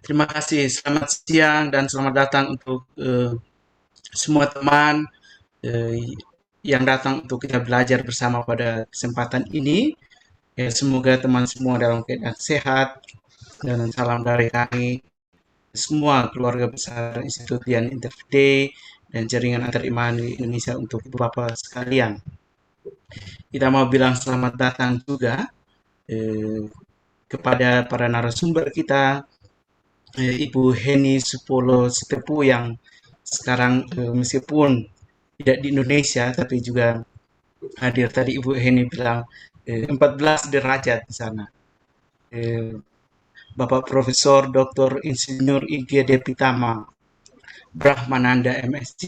Terima kasih. Selamat siang dan selamat datang untuk semua teman eh, yang datang untuk kita belajar bersama pada kesempatan ini. Ya, semoga teman semua dalam keadaan sehat dan salam dari kami semua keluarga besar Institut Dian Interfide dan jaringan antar iman di Indonesia untuk Bapak sekalian. Kita mau bilang selamat datang juga eh, kepada para narasumber kita, Ibu Heni Supolo Sitepu yang sekarang meskipun tidak di Indonesia tapi juga hadir. Tadi Ibu Heni bilang 14 derajat di sana. Eh, Bapak Profesor Dr. Insinyur IGD Pitama Brahmananda MSc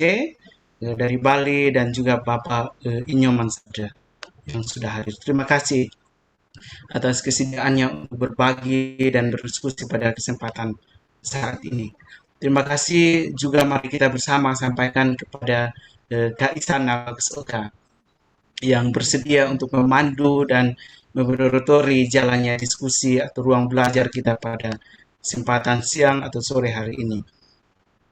dari Bali dan juga Bapak Inyoman Sadra yang sudah hadir. Terima kasih atas kesediaannya untuk berbagi dan berdiskusi pada kesempatan saat ini. Terima kasih juga mari kita bersama sampaikan kepada Kak Isana Oka yang bersedia untuk memandu dan memoderatori jalannya diskusi atau ruang belajar kita pada kesempatan siang atau sore hari ini.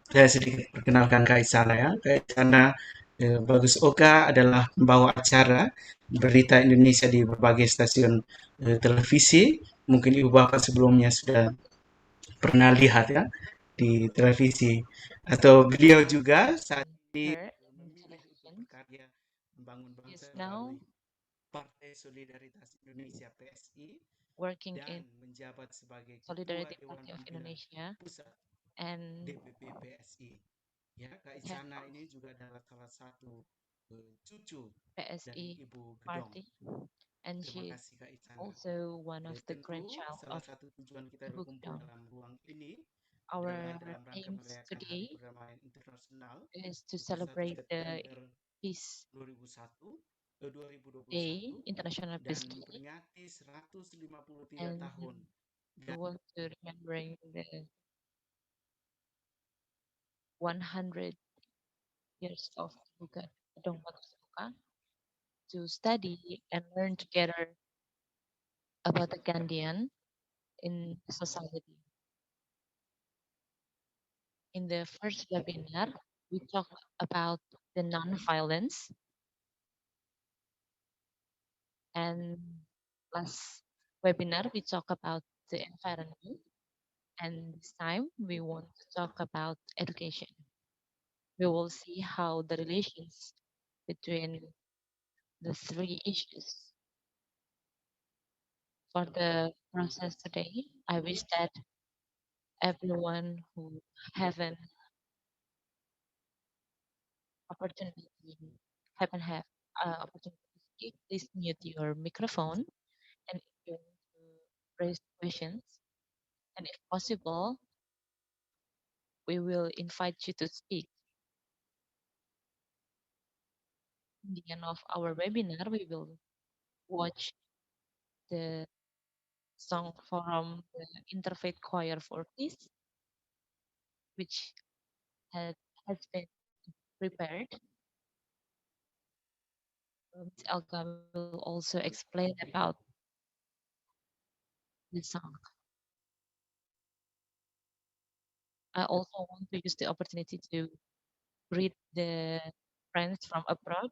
Saya sedikit perkenalkan Kak Isana ya. Kak Isana Bagus Oka adalah pembawa acara berita Indonesia di berbagai stasiun televisi. Mungkin Ibu Bapak sebelumnya sudah pernah lihat ya di televisi. Atau beliau juga saat ini Her in memilih untuk television berkarya membangun is bangsa now melalui Partai Solidaritas Indonesia PSI working dan in menjabat sebagai Ketua Solidarity Dewan Party of Pimpinan Indonesia Pusat and DPP PSI. Ya, Kak head Icana of ini juga adalah salah satu cucu dari PSE Ibu Gedong. party, and Terima she is kasih Kak Icana. also one of the Tentu grandchild salah of satu tujuan kita Ibu berkumpul Gedong. dalam ruang ini adalah Our dalam rangka aims merayakan Hari today Perdamaian Internasional is to 21 celebrate the September Peace 2021 Day, International dan Peace Day, memperingati 153 and tahun we want to remembering the 100 years of Ibu Gedong Suka to study and learn together about the Gandhian in society. In the first webinar, we talked about the non-violence, and last webinar we talk about the environment, and this time we want to talk about education. We will see how the relations between the three issues. For the process today, I wish that everyone who haven't opportunity haven't have opportunity to speak, please mute your microphone, and if you want to raise questions, and if possible, we will invite you to speak. In the end of our webinar, we will watch the song from the Interfaith Choir for Peace, which had, has been prepared. Ms. Elga will also explain about the song. I also want to use the opportunity to greet the friends from abroad.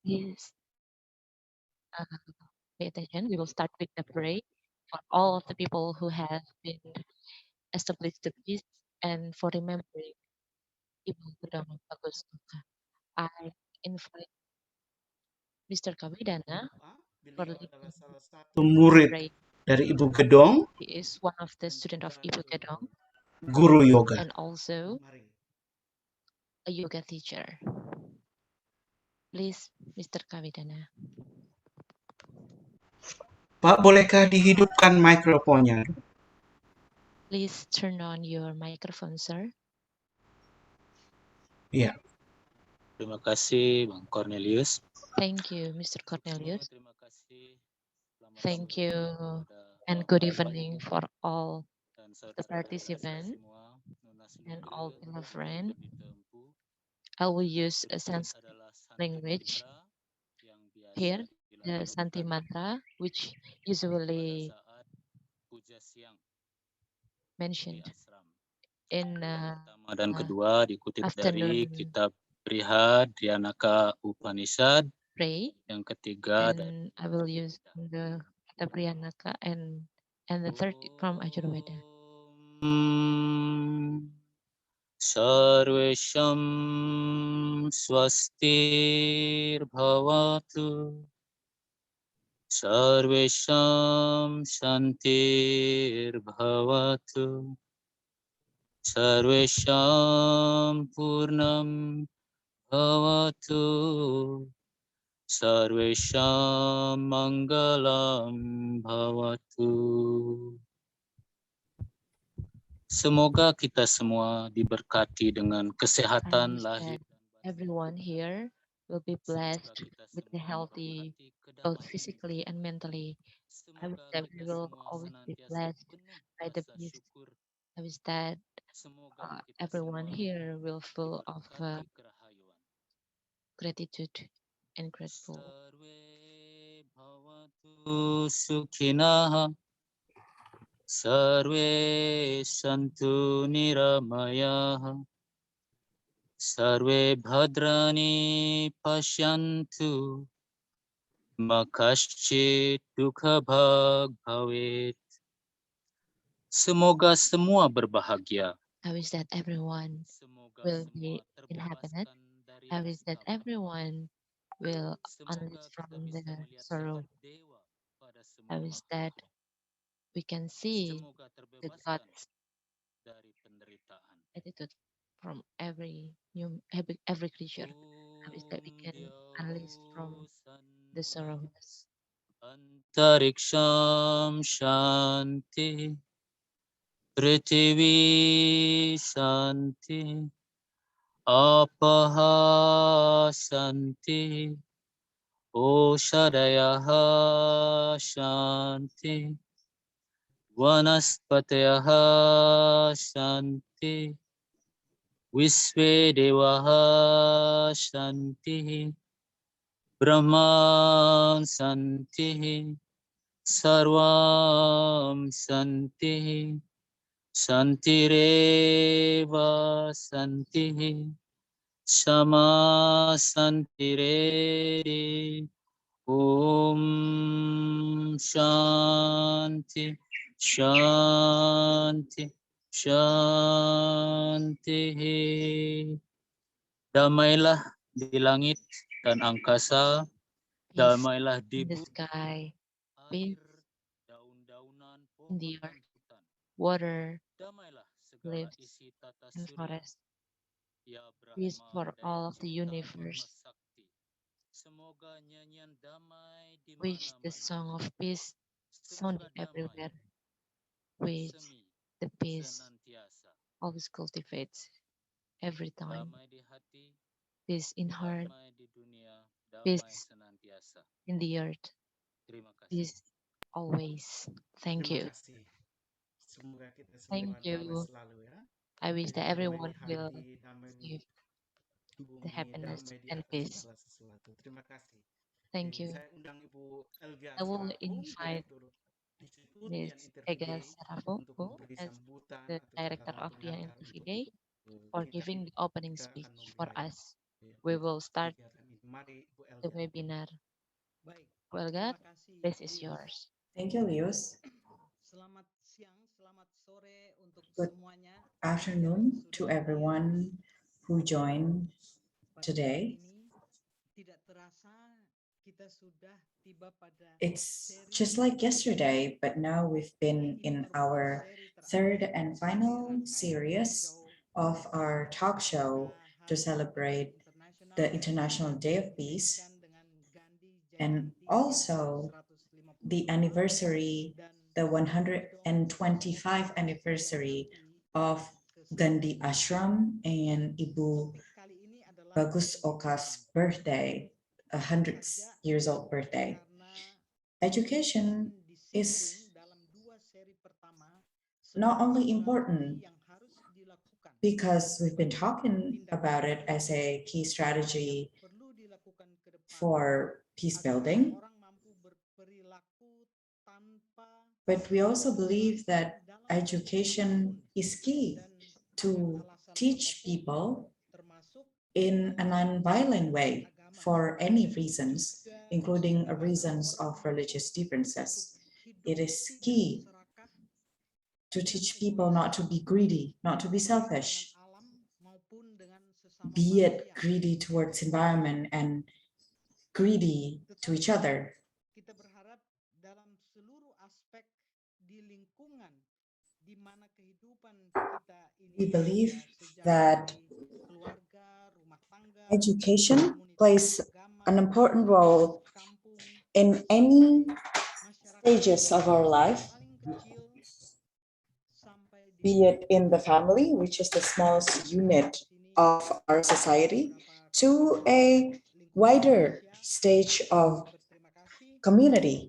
Yes. Uh, Pay attention. We will start with the prayer for all of the people who have been established the peace and for remembering Ibu Gedong Bagus. I invite Mr. Kawidana for Beliau adalah leading salah satu murid prayer. dari Ibu Gedong He is one of the dan student of juga Ibu Gedong guru yoga. and also Mari. a yoga teacher. Please, Mr. Kawidana. Pak, bolehkah dihidupkan mikrofonnya? Please turn on your microphone, sir. Iya. Terima kasih Bang Cornelius. Thank you, Mr. Untuk semua Cornelius. terima kasih. Selamat Thank sore you kepada and good Bapak evening Ibu for all dan the saudara-saudara saya participants semua. Nunas and Luge all beloved untuk friends. ditempuh. I will use a Berikut Sanskrit adalah Santi language Mantra yang biasa here, the Santi dilantunkan mantra, which pada usually saat puja siang di mentioned ashram. in Pertama dan kedua dikutip dari afternoon kitab Brihadryanaka Upanishad. pray, Yang ketiga dari and I will use the Kitapriyanaka and the third from Ajurveda. Sarvesham swastir bhavatu. Sarvesham shantir bhavatu. Sarvesham purnam bhavatu. Sarvesham mangalam bhavatu. Semoga kita semua diberkati dengan I kesehatan wish lahir that dan batin. everyone here will be Semoga blessed kita with the semua healthy, diberkati both kedamaian physically and mentally. I wish Semoga that we kita will semua always be senantiasa blessed penuh by the rasa peace. syukur. I wish that Semoga kita everyone semua here will full of diberkati kerahayuan. gratitude and grateful. Sarve bhavatu sukhinaha. Sarve santu niramayaha. Sarve bhadrani pashyantu. Makaschit dukha bhag bhavet. Semoga semua berbahagia. I wish that everyone Semoga will semua be in happiness. terbebaskan dari I wish rasa that hampa. everyone will Semoga unleash kita from bisa the melihat sorrow. sifat dewa pada I semua wish that makhluk. we can see Semoga the terbebaskan God's dari penderitaan. attitude from every creature. I wish that we Om can unleash from Dhyau the Santi sorrows. Antariksham Shanti Prithvi Shanti Apaha Shanti Oshadayaha Shanti Vanaspatayaha Shanti Visve Devaha Shanti Brahman Shanti Sarvam Shanti Shantireva Shanti Shama Shantirere Om Shanti Shanti Shanti. Damailah di langit dan angkasa, Peace damailah di in the bumi, sky, peace air, daun-daunan, in the pohon dan earth, hutan. water, Damailah segala leaves, isi tata and surya, forest. ya Peace Brahma for Daya all of the Cipta Maha universe. Sakti. Semoga nyanyian damai di Wish the mana-mana. song of peace Semoga sounding damai everywhere. Wish bersemi the peace senantiasa. always cultivates every time. Damai di hati, Peace in heart, damai di dunia, damai peace senantiasa. in the earth, Terima kasih. peace always. Thank Terima you. kasih. Semoga kita Thank semua damai you. selalu ya. I wish Jadi that damai di everyone will hati, damai di receive the bumi, happiness damai di and atas peace. segala sesuatu. Terima kasih. Thank you. Saya undang Ibu Elvia I will Serafung, invite Direktur Institut Ms. Dian Ega Interfidei untuk Sarafongko memberi as sambutan the atau director catatan of DIAN pengantar untuk Interfide for kita giving the opening kita akan speech for memulai us. We will start kegiatan ini. Mari Ibu the Elvia. webinar. Baik, Well, God, terima kasih this is Lius. yours. Thank you, Lius. Selamat siang, selamat sore untuk Good semuanya yang afternoon to sudah hadir everyone who joined today. It's just like yesterday, but now we've been in our third and final series of our talk show to celebrate the International Day of Peace and also the anniversary, the 125th anniversary of Gandhi Ashram and Ibu Bagus Oka's birthday, 100 years old birthday. Education is not only important because we've been talking about it as a key strategy for peace building, but we also believe that education is key to teach people in a non-violent way for any reasons, including reasons of religious differences. It is key to teach people not to be greedy, not to be selfish, be it greedy towards environment and greedy to each other. We believe that education plays an important role in any stages of our life, be it in the family, which is the smallest unit of our society, to a wider stage of community.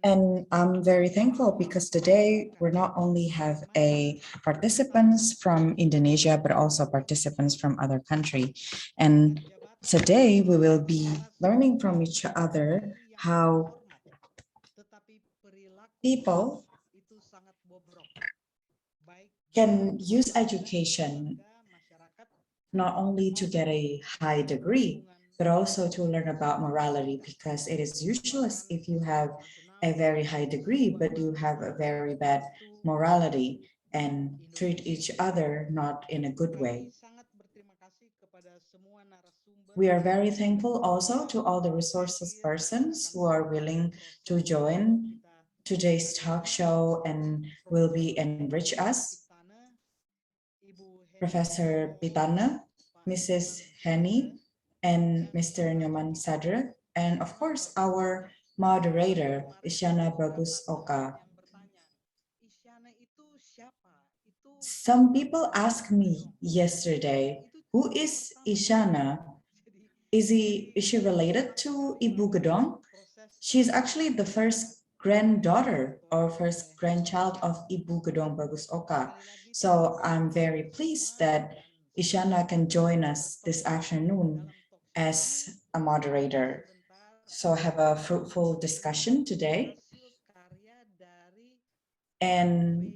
And I'm very thankful because today we not only have a participants from Indonesia, but also participants from other country. And today we will be learning from each other how people can use education not only to get a high degree, but also to learn about morality, because it is useless if you have a very high degree, but you have a very bad morality and treat each other not in a good way. We are very thankful also to all the resources persons who are willing to join today's talk show and will be enrich us. Professor Pitana, Mrs. Henny, and Mr. Nyoman Sadra, and of course our moderator, Isyana Bagus Oka. Some people asked me yesterday, who is Isyana? Is she related to Ibu Gedong? She's actually the first granddaughter or first grandchild of Ibu Gedong Bagus Oka. So I'm very pleased that Isyana can join us this afternoon as a moderator. So have a fruitful discussion today. And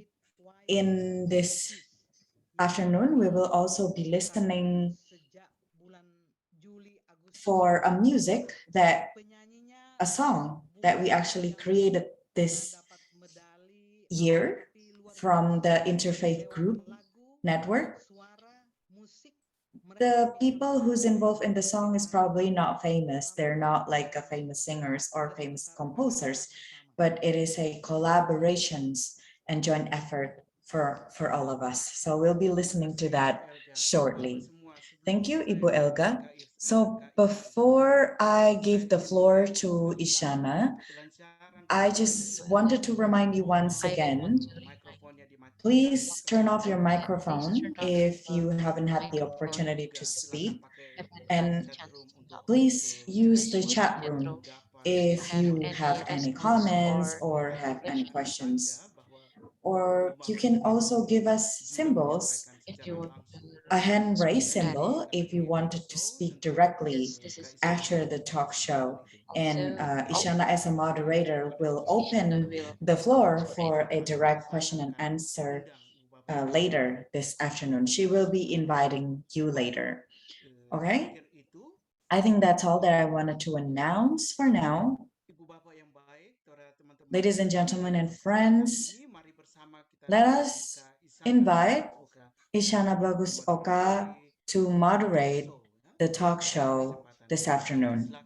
in this afternoon, we will also be listening for a song that we actually created this year from the Interfaith Group Network. The people who's involved in the song is probably not famous. They're not like a famous singers or famous composers, but it is a collaborations and joint effort for all of us. So we'll be listening to that shortly. Thank you, Ibu Elga. So before I give the floor to Isyana, I just wanted to remind you once again, please turn off your microphone if you haven't had the opportunity to speak. And please use the chat room if you have any comments or have any questions. Or you can also give us symbols, If you want a hand raise that, symbol if you wanted to speak directly this is after the talk show. And also Isyana as a moderator will Ishana open will the floor for for a direct question and answer later this afternoon. She will be inviting you later. Okay? I think that's all that I wanted to announce for now. Ladies and gentlemen and friends, let us invite Isyana Bagus Oka to moderate the talk show this afternoon.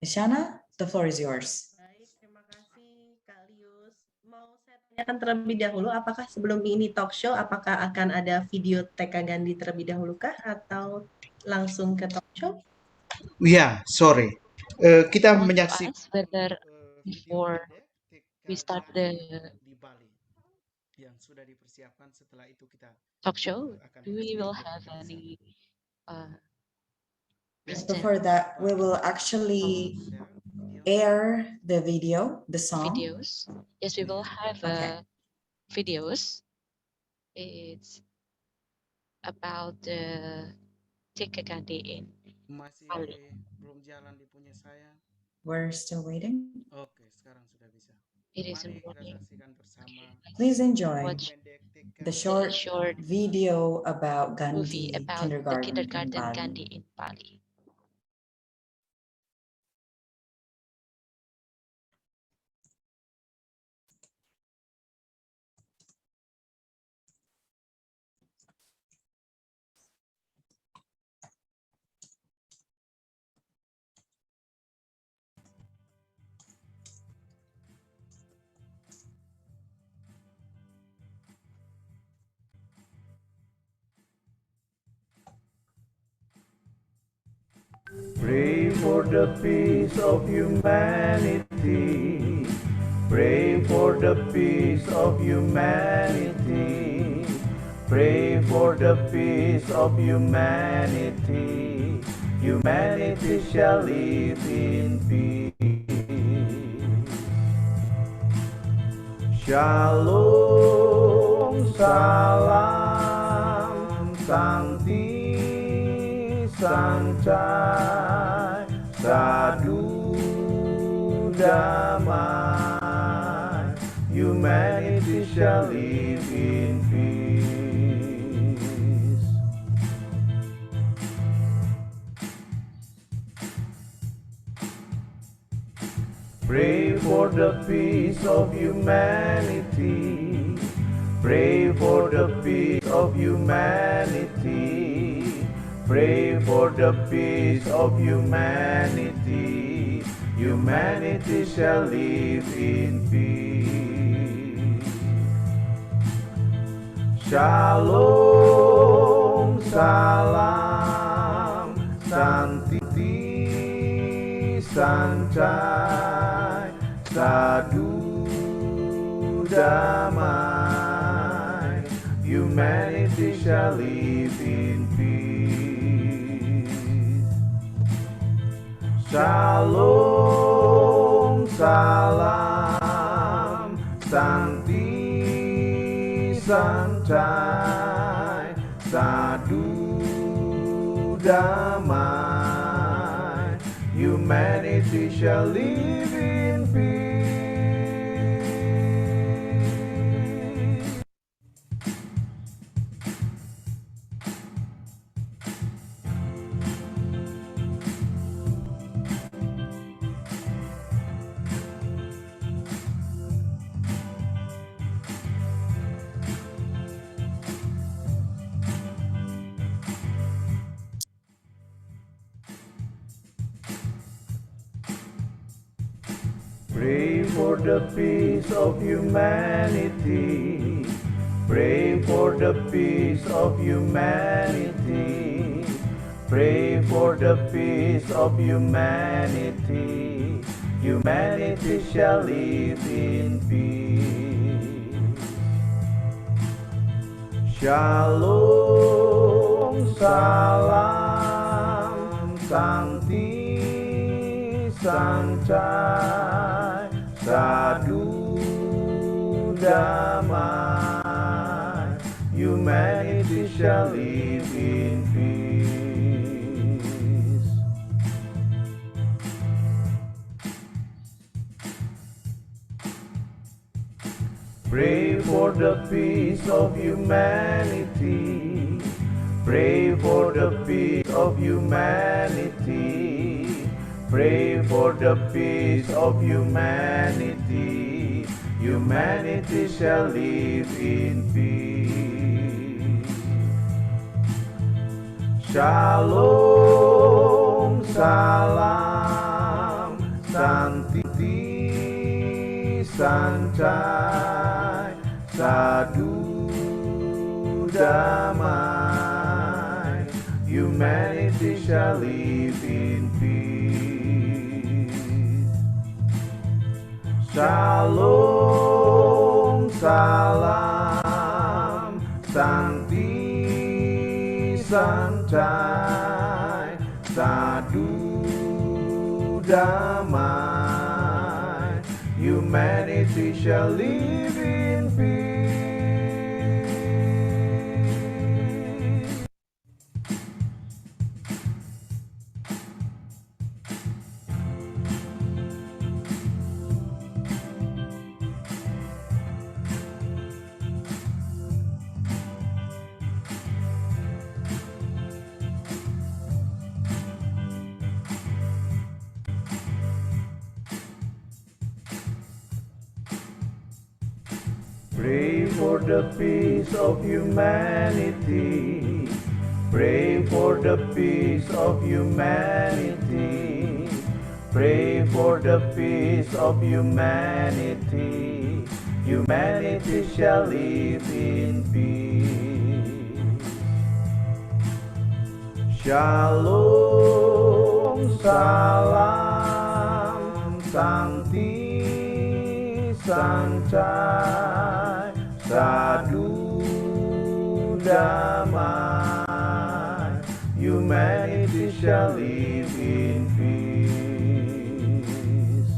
Isyana, the floor is yours. Baik, terima kasih Kak Lius. Mau saya tanyakan terlebih dahulu, apakah sebelum ini talk show, apakah akan ada video TK Gandhi terlebih dahulu kah, atau langsung ke talk show? Ya, sore. Kita I want to menyaksikan ask whether before we start the yang sudah dipersiapkan. Setelah itu kita talk show, akan we will video have bersama. any Yes, present before that, we will actually air the video, the song. videos. Yes, we will have Okay. videos. It's about the TK Gandhi in Masih Bali. belum jalan di punya saya. We're still waiting. Oke, sekarang sudah bisa. It is Mari kita important. saksikan bersama Please enjoy Watch the short short video about movie Gandhi about the kindergarten in kindergarten Bali. Gandhi in Bali. Pray for the peace of humanity. Pray for the peace of humanity. Pray for the peace of humanity. Humanity shall live in peace. Shalom, salam, santi, sancai, sadu, damai. Humanity shall live in peace. Pray for the peace of humanity. Pray for the peace of humanity. Pray for the peace of humanity. Humanity shall live in peace. Shalom, salam, santi, sancai, sadu, damai. Humanity shall live in peace. Shalom, salam, santi, sancai, sadu, damai. Humanity shall live in peace. Pray for the peace of humanity. Pray for the peace of humanity. Pray for the peace of humanity. Humanity shall live in peace. Shalom, salam, santi, sancai, sadu, damai. Humanity shall live in peace. Pray for the peace of humanity. Pray for the peace of humanity. Pray for the peace of humanity. Humanity shall live in peace. Shalom, salam, santi, sancai, sadu, damai. Humanity shall live in peace. Shalom, salam, santi, sancai, sadu, damai. Humanity shall live in peace. Pray for the peace of humanity. Pray for the peace of humanity. Pray for the peace of humanity. Humanity shall live in peace. Shalom, salam, santi, sancai, sadu, damai. Humanity shall live in peace.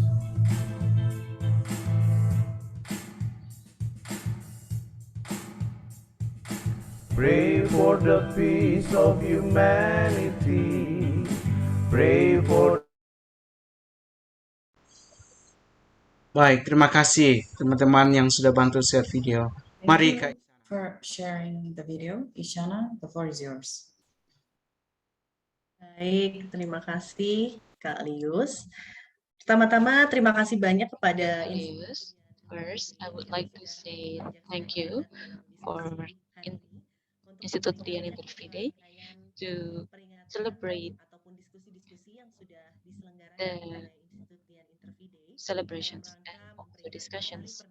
Pray for the peace of humanity. Pray for Baik, terima kasih teman-teman yang sudah bantu share video. Thank Mari you Kak. for sharing the video. Isyana, the floor is yours. Baik, terima kasih Kak Lius. Pertama-tama terima kasih banyak kepada Values. First, I would like to say thank you for Institut Dian Intervide to celebrate the celebrations and also discussions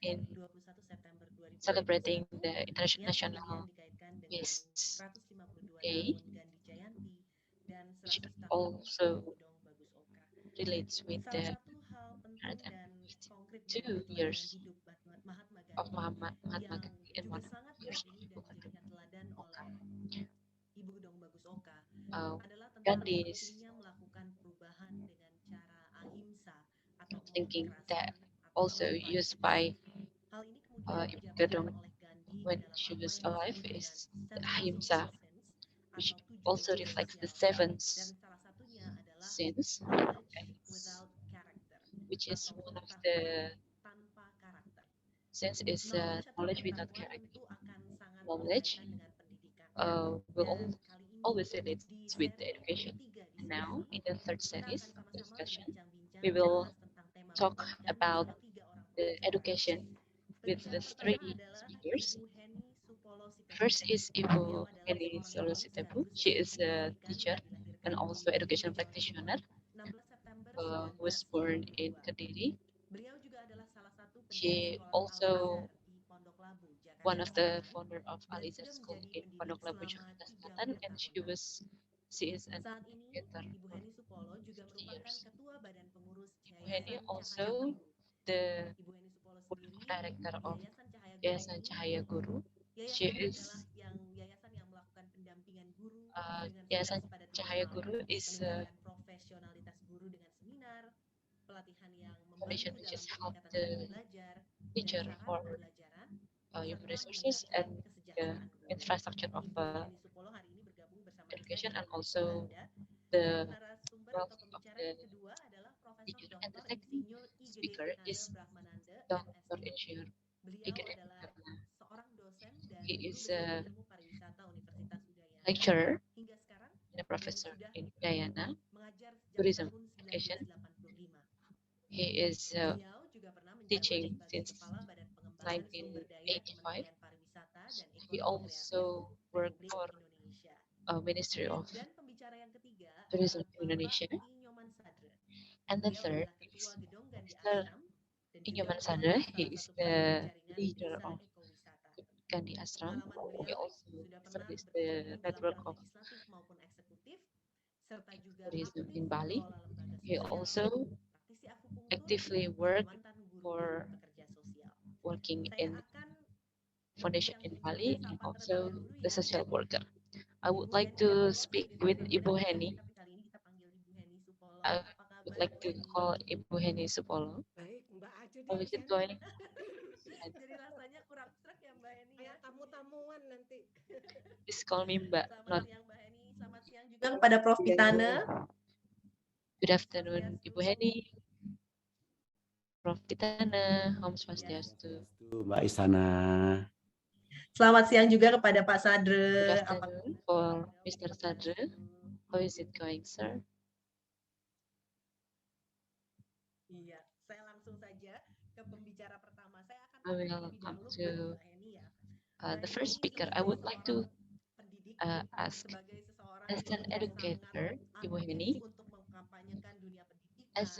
in celebrating the International Peace Day, which also relates with the 152 years of Mahatma Gandhi and 100 years of Ibu Gandhi Oka. Uh, Gandhi is thinking that also used by Ibu Gadong when she was alive is the ahimsa, which also reflects the seventh sense, which is one of the sense is knowledge without character. Knowledge always relates with the education. And now, in the third series of the discussion, we will talk about the education with the three speakers. First is Ibu Heni Solositebu. She is a teacher and also education practitioner who was born in Kediri. She also one of the founder of Alizar School in Pondok Labu, Jakarta Selatan, and she is an educator for 50 years. Ibu Heni also the board of director of Yayasan Cahaya Guru. She is Yayasan Cahaya Guru is a foundation which has helped the teacher for human resources and the infrastructure of education and also the welfare of the teacher. And the second speaker is Dr. Engineer Brigadier Karna. He is a lecturer and a professor in Udayana, Tourism Education. He is teaching since 1985. He also worked for Ministry of Dan pembicara yang ketiga Tourism adalah in Indonesia. Bapak Inyoman Sadra. And the Beliau third adalah ketua is gedung Gandhi Mr. Ashram dan juga Inyoman pengelola Sadra. He salah is satu the pusat jaringan leader desa of ekowisata. Gandhi Ashram. Pengalaman He beliau also sudah pernah established berkecimpung the dalam network bidang of legislatif maupun eksekutif, serta juga tourism aktif in Bali. mengelola lembaga He sosial, also praktisi akupunktur, actively hingga worked mantan guru for pekerja sosial. working Saya in akan foundation in berbincang-bincang Bali dan and sapa terlebih also dahulu the ya. social worker. I would Ibu like Heni to Supolo speak sudah with tidak Ibu berada di sini, Heni. tapi kali ini kita panggil Ibu Heni Supolo. I Apa kabar would like Bu to Heni? call Ibu Heni Supolo. Baik, Mbak aja How deh, is it Jen. going? Jadi rasanya kurang serak ya Mbak Heni ya. Kayak tamu-tamuan nanti. Please call me Mbak, Selamat not siang Mbak Heni, selamat siang juga kepada Prof. Pitana. good afternoon, Ibu Heni. Prof. Pitana, Om Swastiastu. Mbak Isana. Selamat siang juga kepada Pak Sadre. Good Apa afternoon kabar for beliau? Mr. Sadre. How is it going, sir? Iya, saya langsung saja ke pembicara pertama. Saya akan I will terlebih come dahulu to kepada Mbak Heni ya. the Mbak first Heni speaker. I sebagai would like to seorang pendidik, ask, sebagai seseorang as yang an sangat educator, Ibu aktif Heni, untuk mengkampanyekan dunia pendidikan, as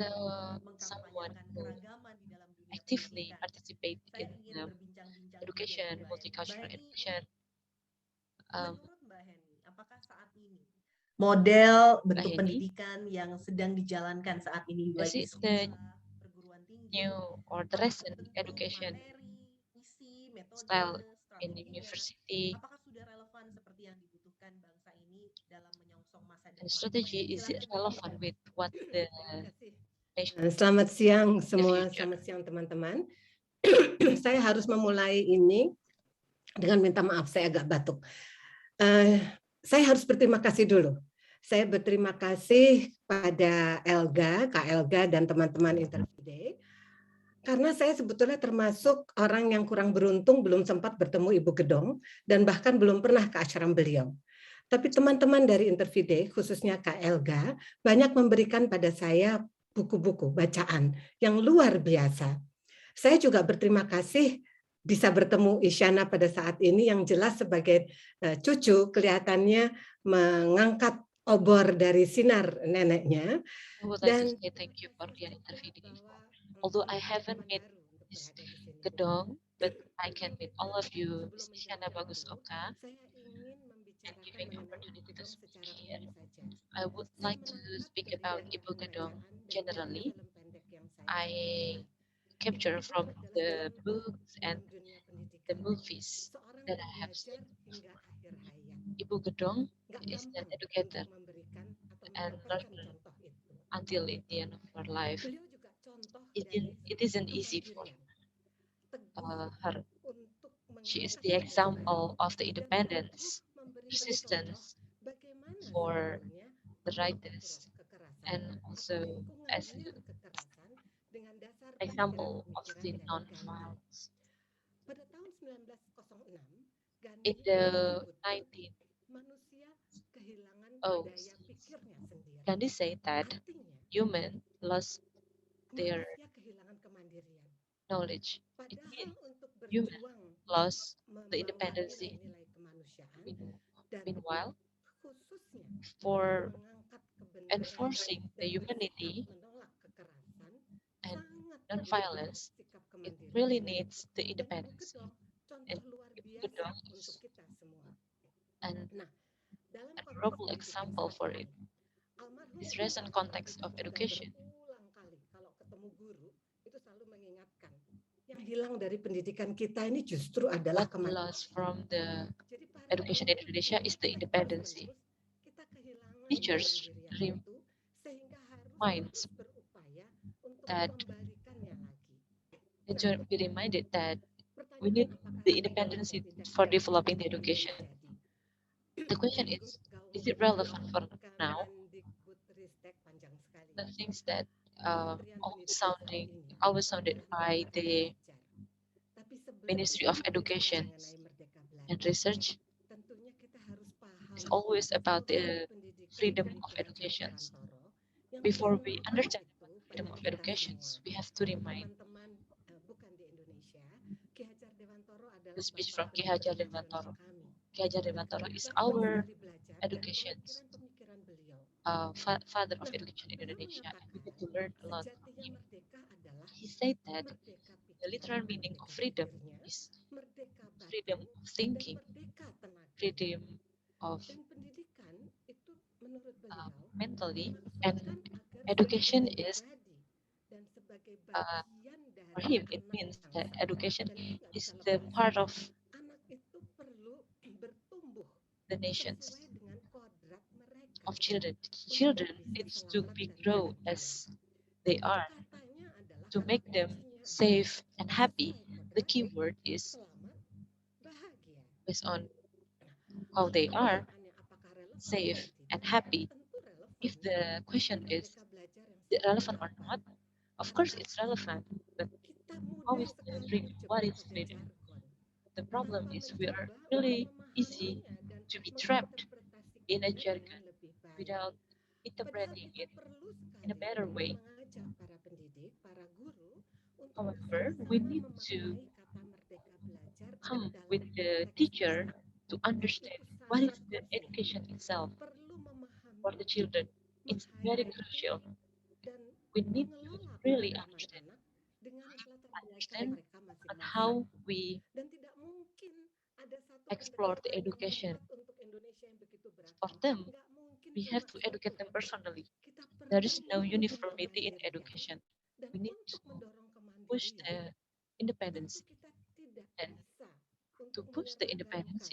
someone mengkampanyekan who keragaman di dalam dunia actively pendidikan. participate Saya in ingin berbincang-bincang juga education, dengan Mbak Heni. Mbak multicultural Heni, education. menurut Mbak Heni, apakah saat ini model bentuk Heni, pendidikan yang sedang dijalankan saat ini is baik di it the sekolah, perguruan tinggi, new or the apakah recent bentuk education materi, isi, metode, style in strateginya, university apakah sudah relevan seperti yang dibutuhkan bangsa ini dalam menyongsong masa and depan? strategy? Is it Silakan Mbak Heni. relevant with what the Terima kasih. nation Selamat siang in the semua, future? selamat siang teman-teman. Saya harus memulai ini dengan minta maaf, saya agak batuk. Saya harus berterima kasih dulu. Saya berterima kasih pada Elga, Kak Elga dan teman-teman Interview Day. Karena saya sebetulnya termasuk orang yang kurang beruntung, belum sempat bertemu Ibu Gedong, dan bahkan belum pernah ke ashram beliau. Tapi teman-teman dari Interview Day, khususnya Kak Elga, banyak memberikan pada saya buku-buku bacaan yang luar biasa. Saya juga berterima kasih bisa bertemu Isyana pada saat ini yang jelas sebagai cucu kelihatannya mengangkat obor dari sinar neneknya. I would like to Dan say thank you for the juga interview. bahwa Although I punya haven't teman met baru untuk Miss berada di sini. Gedong, but I can meet all of you, Sebelum Miss Isyana menjawab Bagus itu, Oka, saya ingin and membicarakan giving the mengenai opportunity to Gedong speak secara here. umum saja. I would Saya like to menangkap speak dari about banyak Ibu Gedong pembacaan dan generally. film pendek yang saya I tonton. capture Ibu from adalah the dalam books and dunia the pendidikan movies seorang that yang I have belajar seen. hingga akhir hayat. Ibu Gedong Nggak is an gampang educator untuk memberikan atau and mendapatkan learner contoh itu. until at the end of her life. Beliau juga contoh It, dari it isn't easy for kemandirian, teguh her. untuk She is mengangkat the kepala example of the dan teguh independence, memberikan contoh persistence bagaimana for sebetulnya the membentuk rightness roh kekerasan and atau also lingkungan as nil an kekerasan dengan dasar example of pemikiran-pemikiran the dari Gandhi. non-violence. Pada tahun 1906, Gandhi In the menyebutkan 19 manusia kehilangan oh, daya pikirnya sendiri. Gandhi said that Artinya, human lost their manusia kehilangan kemandirian. knowledge. It Padahal means untuk human berjuang lost the membawa independence. nilai-nilai kemanusiaan dan Meanwhile, khususnya for mengangkat kebenaran enforcing dan the bersikap humanity menolak kekerasan and sangat non-violence, membutuhkan sikap it kemandirian. really needs the Dan Ibu independence. Gedong And contoh luar Ibu biasa Gedong untuk is kita semua. an Nah, dalam konteks admirable pendidikan example saat for ini, it. almarhum This Ibu recent Sarah context itu of sudah education berulang kali kalau ketemu guru itu selalu mengingatkan yang hilang dari pendidikan kita ini justru adalah what kemandirian. lost from the Jadi para education guru in Indonesia is the independency. terus-menerus kita kehilangan Teachers kemandirian itu sehingga harus reminds terus berupaya untuk that membalikannya lagi. they should be reminded that we Pertanyaan need apakah the relevan independence atau tidak for ya developing the saat ini education. terjadi? The question is it relevant for now? Kemendikbudristek panjang sekali. The things that Kementerian always Pendidikan saat ini always sounded adalah by Merdeka the Belajar. Tapi sebelum Ministry kita of berbicara Education mengenai Merdeka and Belajar, Research tentunya kita harus paham is always about filsafat the pendidikan freedom dari of Ki Hajar education. Dewantara yang Before we mengenalkan understand itu freedom pada of kita education, semua. we have to remind Teman-teman bukan di Indonesia, Ki Hajar Dewantara adalah the speech bapak from Ki Hajar pendidikan Dewantara. nasional kami. Ki Hajar Dan Dewantara kami is banyak our sekali belajar education's pemikiran beliau. father of Nah, education in beliau Indonesia, and we mengatakan get to learn a lot from sejatinya him. merdeka adalah He said that merdeka the pikiran, literal meaning of merdeka freedom pikirnya, is merdeka freedom batin, of dan thinking, merdeka tenaganya. freedom of Dan pendidikan itu menurut beliau mentally, and dimaksudkan agar education sebagai is pribadi dan sebagai uh, bagian for dari him it anak means that bangsa. education Dan itu nggak is bisa the lepas. part of Anak itu perlu bertumbuh the nations sesuai dengan kodrat mereka of children. untuk Children bisa needs to selamat be dan grow bahagia. as they Jadi are katanya adalah to anak make them kuncinya adalah safe and happy. sesuai The kodrat, key word is selamat, bahagia. based on Nah, how kalau they are pertanyaannya apakah relevan safe atau and tidak, happy. tentu relevan. If the Arti question is merdeka belajar yang seperti relevant or apa? not, of Karena course it's relevant. But kita how mudah is the sekali freedom? What terjebak is pada freedom? jargon The problem tanpa is we are mencoba really untuk easy memahaminya dan to be trapped in a menginterpretasikannya dengan jargon lebih baik. without Padahal interpreting kita it perlu in a sekali better untuk way. mengajak para pendidik, para guru untuk However, we bersama-sama need to memaknai kata merdeka belajar come dalam with the konteks teacher mereka. to Dan understand itu what is sangat the krusial. education itself Perlu for memahami, the children. It's very meng-highlight crucial. dan We need to mengelola really pemahaman understand, anak dengan latar belakang understand mereka on masing-masing. how we Dan tidak mungkin ada satu explore the pendekatan yang education. tepat untuk Indonesia yang begitu beragam. For them, Nggak mungkin we cuma have to satu. educate them personally. Kita There is no perlu uniformity in kemandirian. education. Dan We need untuk to mendorong push kemandirian, the independence. tentu kita tidak And bisa to untuk push the menyeragamkan, independence,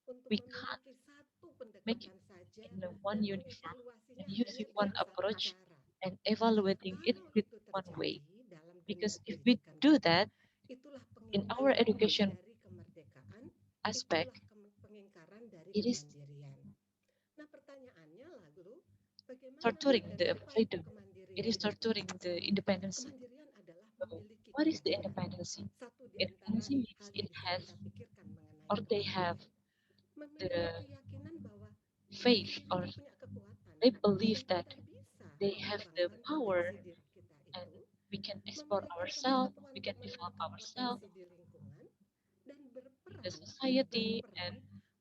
untuk we can't memiliki satu make it pendekatan saja in a dan one uniform mengevaluasinya and hanya using one dengan satu approach cara. and evaluating it Kalau with itu one way. terjadi dalam dunia Because if we pendidikan do kita, that itulah in our pengingkaran education dari kemerdekaan, aspect, itulah pengingkaran dari it is kemandirian. Nah, pertanyaannya lalu, bagaimana torturing dan the apa itu freedom. kemandirian? It is torturing the independence. Kemandirian adalah So, memiliki what is the keyakinan. independence? Satu di antara Independence means hal it yang bisa has kita pikirkan mengenai or they have kemandirian. Memiliki the keyakinan bahwa kita faith sendiri or itu punya kekuatan they dan believe that kita bisa they have the mengembangkan power potensi diri kita and itu, we can explore memiliki ourselves, kemampuan we untuk can develop menangkap ourselves potensi di lingkungan dan in the berperan society and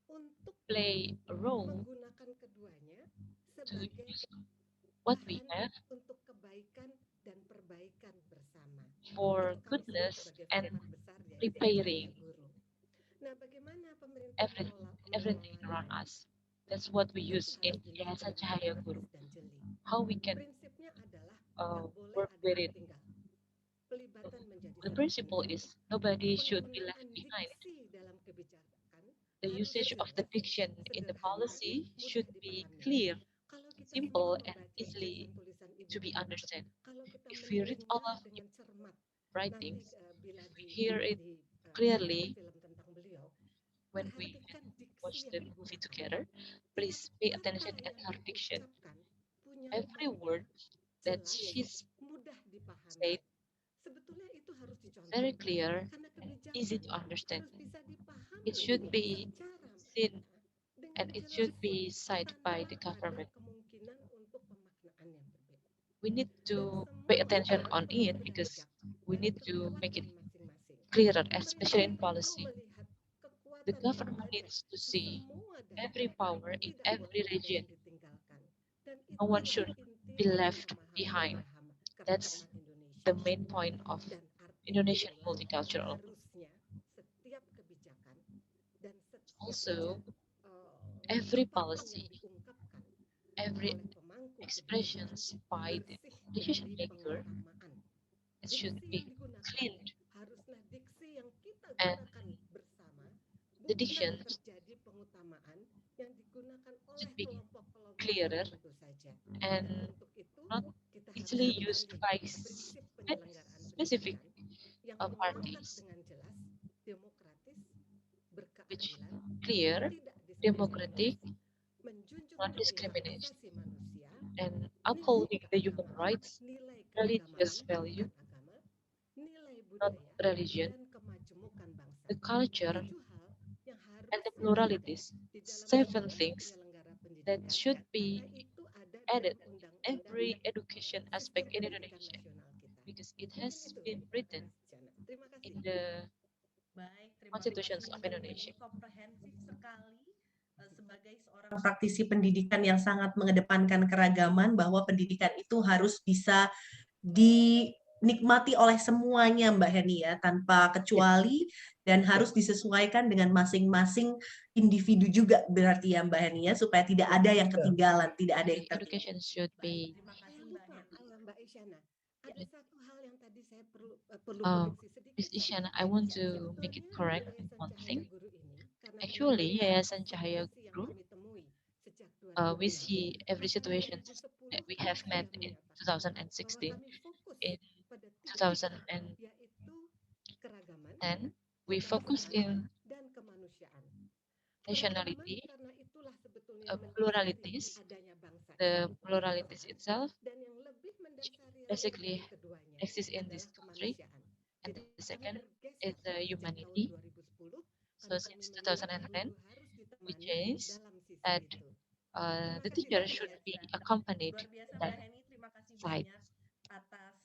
untuk play a role menggunakan keduanya to sebagai use what we bahan have untuk kebaikan dan perbaikan bersama. for Itu kami sebut goodness sebagai and format besar Yayasan repairing Cahaya Guru. Nah, bagaimana pemerintah everything mengelolanya? around us. That's what we Tentu use in harus dilihat Yayasan dengan Cahaya Guru. pragmatis dan jeli. How we can Prinsipnya adalah nggak boleh work ada with yang it. tertinggal. Pelibatan menjadi The sangat principle penting. is nobody should be Penggunaan left behind. diksi dalam kebijakan The harus usage of the jelas, diction in the sederhana, policy mudah should be dipahami. clear, Kalau kita simple, semua and membaca easily tulisan-tulisan ibu to be guru, understood. kalau kita If we read all mendengar of dengan cermat, nanti writings, bila we hear it dihadirkan clearly film tentang beliau, when we perhatikan diksi watch yang the movie digunakan. together. Tiap Please pay kata attention at yang her diction. diucapkan punya Every makna, word that jelas, she's mudah dipahami. said Sebetulnya itu harus dicontoh. very clear Karena and easy to kebijakan understand. harus bisa dipahami It should be secara seen makna dengan and it jelas should be cited by the tanpa ada government. kemungkinan untuk pemaknaan yang berbeda. We need Dan to semua pay attention pihak on perlu it because beranjak we dari need to make it kekuatan masing-masing. clearer, Pemerintah especially in perlu policy. melihat kekuatan The yang government ada needs to di see semua every daerah. power in Tidak every boleh ada region. yang ditinggalkan. Dan No one itulah should inti be dari left pemahaman behind. That's keberagaman Indonesia. the main point of Dan artinya Indonesian adalah multicultural. harusnya setiap kebijakan dan setiap Also, every apapun policy, yang diungkapkan every oleh pemangku kebijakan expressions by the bersih decision dari maker, pengutamaan. it should Diksi yang be digunakan cleaned haruslah diksi yang kita and gunakan bersama, the bukan dictions terjadi pengutamaan yang digunakan oleh should be kelompok-kelompok clearer tertentu saja. Dan and untuk itu not kita harus easily used kembali by pada prinsip penyelenggaraan specific pendidikan yang mengangkat parties, dengan jelas, demokratis, which berkeadilan, clear, tidak democratic, diskriminatif, menjunjung tinggi hak non-discrimination, asasi manusia, and nilai upholding the human keagamaan, rights, nilai religious keagamaan value, bukan agama, nilai not budaya, religion, dan kemajemukan bangsa. the culture, 7 hal yang harus and the ada pluralities. di dalam 7 semua things penyelenggara that pendidikan should karena be itu ada added dalam undang-undang every education sistem aspect in pendidikan Indonesia nasional kita. because it Mungkin has itu, been written Mas Jana. Terima kasih. in the Baik, terima constitutions kasih. of Indonesia. Ini komprehensif sekali sebagai seorang praktisi pendidikan yang sangat mengedepankan keragaman, bahwa pendidikan itu harus bisa dinikmati oleh semuanya Mbak Heni ya, tanpa kecuali, dan harus disesuaikan dengan masing-masing individu juga berarti ya Mbak Heni ya, supaya tidak ada yang ketinggalan, tidak ada yang tertinggal. Education should be Terima kasih Mbak Heni. Mbak Isyana, ada satu hal yang tadi saya perlu um, koreksi sedikit Miss saja. Isyana, I want to make it correct in Yayasan one Cahaya thing. Guru ini, karena Actually, berdasarkan Yayasan Cahaya situasi yang Guru, kami temui sejak we 2007, see every maka situation 2010 that we have saya met in menyatakan bahwa 2016. kami fokus In pada 3 pilar, 2010, yaitu keragaman, we focus kebersamaan, in dan kemanusiaan. Keragaman nationality, karena itulah sebetulnya yang mendasari pluralities. adanya bangsa The ini, pluralities itself dan yang lebih mendasari lagi basically dari keduanya exists in this adalah country. kemanusiaan. And Jadi the kami second bergeser is the sejak tahun humanity. 2010 So karena kami since melihat 2010, guru harus we ditemani changed dalam sisi that itu. the Terima kasih teacher Mbak should Heni. be accompanied Luar biasa that Mbak Heni, terima kasih side. banyak atas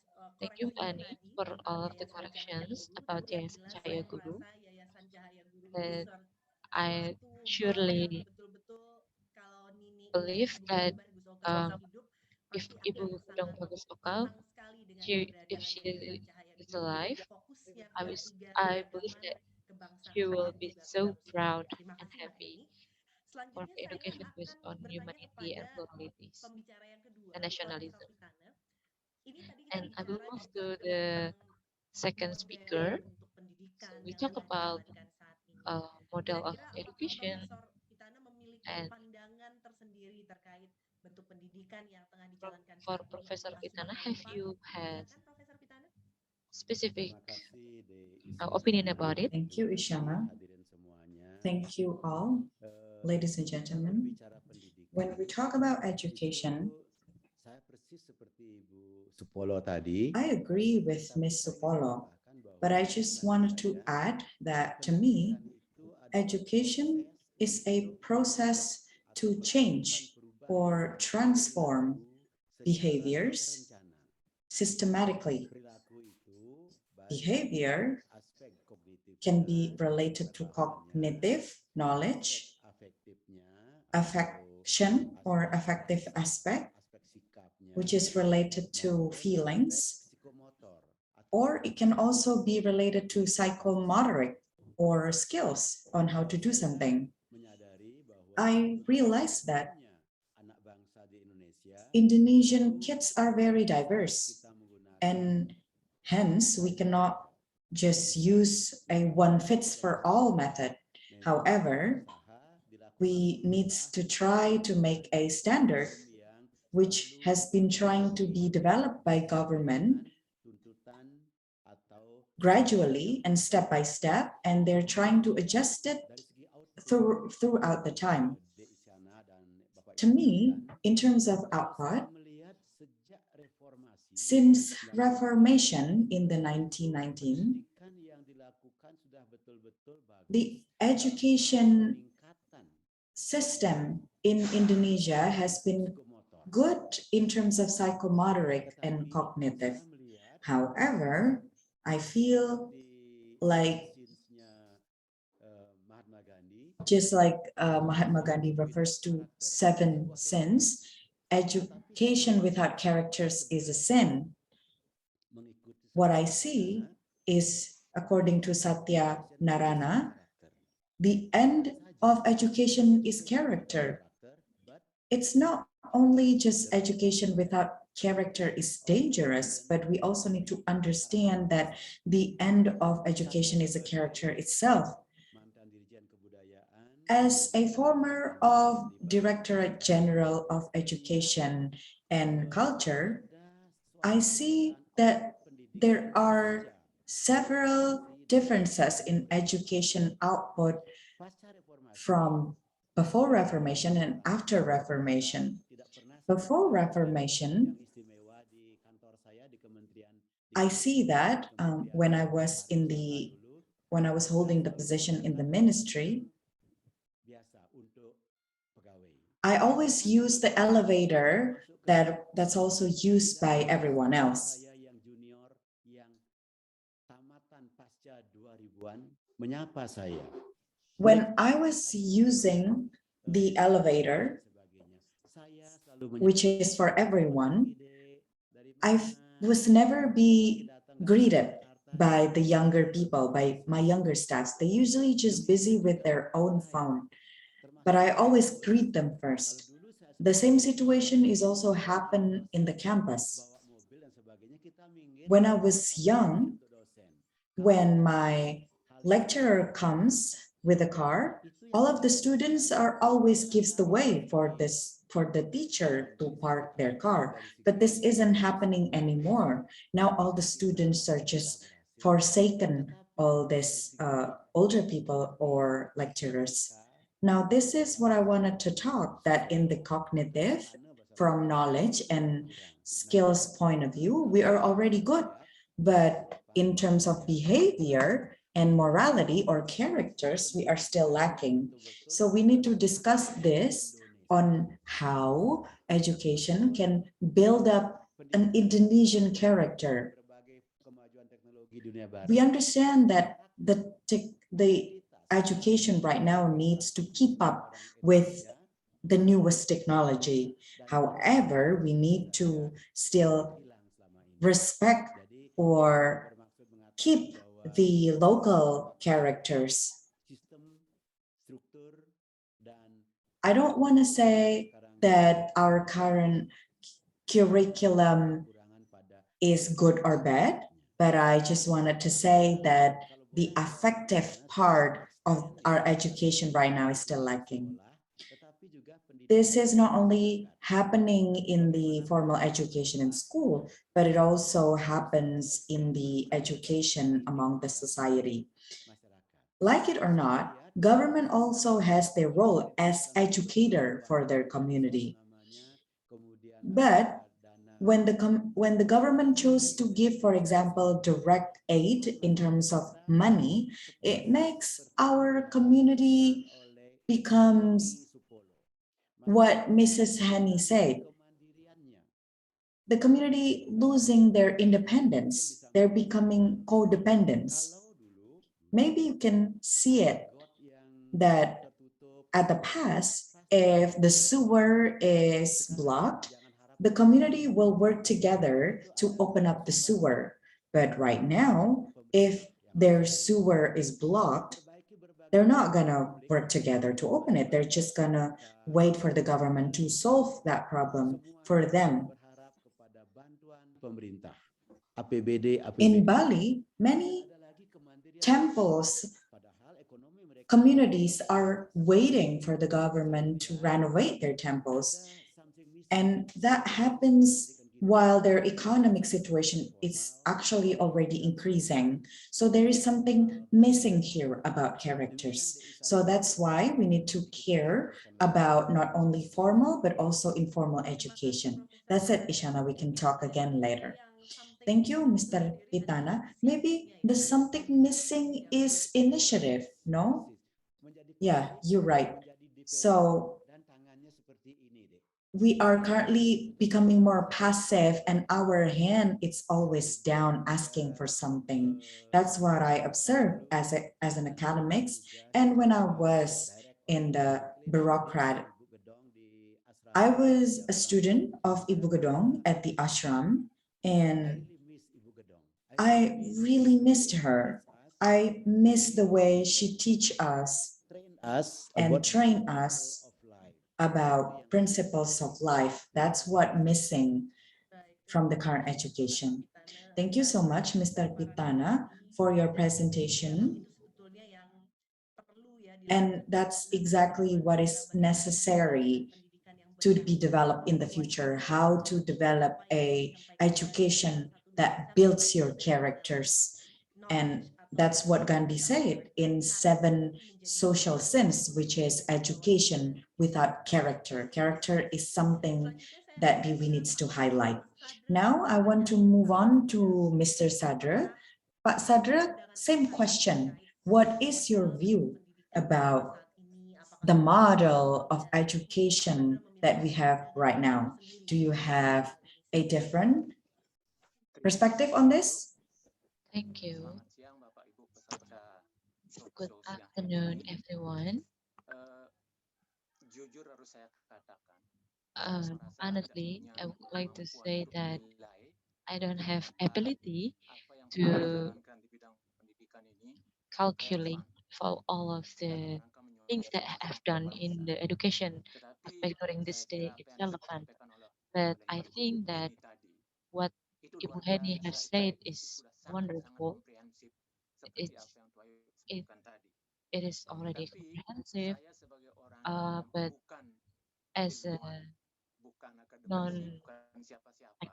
Thank you, koreksinya Annie, tadi for tentang all of the Yayasan Cahaya corrections Guru. about Yang Yayasan jelas Cahaya saya Guru. merasa Yayasan Cahaya Guru ini That I suatu hal yang surely betul-betul kalau Nini believe Ibu that Sabar Ibu Saukar hidup if pasti Ibu akan Gudang sangat Bagus Okal, senang sekali dengan if keberadaan she Yayasan Cahaya is Guru. alive, Fokusnya I pada was, 3 I believe keragaman, that she kebangsaan, will dan be juga so kemanusiaan. proud Terima and kasih Mbak happy Heni. for Selanjutnya the saya education based akan on bertanya humanity kepada and pluralities pembicara yang kedua, and Profesor nationalism. Pitana. Ini tadi kita And I will bicara move juga to tentang the second model speaker. untuk So pendidikan we yang talk tengah about dijalankan saat ini. model of Kira-kira apakah education Profesor Pitana memiliki and pandangan tersendiri terkait bentuk pendidikan yang tengah dijalankan for saat ini Professor apakah sudah Pitana, have relevan? you had Silakan Profesor Pitana. specific Terima kasih opinion about it? Thank you, Isyana. hadirin semuanya. Thank you all, ladies and gentlemen. Bicara pendidikan. When we talk about education, Saya persis seperti Ibu Supolo tadi. I agree with Ms. Supolo, but I just wanted to add that to me, education is a process to change or transform behaviors systematically. Behavior can be related to cognitive knowledge, affection or affective aspect, which is related to feelings, or it can also be related to psychomotoric or skills on how to do something. I realized that Indonesian kids are very diverse, and hence we cannot just use a one fits for all method. However, we need to try to make a standard which has been trying to be developed by government gradually and step by step, and they're trying to adjust it throughout the time. To me, in terms of output, since Reformation in the 1919, the education system in Indonesia has been good in terms of psychomotoric and cognitive. However, I feel like just like Mahatma Gandhi refers to 7 sins, education without characters is a sin. What I see is, according to Satya Narana, the end of education is character. It's not only just education without character is dangerous, but we also need to understand that the end of education is a character itself. As a former of Directorate General of Education and Culture, I see that there are several differences in education output from before Reformation and after Reformation. Before Reformation, I see that when I was holding the position in the ministry, I always use the elevator that's also used by everyone else. When I was using the elevator, which is for everyone, I was never be greeted by the younger people, by my younger staffs. They usually just busy with their own phone, but I always greet them first. The same situation is also happen in the campus. When I was young, when my lecturer comes with a car, all of the students are always gives the way for the teacher to park their car. But this isn't happening anymore. Now all the students are just forsaken all this older people or lecturers. Now this is what I wanted to talk, that in the cognitive, from knowledge and skills point of view, we are already good. But in terms of behavior and morality or characters, we are still lacking. So we need to discuss this on how education can build up an Indonesian character. We understand that the education right now needs to keep up with the newest technology. However, we need to still respect or keep the local characters. I don't want to say that our current curriculum is good or bad, but I just wanted to say that the affective part of our education right now is still lacking. This is not only happening in the formal education in school, but it also happens in the education among the society. Like it or not, government also has their role as educator for their community. But when the government chose to give, for example, direct aid in terms of money, it makes our community becomes what Mrs. Hanny said. The community losing their independence, they're becoming codependents. Maybe you can see it that at the past, if the sewer is blocked, the community will work together to open up the sewer. But right now, if their sewer is blocked, they're not gonna work together to open it. They're just gonna wait for the government to solve that problem for them. In Bali, many temples, communities are waiting for the government to renovate their temples. And that happens while their economic situation is actually already increasing. So there is something missing here about characters. So that's why we need to care about not only formal, but also informal education. That's it, Ishana. We can talk again later. Thank you, Mr. Pitana. Maybe the something missing is initiative, no? Yeah, you're right. So we are currently becoming more passive and our hand it's always down asking for something. That's what I observed as an academics. And when I was in the bureaucrat, I was a student of Ibu Gedong at the ashram, and I really missed her. I miss the way she teach us and train us about principles of life. That's what missing from the current education. Thank you so much, Mr. Pitana, for your presentation. And that's exactly what is necessary to be developed in the future, how to develop a education that builds your characters. And that's what Gandhi said in 7 social sins, which is education without character. Character is something that we needs to highlight. Now I want to move on to Mr. Sadra. Pak Sadra, same question. What is your view about the model of education that we have right now? Do you have a different perspective on this? Thank you. Good afternoon, everyone. jujur harus saya katakan, Honestly, I would like to say untuk that menilai I don't have terhadap ability apa yang to sudah dijalankan di bidang pendidikan ini calculate for all of the rangka things that menyelamatkan I've done in bangsa. the education Tetapi aspect during this saya day. kira apa It's yang relevant, disampaikan but oleh I Ibu think that Heni tadi what itu Ibu luar Heni have biasa, said itu is sudah sangat wonderful. komprehensif seperti It's apa yang Tuh Ayu it sebutkan tadi. it is already Tapi comprehensive, saya sebagai orang yang but bukan as a ilmuwan, bukan akademisi, non-academician, bukan siapa-siapa,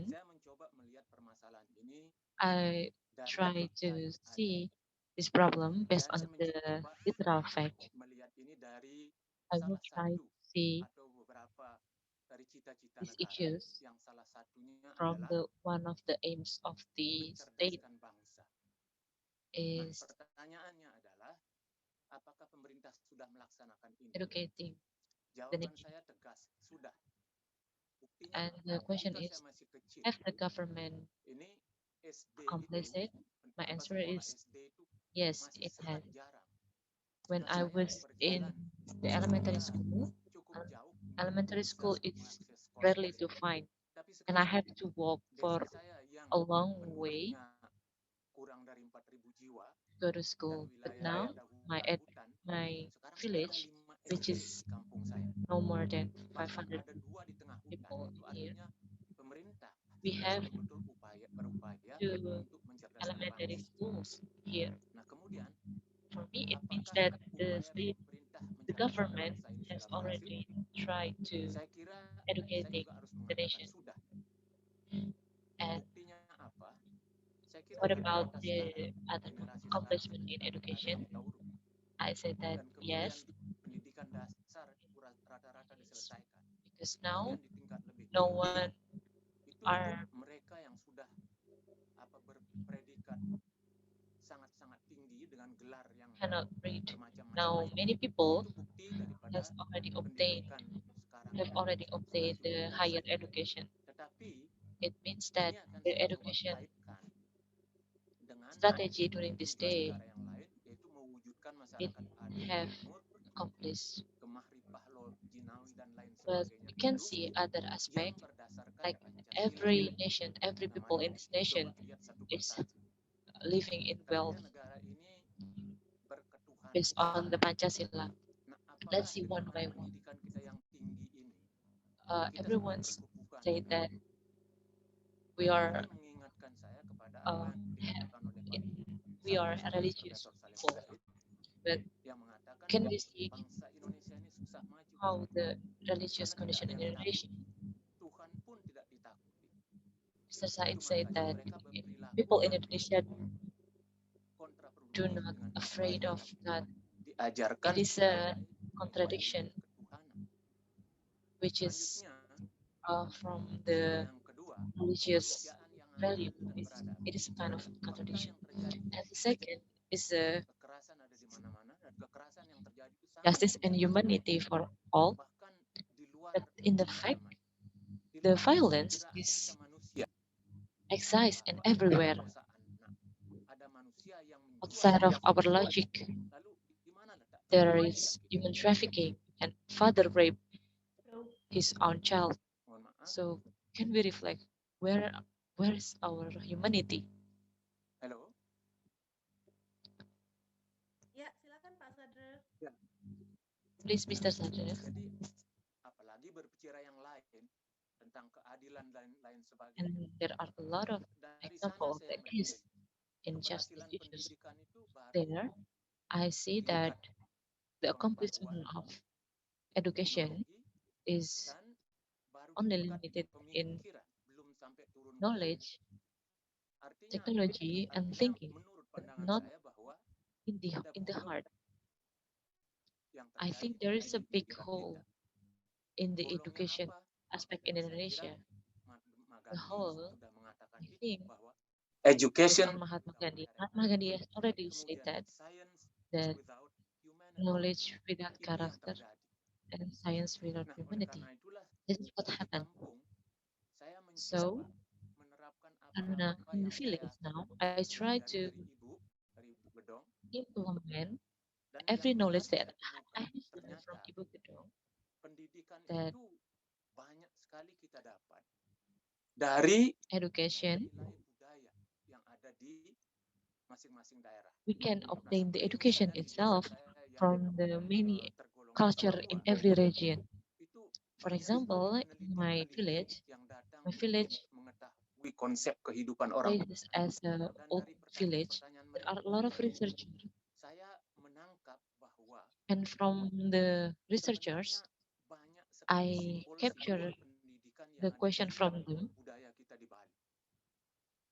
saya mencoba melihat permasalahan ini I dari try fakta to yang ada. see this problem based Saya on the mencoba literal fact. melihat ini dari I will salah try satu to see atau beberapa dari cita-cita these negara issues yang salah satunya from adalah the one of the aims of the state mencerdaskan bangsa. Nah, is pertanyaannya adalah apakah pemerintah sudah melaksanakan ini? educating the Jawaban nation. saya tegas, sudah. Buktinya And apa? the question Ketika is, saya masih kecil, have the government ini SD accomplished itu, it? My answer sekolah is SD itu yes, masih it sangat has. jarang. When Nah, I saya was in berjalan the elementary ya school, cukup jauh untuk elementary bisa school is mengakses sekolah rarely to tersebut. find, Tapi and I sekarang have to walk for desa saya yang a long way penduduknya kurang dari 4.000 jiwa to go to dan school. But wilayahnya now ada my hutan-hutan, my sekarang sudah ada village, 5 which SD is di kampung saya. no more than Bahkan 500 ada 2 di tengah hutan. people Itu here, artinya pemerintah we sudah have betul-betul berupaya 2 untuk mencerdaskan elementary bangsa. schools here. Nah, kemudian For me, it means apakah that the upaya state, pemerintah the mencerdaskan government bangsa ini has sudah berhasil? already tried to Saya kira saya educating juga harus the mengatakan nation. sudah. And Buktinya apa? Saya kira what anak-anak about sekarang, the other generasi sekarang accomplishment in sudah ada education? yang tahu. I said that Dan kemudian yes, pendidikan dasar itu rata-rata diselesaikan. because now Kemudian di tingkat lebih no tinggi one itu are mereka yang sudah berpredikat sangat-sangat tinggi dengan gelar yang cannot read. bermacam-macam. Now many people Itu bukti daripada has already obtained pendidikan sekarang have ini already sudah obtained cukup the luas. higher education. Tetapi It means that ini akan the saya coba education kaitkan dengan strategy during this tugas day negara yang lain, yaitu mewujudkan it masyarakat adil, have makmur, accomplished. kemahripah jinawi dan lain But sebagainya we can itu see other yang aspect berdasarkan like Pancasila. every nation, every people Nah, in mari this nation coba lihat satu is persatu. living in wealth Katanya negara ini berketuhanan. based on the Pancasila. Nah, apakah Let's see dengan one by one. pendidikan kita yang tinggi ini kita sudah Everyone's berkebukan? say that we Nah, are ini mengingatkan saya kepada apa yang dikatakan oleh Pak we are Salim religious Profesor Salim people, Said but yang mengatakan can we see bangsa Indonesia ini susah maju how the religious karena tidak condition ada in yang Indonesia? takut. Tuhan pun tidak ditakuti. Mr. Itu Said said makanya that mereka berperilaku people in yang Indonesia do kontraproduktif not dengan apa afraid yang of God. diajarkan It is sebagai a contradiction, ketuhanan. which is Selanjutnya, from the yang kedua, religious kemanusiaan yang value. adil dan beradab. It is a kind of Fakta contradiction. yang terjadi, And the second is kekerasan ada di mana-mana dan kekerasan yang terjadi itu sangat justice and humanity for all. bahkan di luar But in the fact, di the luar violence perkiraan is kita manusia. exists and Bahwa ada everywhere pemerkosaan. Nah, ada manusia yang menjual outside of our manusia. logic. Lalu di mana letak There perlindungan is yang kita human miliki? trafficking and father rape his own child. Mohon maaf. So can we reflect where is our humanity? Halo. Ya, silakan Pak Sadr. Please, Mr. Sadra. Jadi apalagi berbicara yang lain tentang keadilan dan lain And sebagainya. there are a lot of Dari example sana of the saya case melihat in justice keberhasilan issues. pendidikan itu baru There, I see that the accomplishment of education teknologi is dan baru di only tingkat limited in pemikiran, belum sampai turun ke knowledge, artinya technology, and thinking, menurut but pandangan not saya bahwa in the ada heart. yang I terjadi think di there is a big pikiran hole kita. in the Bolongnya education apa? aspect in Saya kira Indonesia. Mahatma The Gandhi whole, sudah mengatakan I itu think, bahwa based education on Mahatma Gandhi. Mahatma Gandhi has already said kemudian that science that without humanity. knowledge without Itu yang character terjadi. and science without Nah, oleh humanity. karena itulah This is what di happened. kampung saya So, mencoba menerapkan apa-apa in the yang saya village now, I try pelajari to dari ibu, dari Bedong, implement dan every yang knowledge menarik that saya I temukan have learned from ternyata Ibu Gedong. that banyak sekali kita dapat dari education, nilai budaya yang ada di masing-masing daerah. we can Nah, obtain the seperti education misalnya di desa itself saya yang from the many tergolong culture Papua, in every region. itu For banyak example, sekali in my village, yang datang my village mengetahui konsep kehidupan orang. places as a Dan old dari village, pertanyaan-pertanyaan there are a mereka, lot of researchers, saya menangkap bahwa and from the researchers, sebenarnya banyak sekali I simbol-simbol capture pendidikan yang the ada question di from them budaya kita di Bali.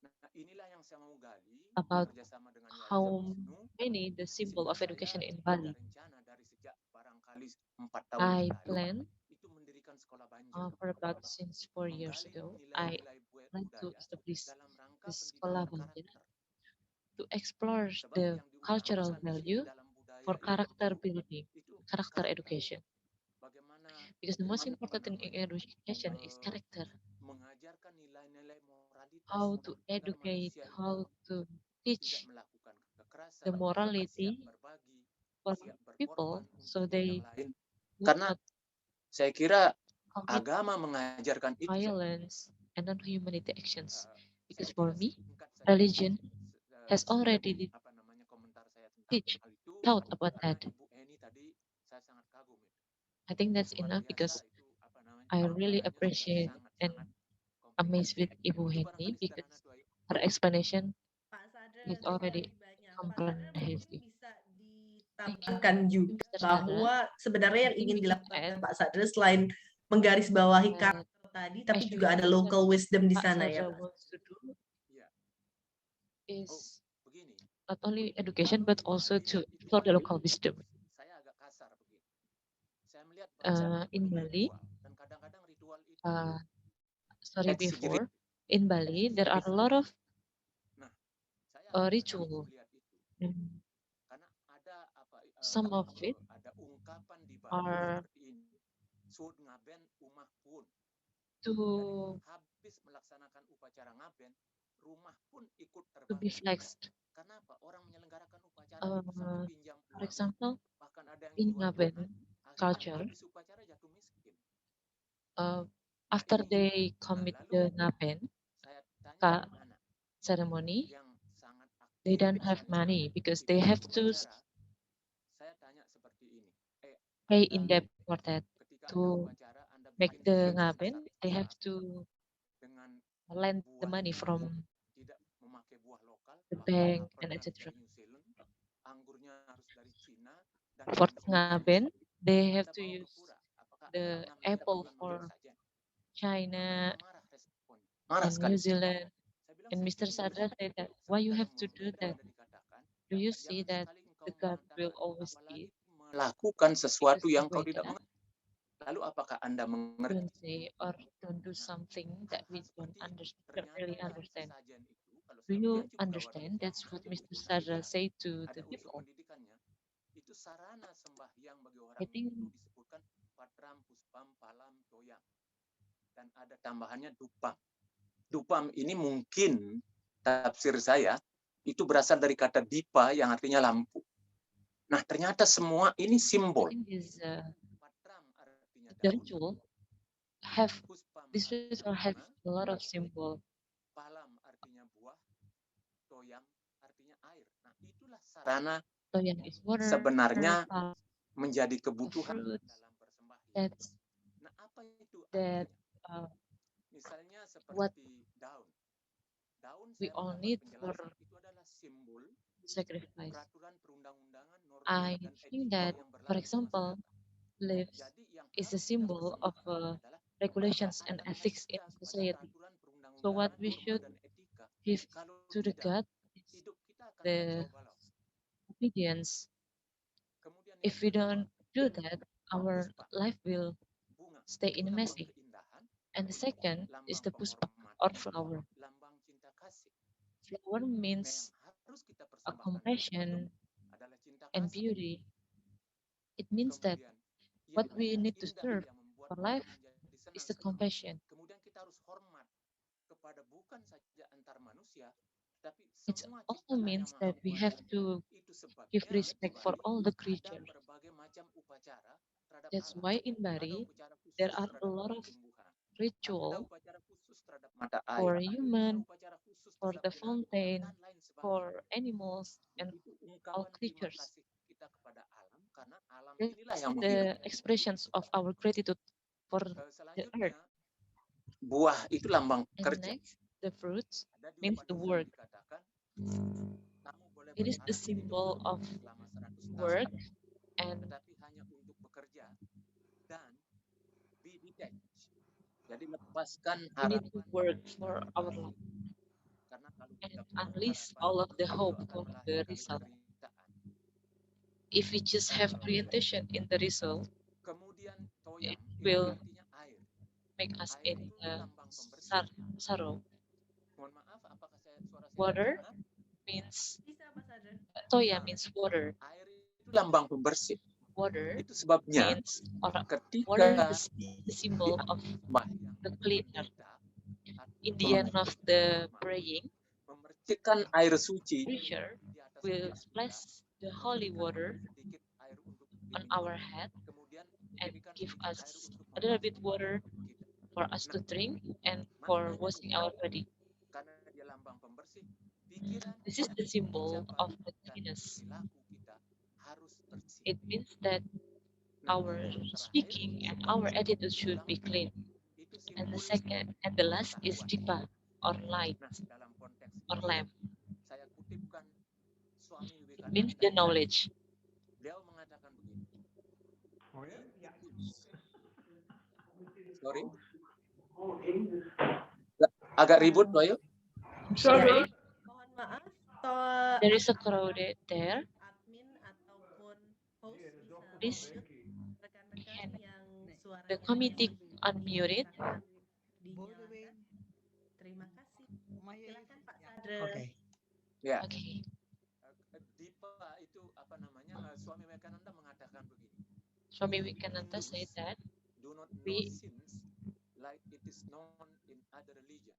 Nah, inilah yang saya mau gali about bekerjasama dengan Yayasan how Wisnu, many the symbol sehingga of education saya in ada Bali. rencana dari sejak barangkali 4 tahun I yang lalu plan itu mendirikan sekolah banjar, for about since 4 years menggali ago. I nilai-nilai plan to budaya establish dalam rangka this pendidikan sekolah banjar karakter. to explore Sebab the yang cultural diutamakan di sini value dalam budaya for itu character building, character karakter. education. Bagaimana Because the most apa important thing in namanya education is character. mengajarkan nilai-nilai moralitas How to agar educate, manusia itu how to tidak teach melakukan kekerasan, the siap morality berbagi, for siap people berkorban so untuk they yang lain. would Karena not saya kira commit agama mengajarkan itu. violence and non-humanity actions. Because Saya for kira me, singkat saja religion has already apa namanya komentar saya tentang teach hal itu, taught about karena that. Ibu Eni tadi saya sangat kagum itu. I think that's Luar enough biasa because itu apa namanya I really pemaparannya sudah appreciate and sangat-sangat amazed with komprehensif. Ibu Itu Heni barangkali because sederhana dua. her explanation Pak Sadra, is terima already kasih banyak. Pak Sadra mungkin comprehensive. bisa Thank you, ditambahkan juga Mr. Sarah. bahwa sebenarnya I yang think ingin we can dilakukan add oleh Pak Sadra selain menggarisbawahi that karakter tadi, tapi actually juga ada local what wisdom di Pak sana ya, Sarah Pak. wants to do Ya. is Begini. not only education but also to explore the local wisdom. Saya agak kasar begini. Saya melihat bahwa In Bali, ritual dan kadang-kadang ritual itu sorry before, in Bali there are a lot of Nah, saya agak ritual. melihat itu. And Karena ada apa some of it ada ungkapan di Bali are seperti ini. Sud ngaben umah pun. to Habis melaksanakan upacara ngaben, rumah pun ikut to be terbangun. flexed. Kenapa? Orang menyelenggarakan upacara itu sampai pinjam For uang. example, Bahkan ada yang in jual Ngaben tanah. Akhirnya culture, habis upacara jatuh miskin. after they commit the Ngaben Saya tanya anak-anak ceremony, yang sangat aktif they don't have misalnya money because di they dalam have to upacara. Saya tanya seperti ini. pay Anda in debt for that. ketika ada To upacara Anda make bikin the bendera Ngaben, sebesar they have Islam to dengan lend the money buahnya from tidak memakai buah lokal, the bahkan bank and apelnya harus etc. dari New Zealand, anggurnya harus dari Cina, dan For lain sebagainya. Ngaben, they have Anda to bawa ke use pura, apakah the Anda mengambil apple tujuan for menjual saja? China Mereka marah respon. Marah and sekali. New Zealand. Saya bilang And Mr. serius. Sadra said that, why you have to do that? Anda dikatakan, Do you see jangan that sekali engkau the God will mengatakan, always apalagi be melakukan sesuatu because yang the kau way tidak that mengerti. Lalu apakah Anda mengerti? don't say or don't do something that we Hal-hal don't seperti really ternyata understand? sajian itu kalau Do saya you rinci gawat understand? itu That's what saja Mr. buku Sadra saja said to ada the unsur people. pendidikannya. Itu sarana sembahyang bagi orang I think itu disebutkan patram puspam palam toyang, dan ada tambahannya dupam. Dupam ini mungkin tafsir saya itu berasal dari kata dipa yang artinya lampu. Nah, ternyata semua ini simbol. I think this Patram artinya the daun, ritual have puspam this ritual have bunga, a lot of symbol. palam artinya buah, toyang artinya air. Nah, itulah sarana Toyang is water, sebenarnya palm menjadi is kebutuhan fruits. dalam persembahyang. That's Nah, apa itu that artinya? Misalnya what seperti daun. Daun we saya all mendapat need for penjelasan itu adalah simbol sacrifice. peraturan perundang-undangan, norma I dan think etika that, yang for berlaku di example, masyarakat. lives Jadi yang is a harus kita symbol of persembahkan adalah regulations and percayaan ethics in kita pada society. peraturan So what perundang-undangan, we norma should dan etika. give Kalau to the tidak, God is hidup kita akan the kacau balau. obedience. Kemudian yang If we kedua, don't do that, our puspa, life will bunga. stay Itu in lambang messy. keindahan, And the second is lambang the puspa penghormatan, or flower. lambang cinta kasih. Flower Nah, means yang harus kita a persembahkan compassion adalah cinta and kasih. beauty. It means that Kemudian what yang we need to indah serve yang membuat for orang life menjadi senang is the seperti itu. compassion. Kemudian kita harus hormat kepada bukan saja antar manusia, tapi It semua also ciptaan yang means maha that we have kuasa. to Itu sebabnya give di respect for Bali all the ada creatures. berbagai macam upacara terhadap That's alam. why in Ada Bali upacara there khusus are a terhadap lot of tumbuhan. Ada ritual upacara khusus terhadap mata air. for Ada human, upacara khusus for terhadap the binatang fountain, dan lain sebagainya. for animals, Nah, and itu all ungkapan terima creatures. kasih kita kepada alam karena alam inilah That's yang the menghidupkan. expressions of our gratitude for the Selanjutnya, earth. buah itu lambang And kerja. next, the fruits Ada di means the upacara work. dikatakan, kamu boleh It is the bertahan di hidup symbol of selama 100 tahun, work, and tetapi hanya untuk bekerja dan be detached. Jadi lepaskan we need to harapan work for our hasil. life Karena kalau and kita punya unleash harapan, all of the itu hope akan for the melahirkan result. penderitaan. If we just have orientation in the result, Kemudian it toyang itu will artinya air. make us Air in itu lambang pembersih. sorrow. Mohon maaf, apakah suara saya Water terdengar? means Bisa, Pak Sadra. toya means water. Air itu lambang pembersih. Water Itu sebabnya means or ketika water is the symbol of sembahyang the cleaner. pendeta In the end of the praying, memercikkan air suci preacher di atas will wajah kita, splash the holy water sedikit air untuk on diminum, our head kemudian and diberikan give sedikit air us untuk a little membasuh bit water kita. for us to Nah, drink and for maknanya washing bukan our body. karena dia lambang pembersih, pikiran This is kita, the symbol ucapan of the dan cleanness. perilaku kita harus bersih. It means that Nah, our yang terakhir, speaking and our attitude should be clean. itu And the simbolis second and the last is pengetahuan. dipa or light Nah, dalam konteks or ini, lamp. saya kutipkan Swami It means Wivekananda. the knowledge. Beliau mengatakan begini. Oh ya? Ya. Sorry. Agak ribut, Bayu. I'm sorry, Mohon maaf, there is a crowded there. admin ataupun host bisa Please, mute rekan-rekan yang suaranya the committee tidak unmuted. dinyalakan. By the way, Terima kasih. my Silakan Pak Sadra. okay. Ya. Okay. Dipa itu apa namanya? Swami Wivekananda mengatakan begini. Swami Wivekananda said that Do not know we sins like it is known in other religion.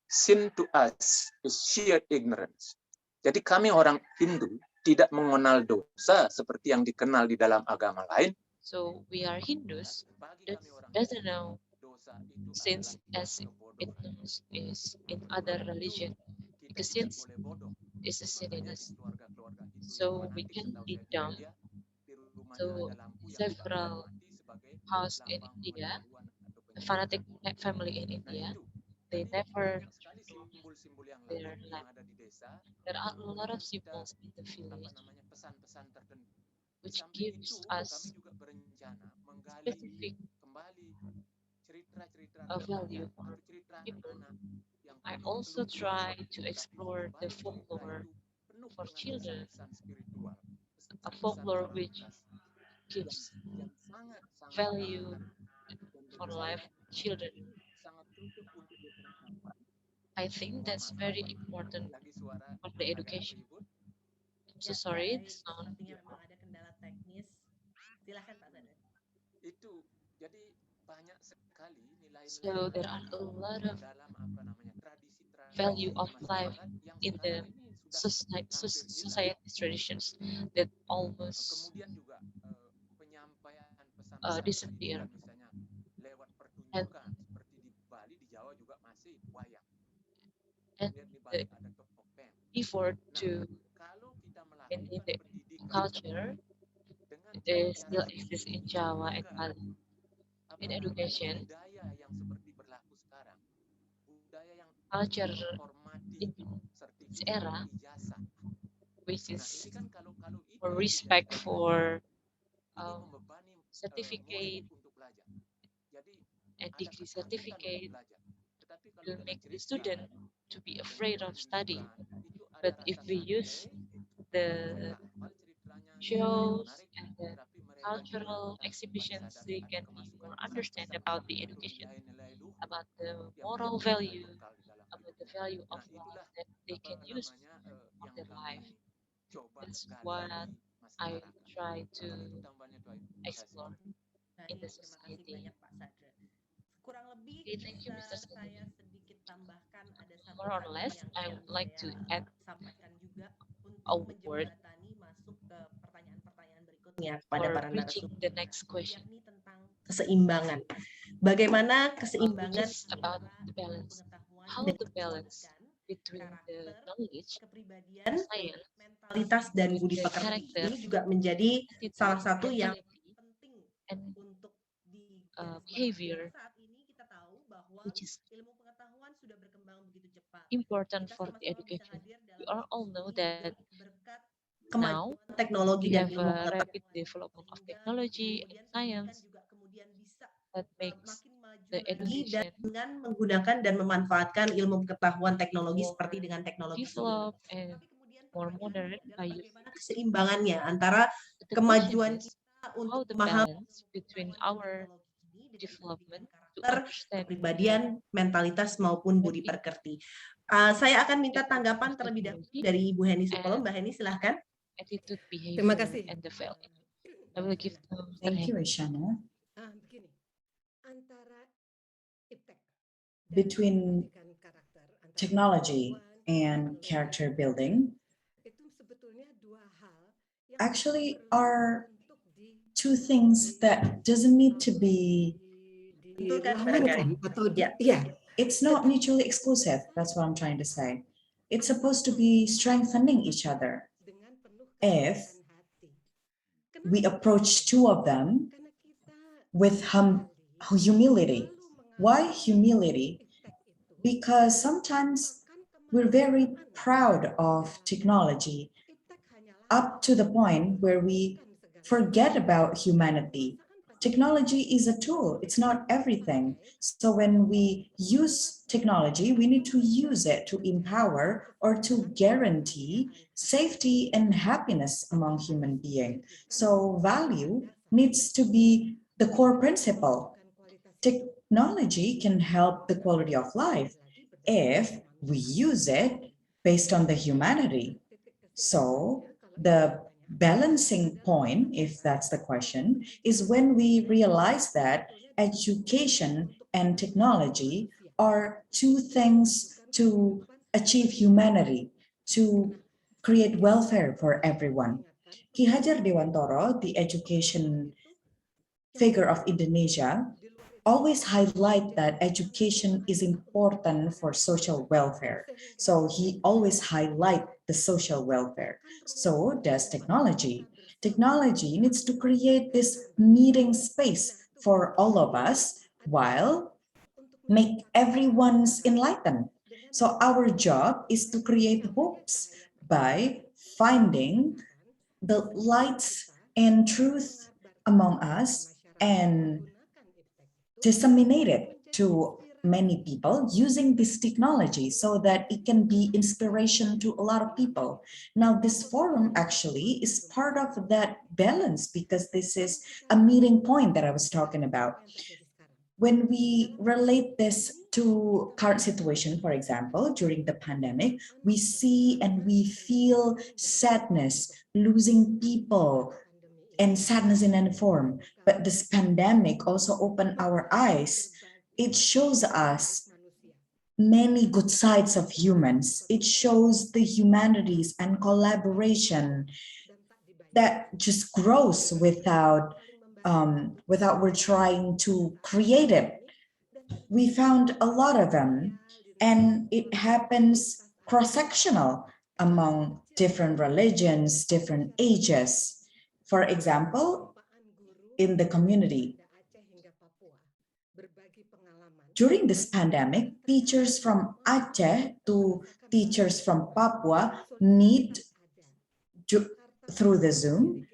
Sin to us is sheer ignorance. Jadi kami orang Hindu tidak mengenal dosa seperti yang dikenal di dalam agama lain. so we are Hindus Bagi that kami orang doesn't know dosa itu sins adalah as it kebodohan. knows is in other religion, Kita because tidak sins boleh bodoh. is a Makanya di silliness. keluarga-keluarga Hindu So yang we fanatik, can setahu lead saya di down India, di rumahnya to ada lampu yang several mati sebagai house in lambang India, pengetahuan atau a penyimpanan. fanatic family in Nah India. itu, They jadi never banyak sekali simbol-simbol yang their lain yang lamp. ada di desa There are yang a lot memberikan of kita symbols in the village pesan-pesan tertentu. Di which samping gives itu, kami us juga berencana menggali specific kembali cerita-cerita value rakyat for atau cerita people. anak-anak yang I penuh also peluk try tetapi to di explore the balik cerita folklore, itu penuh for dengan children, pesan-pesan spiritual, a pesan-pesan folklore which moralitas gives yang sangat-sangat value dan for bagi life saya children. sangat cocok untuk diterapkan. I think that's very important Lagi suara for the agak education. ribut. I'm so Ya, sorry, the baik. sound. Sepertinya memang ada kendala teknis. Silakan Pak Sadra. Itu jadi banyak sekali So nilai-nilai there are a lot of dalam apa namanya tradisi-tradisi value of life masyarakat yang in the sekarang ini sudah hampir hilang. society's traditions that almost Kemudian juga penyampaian pesan-pesan disappear. pendidikan misalnya lewat And, pertunjukan seperti di Bali, di Jawa juga masih wayang. and Kemudian di the Bali ada topeng. effort Nah, to kalau kita maintain melakukan the pendidikan culture dengan still cara exists seperti in itu, Jawa and maka Bali. apa In namanya education, budaya yang seperti berlaku sekarang, budaya yang culture menghormati in this sertifikat era, ijazah. which Nah, is ini kan kalau ini for yang respect dijadikan for ini membebani certificate murid untuk belajar. Jadi and ada degree ketakutan untuk certificate belajar. Tetapi kalau will dengan make the cerita, student to be dengan afraid of study. pertunjukan, itu ada But rasa if we santai, use the mereka hafal ceritanya, ceritanya shows menarik, and the tetapi mereka juga cultural tanpa exhibitions, disadari they ada can be kemasukan more understand pesan-pesan about the atau education, nilai-nilai luhur about the yang moral menjadi nilai value, bekal di dalam about the hidupnya. value of Nah, life itulah that they apa can use namanya of yang their life. kami coba That's gali what di I masyarakat. try to Itu tambahannya Tuh Ayu. Terima kasih. explore Baik, in the terima kasih society. banyak Pak Sadra. Kurang lebih Okay, thank you, bisa Mr. Sandy. saya sedikit tambahkan ada satu More or kata less, yang I ingin would like to saya add sampaikan juga a untuk word menjembatani masuk ke pertanyaan-pertanyaan berikutnya kepada for para reaching narasumber, the next question. yakni tentang keseimbangan. Bagaimana which keseimbangan is about the ilmu balance. pengetahuan How dan to balance pendidikan, between the karakter, knowledge, kepribadian, science, mentalitas dan with budi the pekerti character, ini juga menjadi salah attitude, satu yang mentality, penting and untuk digarisbawahi. behavior, Saat ini kita tahu bahwa which is ilmu pengetahuan sudah berkembang begitu cepat. important Kita for the sama-sama bisa education. hadir We dalam all know diskusi ini that berkat now kemajuan teknologi we dan have ilmu a rapid pengetahuan, development of sehingga technology and kemudian pendidikan science juga kemudian bisa that makes makin maju the lagi dan education dengan menggunakan dan memanfaatkan ilmu pengetahuan teknologi more seperti dengan teknologi sihir. developed and Tapi kemudian more pertanyaannya modern adalah by bagaimana using this tool. keseimbangannya antara But the question kemajuan is kita untuk how the memahami balance ilmu between pengetahuan dan our teknologi ini dengan pendidikan development to karakter, understand the kepribadian, mentalitas maupun budi mapping pekerti. Saya akan minta techniques tanggapan of terlebih dahulu technology dari Ibu Heni Supolo. and Mbak Heni silahkan. attitude, Terima behavior, kasih. and the value. I will give to Mr. Thank you, Henry. Ishana. Begini, antara iptek dan Between pendidikan karakter, antara technology pengetahuan and teknologi character building itu sebetulnya dua hal yang actually perlu are untuk two things that doesn't need to be, dilawankan atau Ya. it's not mutually exclusive. That's what I'm trying to say. It's supposed to be strengthening each other. dengan penuh If kerendahan hati. we approach two of them Karena kita with humility. Why humility? Because sometimes we're very proud of technology up to the point where we forget about humanity. Technology is a tool, it's not everything. So when we use technology, we need to use it to empower or to guarantee safety and happiness among human beings. So value needs to be the core principle. Technology can help the quality of life if we use it based on the humanity. So the balancing point, if that's the question, is when we realize that education and technology are two things to achieve humanity, to create welfare for everyone. Ki Hajar Dewantoro, the education figure of Indonesia, always highlight that education is important for social welfare. So he always highlight the social welfare. So does technology. Technology needs to create this meeting space for all of us while make everyone's enlightened. So our job is to create hopes by finding the lights and truth among us and disseminate it to many people using this technology so that it can be inspiration to a lot of people. Now, this forum actually is part of that balance because this is a meeting point that I was talking about. When we relate this to current situation, for example, during the pandemic, we see and we feel sadness, losing people, and sadness in any form. But this pandemic also opened our eyes. It shows us many good sides of humans. It shows the humanities and collaboration that just grows without we're trying to create it. We found a lot of them, and it happens cross-sectional among different religions, different ages. For example, in the community, during this pandemic, teachers from Aceh to teachers from Papua meet through the Zoom,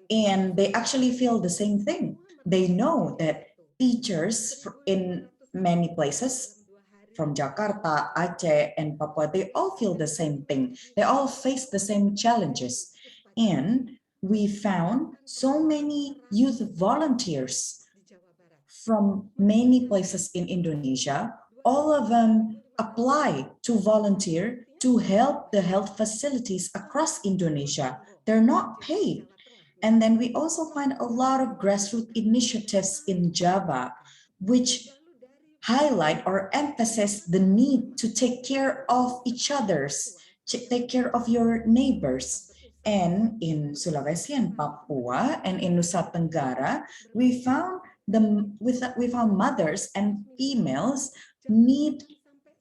and they actually feel the same thing. They know that teachers in many places from Jakarta, Aceh, and Papua, they all feel the same thing. They all face the same challenges. And we found so many youth volunteers from many places in Indonesia. All of them apply to volunteer to help the health facilities across Indonesia. They're not paid. And then we also find a lot of grassroots initiatives in Java, which highlight or emphasize the need to take care of each other's, take care of your neighbors. And in Sulawesi and Papua and in Nusa Tenggara, we found with our mothers and females meet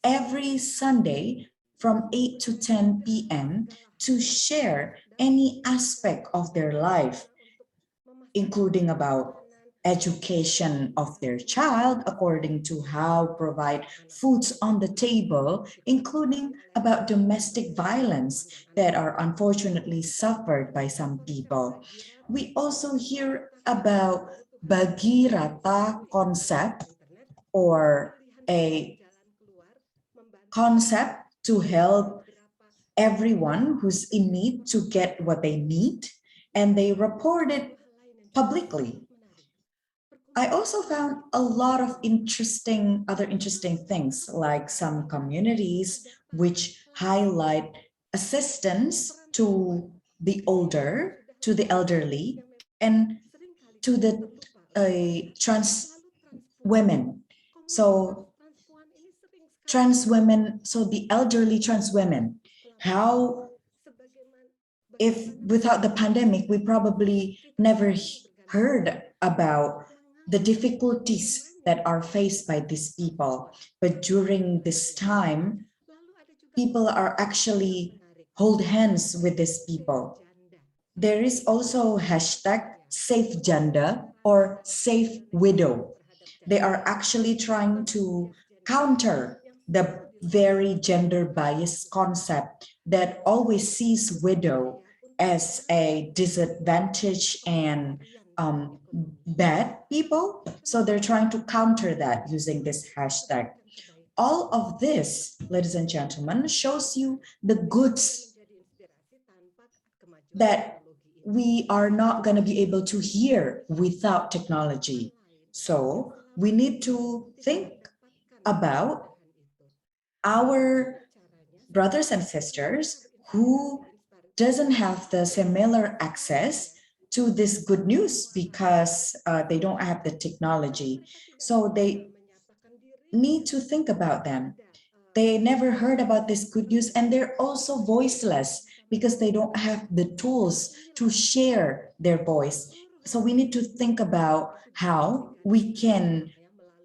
every Sunday from 8 to 10 p.m. to share any aspect of their life, including about education of their child according to how provide foods on the table, including about domestic violence that are unfortunately suffered by some people. We also hear about bagi rata concept, or a concept to help everyone who's in need to get what they need, and they report it publicly. I also found a lot of other interesting things, like some communities which highlight assistance to the older, to the elderly, and to the trans women. So the elderly trans women, how, if without the pandemic, we probably never heard about the difficulties that are faced by these people. But during this time, people are actually hold hands with these people. There is also hashtag safe gender or safe widow. They are actually trying to counter the very gender biased concept that always sees widow as a disadvantage and bad people. So they're trying to counter that using this hashtag. All of this, ladies and gentlemen, shows you the goods that we are not going to be able to hear without technology. So we need to think about our brothers and sisters who doesn't have the similar access to this good news because they don't have the technology. So they need to think about them. They never heard about this good news, and they're also voiceless because they don't have the tools to share their voice. So we need to think about how we can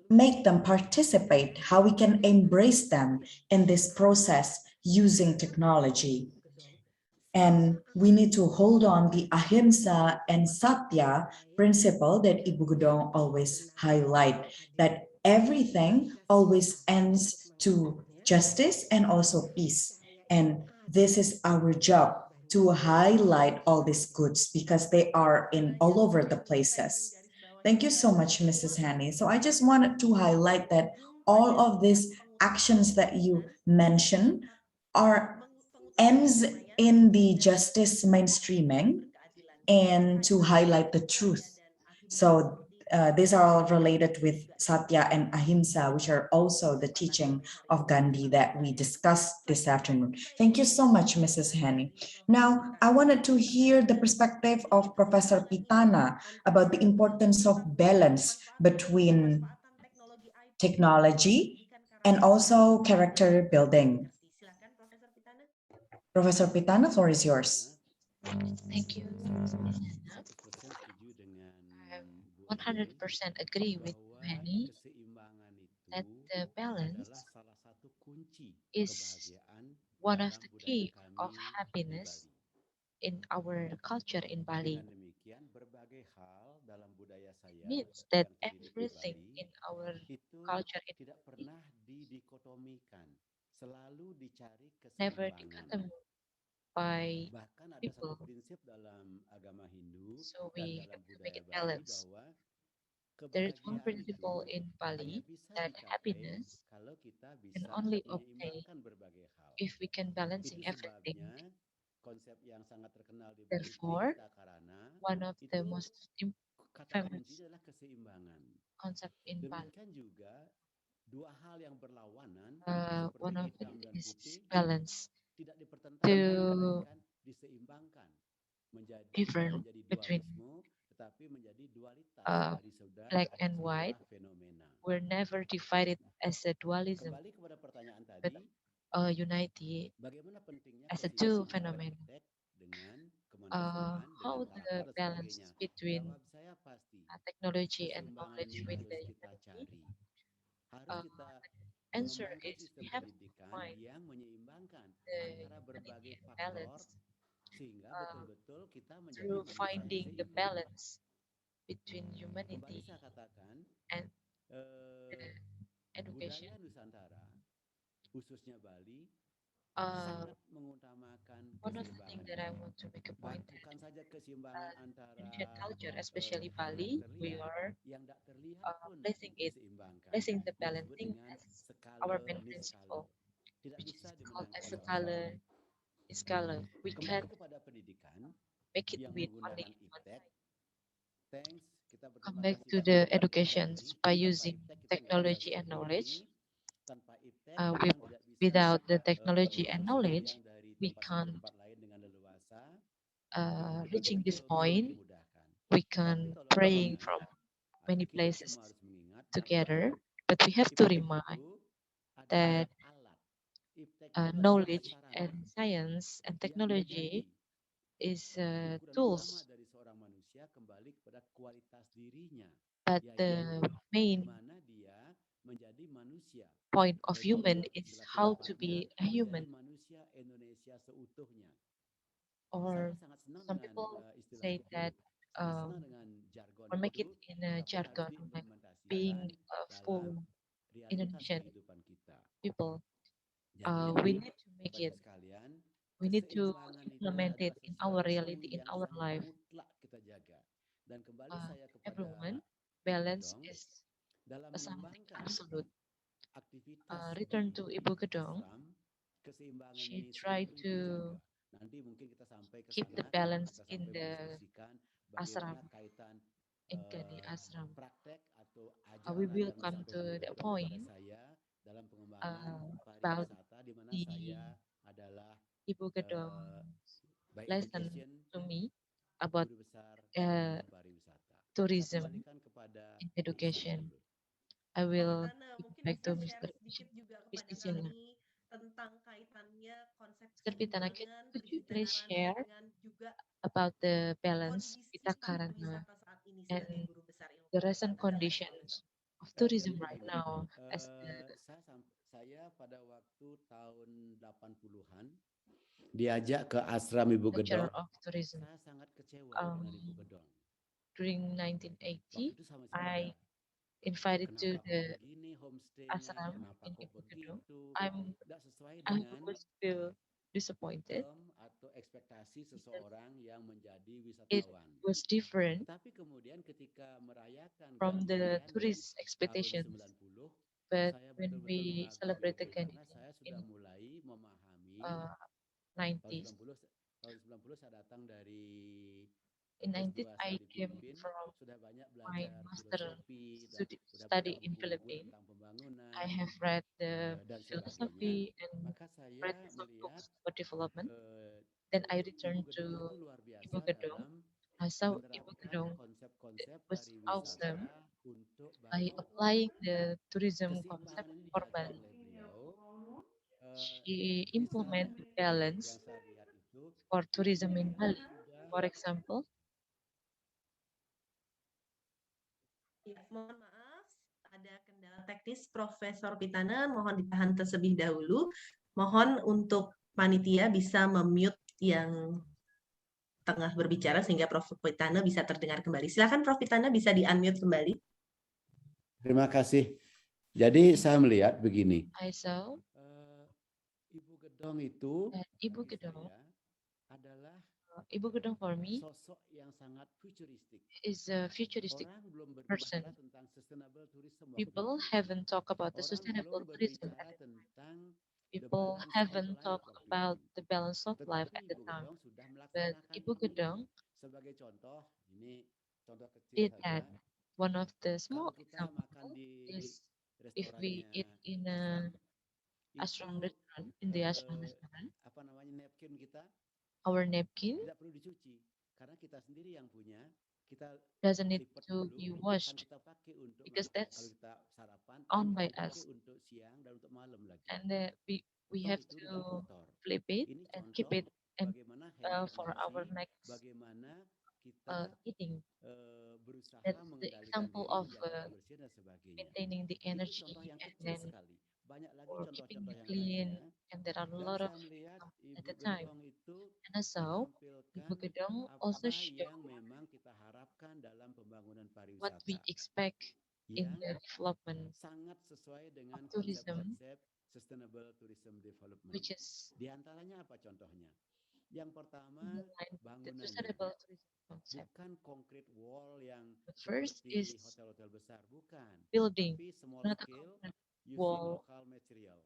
make them participate, how we can embrace them in this process using technology. And we need to hold on the ahimsa and satya principle that Ibu Gedong always highlight, that everything always ends to justice and also peace. And this is our job, to highlight all these goods because they are in all over the places. Thank you so much, Mrs. Hanny. So I just wanted to highlight that all of these actions that you mentioned are ends in the justice mainstreaming and to highlight the truth. So these are all related with Satya and Ahimsa, which are also the teaching of Gandhi that we discussed this afternoon. Thank you so much, Mrs. Henny. Now, I wanted to hear the perspective of Professor Pitana about the importance of balance between technology and also character building. Professor Pitana, the floor is yours. Thank you. I 100% agree with Penny that the balance is one of the key of happiness in our culture in Bali. It means that everything in our culture in Bali never dichotomy by people. So we have to make it balanced. There is one principle in Bali that happiness can only obtain if we can balancing everything. Therefore, one of the most famous concept in Bali, one of it is balance. To different between uh, black and white, we're never divided as a dualism, but united as a two phenomenon. how the balance between technology and knowledge with the humanity. Uh, the answer is we have to find the humanity and balance uh, through finding the balance between humanity and the education. Uh, One of the things that I want to make a point that Indonesian culture, especially Bali, we are placing the balancing as our main principle, which is called as a scholar. We can make it with only in one side. Come back to the educations by using technology and knowledge. With, without the technology and knowledge, we can't reaching this point. We can praying from many places together, but we have to remind that knowledge and science and technology is tools, but the main point of human is how to be a human. Or some people say that, um, or make it in a jargon, like being a full Indonesian people. We need to make it. We need to implement it in our reality, in our life. Uh, Everyone, balance is something absolute. Return to Ibu Gedong. She tried to keep the balance in the ashram, in Gandhi ashram. We will come to the point about the Ibu Gedong lesson to me about uh, tourism in education. I will Pratana, give mungkin back to bisa Mr. share sedikit juga kepada Priscilla. kami tentang kaitannya konsep Mr. Pitana, keseimbangan, could you pendidikan please narasi share dengan juga about the balance kondisi Pitakarana pariwisata saat ini and sebagai guru besar ilmu the recent pariwisata. Silakan Ibu. conditions of tourism right now as the Saya pada waktu tahun 80-an diajak ke asram Ibu lecturer Gedong. of tourism? Saya sangat kecewa Um, dengan Ibu Gedong. During Waktu 1980, itu saya masih muda. I invited to Kenapa kok the begini homestay-nya? ashram Kenapa in kok Ibu Gedong. begitu? I'm Tidak sesuai I dengan was feel disappointed atau ekspektasi because seseorang yang menjadi it wisatawan. was different Tetapi kemudian ketika merayakan from the Gantian tourist tahun expectations. 90, But saya when betul-betul we mengagumi celebrate the karena Gandian saya sudah in mulai memahami uh, tahun 90s, 90 tahun 90 saya datang dari in 90s S2 saya I di came Filipina, from sudah banyak my belajar master filosofi dan sudah baca study in buku-buku Philippines. tentang I pembangunan have read the dan sebagainya. philosophy and Maka read saya some melihat books for development. eh, Then I Ibu returned Gedong to itu luar Ibu biasa Gedong. dalam I saw Ibu menerapkan Gedong konsep-konsep was awesome pariwisata untuk by Bali. applying the tourism concept Keseimbangan ini for dijaga Bali. oleh beliau. She Di sana implemented balance yang saya lihat itu for tourism in beliau Bali. sudah For example, Ya, mohon maaf, ada kendala teknis Profesor Pitana, mohon ditahan terlebih dahulu. Mohon untuk panitia bisa memute yang tengah berbicara sehingga Prof. Pitana bisa terdengar kembali. Silakan Prof. Pitana bisa di-unmute kembali. Terima kasih. Jadi saya melihat begini. I saw Ibu Gedong itu that Ibu bagi Gedong, saya adalah Ibu Gedong for me sosok yang sangat futuristik. is a futuristic Orang belum person. berbicara tentang sustainable tourism waktu People itu. haven't talked about the Orang sustainable belum tourism at berbicara the time. tentang the People balance of haven't life talked waktu about itu. the balance of life Tetapi at the Ibu time. Gedong sudah But melaksanakan Ibu ini. Gedong Sebagai contoh, ini contoh kecil did saja. that. One of the Kalau small kita makan example di is if we restorannya eat in Asram, a ashram itu restaurant, in the ashram restaurant, apa namanya napkin kita our napkin tidak perlu dicuci karena kita sendiri yang punya. Kita doesn't need lipat to dulu, be akan washed kita pakai untuk because kalau that's kita sarapan, owned by kita pakai us. untuk siang dan untuk malam lagi. And we Toh have itu tidak to kotor. flip it Ini and keep contoh it and bagaimana for our next bagaimana kita meeting. berusaha That's the mengendalikan example diri, of menjaga kebersihan dan sebagainya. maintaining the Itu contoh energy yang and kecil then sekali. Banyak lagi for keeping contoh-contoh it yang clean. lainnya. And there are a Dan lot of saya melihat at Ibu the time. Gedong itu And also, menampilkan Ibu Gedong also apa show yang memang kita harapkan dalam pembangunan what we pariwisata expect in yang the development sangat sesuai of dengan tourism, konsep-konsep sustainable tourism development. which is Di antaranya apa contohnya? Yang in pertama, line with the bangunannya. sustainable tourism concept. Bukan concrete wall yang The first seperti is hotel-hotel besar, bukan. building, Tapi small not a scale concrete using wall local material.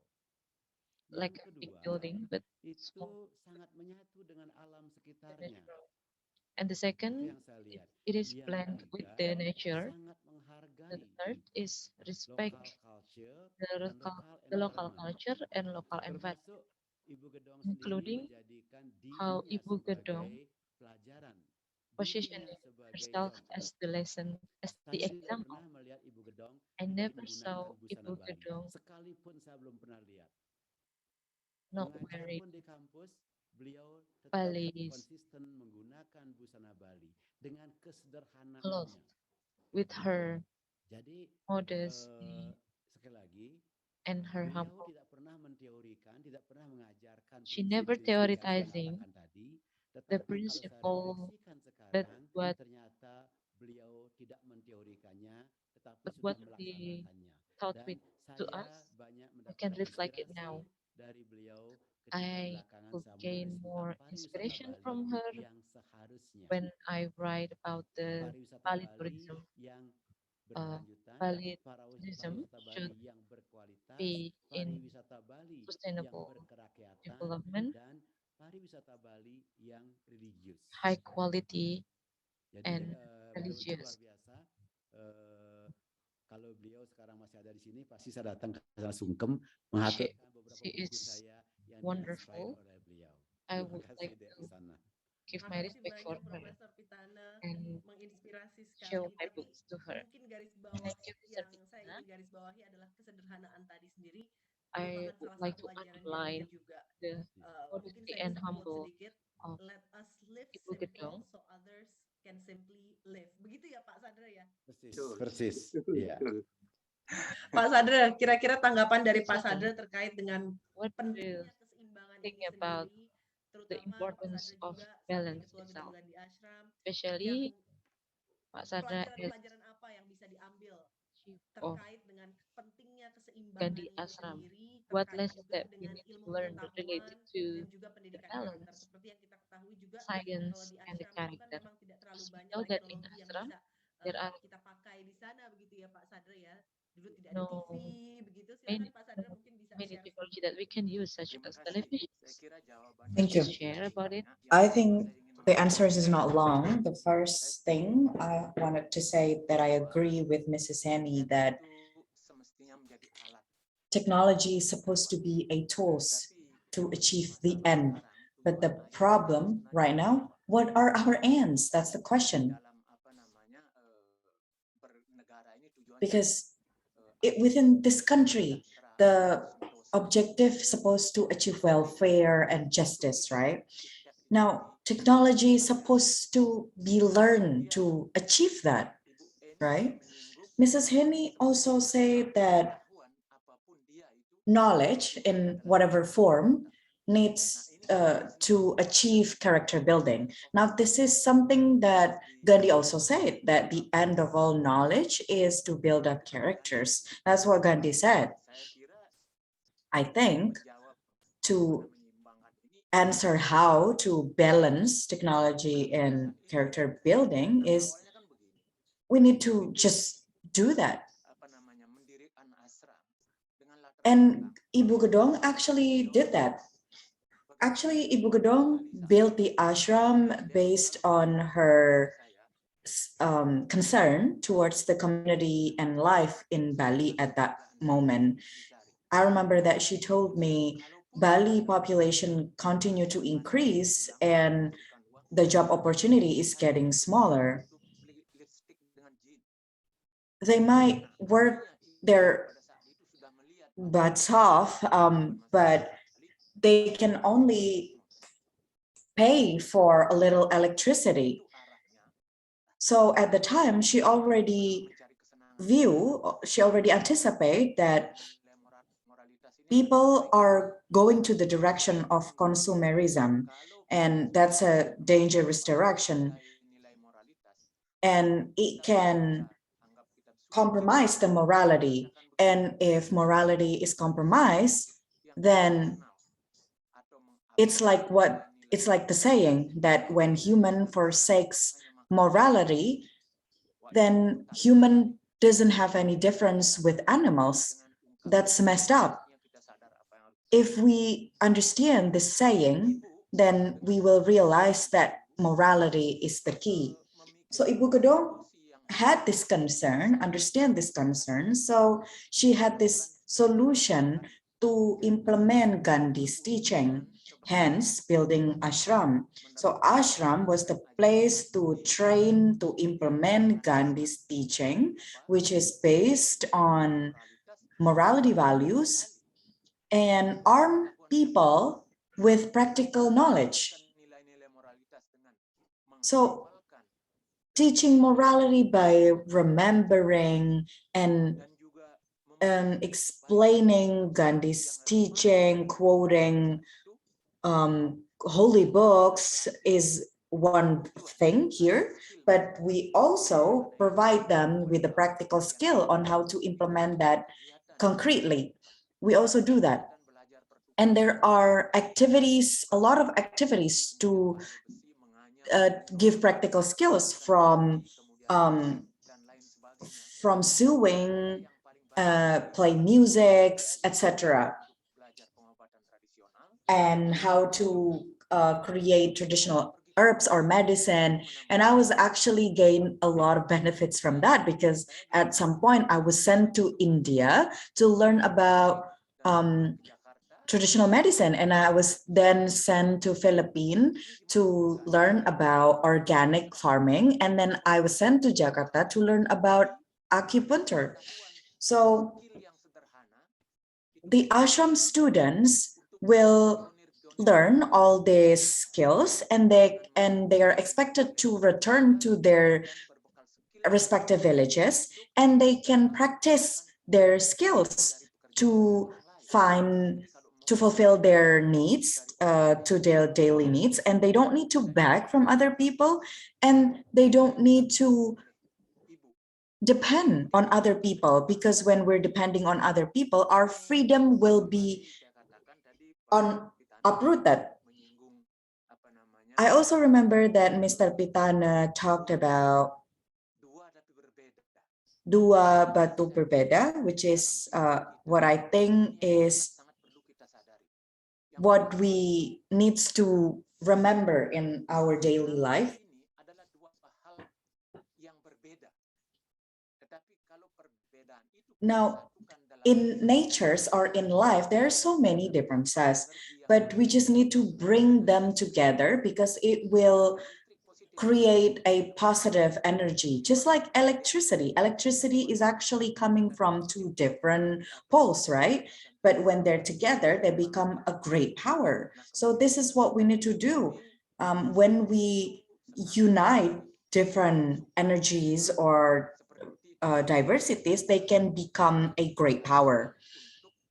like Yang a big kedua, building, but small, itu sangat menyatu dengan alam sekitarnya. natural. And the Itu second, yang saya lihat. it is Yang blend with ketiga, the nature. sangat And menghargai the third is respect local culture the dan local, local the local environment. culture and local environment, Termasuk Ibu Gedong sendiri including menjadikan how dirinya Ibu Gedong sebagai pelajaran, positioning dirinya sebagai herself contoh. as the lesson, as the Saya tidak example. pernah melihat Ibu Gedong I pergi never menggunakan saw busana Ibu Bali. Gedong Sekalipun saya belum pernah lihat. not Mengajar wearing pun di kampus, beliau tetap Bali's konsisten menggunakan busana Bali dengan clothes kesederhanaannya. with her Jadi modesty sekali lagi, and her beliau humble. tidak pernah menteorikan, tidak pernah mengajarkan She never prinsip-prinsip yang saya theorizing katakan tadi. the Tetapi kalau saya principle refleksikan that sekarang, what ternyata beliau tidak menteorikannya, tetapi but sudah what we melaksanakannya. taught Dan with to saya us, banyak I can mendapatkan reflect it inspirasi now. dari beliau ketika I belakangan could saya gain menulis tentang more pariwisata inspiration Bali from her yang seharusnya. when I write about the Pariwisata Bali Bali tourism. yang berkelanjutan, Bali tourism pariwisata should Bali yang berkualitas, be in pariwisata Bali yang sustainable berkerakyatan, development, dan pariwisata Bali yang religius. high quality Jadi and betul-betul luar religious. biasa. Kalau beliau sekarang masih ada di sini, pasti saya datang ke sana sungkem menghaturkan beberapa She buku is saya yang wonderful. diinspire oleh beliau. I Terima would kasih like dari to sana. give my Makasih respect for banyak her Profesor Pitana, and menginspirasi show sekali. my Tapi books to her. mungkin garis bawah Thank you, Mr. yang saya Pitana. ingin garis bawahi adalah kesederhanaan tadi sendiri I merupakan would salah like satu to ajaran underline Gandhi juga. the Mungkin honesty saya and bisa quote humble sedikit. of Let us live Ibu simple Gedong. so others can simply live. Begitu ya Pak Sadra ya? Persis. Iya. Pak Sadra, kira-kira tanggapan dari Pak Sadra, Sadra terkait dengan what do you pentingnya keseimbangan think ini about sendiri, the terutama Pak importance Sadra of juga sebagai balance Ketua Gedung itself? Gandhi Ashram, yang Especially Pak Sadra as pelajaran-pelajaran apa yang bisa diambil chief of terkait dengan pentingnya keseimbangan Gandhi itu Ashram. sendiri, What terkait lessons juga that we dengan need to ilmu learn pengetahuan related dan to juga the pendidikan karakter. balance, Seperti yang kita ketahui juga kalau science, di and the ashram itu kan character? memang tidak terlalu Because we banyak know that in teknologi yang ashram bisa there are kita pakai di sana begitu ya Pak Sadra ya. Dulu tidak ada no TV begitu. many Silakan Pak Sadra mungkin bisa many share technology sedikit. that we can use, such Terima as kasih. television. Saya kira jawabannya Thank you. sudah Share about it. banyak. Yang I pertama think saya ingin the mengucapkan answers is not long. The saya first setuju thing I wanted to say that I agree with Mrs. Hemi internet that itu semestinya menjadi alat. technology is supposed to be a tools Tapi to achieve the masalah end. sekarang But the tujuan akhir problem sebenarnya right now, apa? what are our ends? That's the Di question. dalam apa namanya bernegara ini tujuannya Because adil, within this country, sejahtera, the sentosa. objective supposed to achieve welfare and justice, right? Untuk itu Now, teknologi technology is supposed to be learned kemudian to achieve that, Ibu Eni right? menyinggung Mrs. Hemi also said that pengetahuan apapun dia itu knowledge in adalah whatever bagian form kita. Nah, needs ini saya to setuju. achieve character building. Now, this is Of something that Gandhi also said, that the apa end of all knowledge is to build up itu characters. That's what Gandhi said. saya kira I think menjawab to menyeimbangkan ini answer how to balance technology and ini character building is awalnya kan begini. we need to Begitu just do that. apa namanya mendirikan ashram dengan latar And belakang Ibu Gedong actually did that. Actually, Ibu Gedong built the ashram based on her concern towards the community and life in Bali at that moment. I remember that she told me Bali population continue to increase and the job opportunity is getting smaller. They might work their butts off, but they can only pay for a little electricity. So at the time, she already anticipate that people are going to the direction of consumerism, and that's a dangerous direction, and it can compromise the morality. And if morality is compromised, then it's like the saying that when human forsakes morality, then human doesn't have any difference with animals. That's messed up. If we understand this saying, then we will realize that morality is the key. So Ibu Gedong had this concern, understand this concern, so she had this solution to implement Gandhi's teaching, hence building ashram. So ashram was the place to train, to implement Gandhi's teaching, which is based on morality values, and arm people with practical knowledge. So teaching morality by remembering and explaining Gandhi's teaching, quoting holy books is one thing here, but we also provide them with the practical skill on how to implement that concretely. We also do that. And there are activities, a lot of activities to give practical skills from sewing, play music, etc., and how to create traditional herbs or medicine. And I was actually gained a lot of benefits from that, because at some point I was sent to India to learn about traditional medicine, and I was then sent to Philippines to learn about organic farming, and then I was sent to Jakarta to learn about acupuncture. So the ashram students will learn all these skills, and they are expected to return to their respective villages, and they can practice their skills to fulfill their needs, to their daily needs, and they don't need to beg from other people, and they don't need to depend on other people, because when we're depending on other people, our freedom will be uprooted. I also remember that Mr. Pitana talked about dua batu berbeda, which is what I think is what we needs to remember in our daily life. Now, in natures or in life, there are so many differences, but we just need to bring them together, because it will create a positive energy, just like electricity. Electricity is actually coming from two different poles, right? But when they're together, they become a great power. So this is what we need to do. When we unite different energies or diversities, they can become a great power.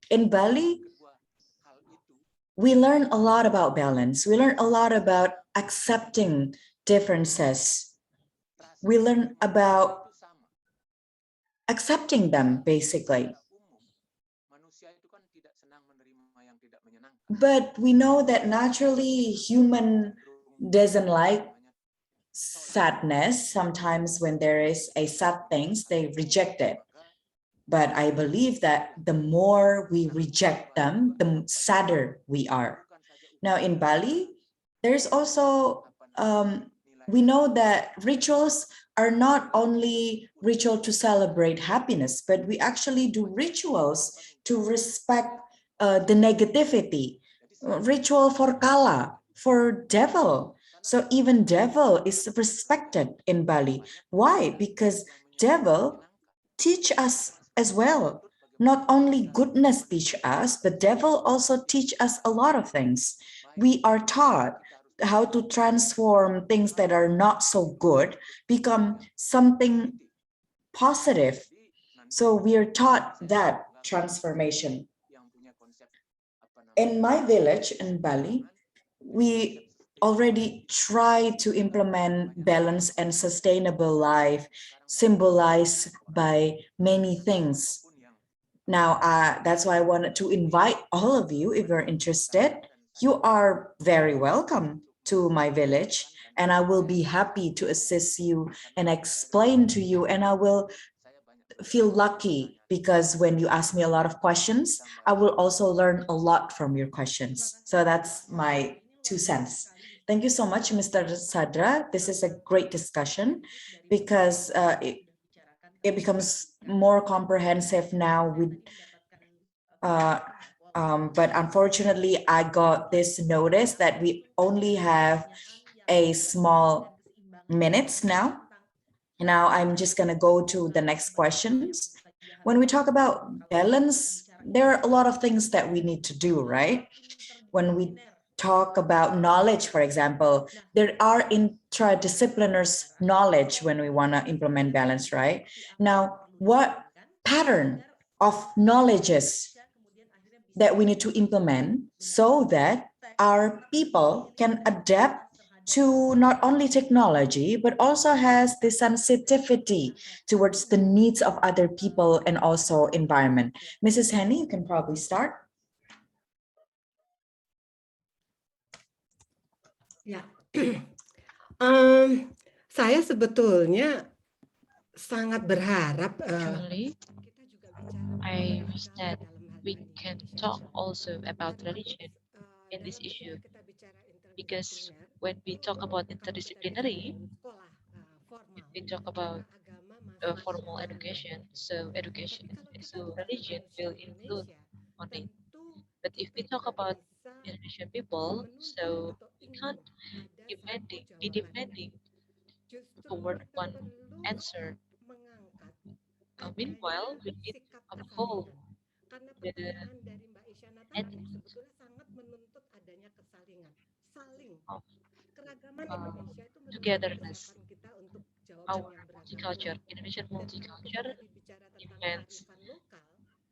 In Bali, we learn a lot about balance. We learn a lot about accepting differences. We learn about accepting them, basically. But we know that naturally human doesn't like sadness. Sometimes when there is a sad things, they reject it. But I believe that the more we reject them, the sadder we are. Now in Bali, there's also, we know that rituals are not only ritual to celebrate happiness, but we actually do rituals to respect the negativity. Ritual for Kala, for devil. So even devil is respected in Bali. Why? Because devil teach us as well. Not only goodness teach us, but devil also teach us a lot of things. We are taught how to transform things that are not so good become something positive. So we are taught that transformation. In my village in Bali, we already try to implement balanced and sustainable life symbolized by many things. Now, that's why I wanted to invite all of you, if you're interested, you are very welcome to my village, and I will be happy to assist you and explain to you, and I will feel lucky because when you ask me a lot of questions, I will also learn a lot from your questions. So that's my 2 cents. Thank you so much, Mr. Sadra. This is a great discussion because it becomes more comprehensive now with uh, but unfortunately, I got this notice that we only have a small minutes now. Now I'm just going to go to the next questions. When we talk about balance, there are a lot of things that we need to do, right? When we talk about knowledge, for example, there are interdisciplinary knowledge when we want to implement balance, right? Now, what pattern of knowledges that we need to implement so that our people can adapt to not only technology, but also has the sensitivity towards the needs of other people and also environment. Mrs. Henny, you can probably start. Ya, saya sebetulnya sangat berharap Actually, kita juga bicara I tentang wish agama that dalam hal we ini. can talk also about Karena religion in this issue ketika kita bicara because interdisipliner, when we talk about kalau kita bicara interdisciplinary, dalam sekolah if formal, we talk maka about agama masuk formal separuh. education, so education, Tapi kalau kita so bicara religion manusia will include Indonesia, only. tentu But if kita we talk tidak about bisa Indonesian people, menuntut so atau we ingin can't ada satu be jawaban. demanding Justru toward kita one perlu answer. mengangkat Meanwhile, adanya we need sikap uphold kesalingan. Karena the pertanyaan dari Mbak Isyana tadi ethic sebetulnya sangat menuntut adanya kesalingan. Saling. of Keragaman uh, Indonesia itu menuntut togetherness. kesiapan kita untuk jawaban Our yang beragam. multicultural, Indonesian Dan kalau kita multicultural tadi bicara tentang demands kearifan lokal,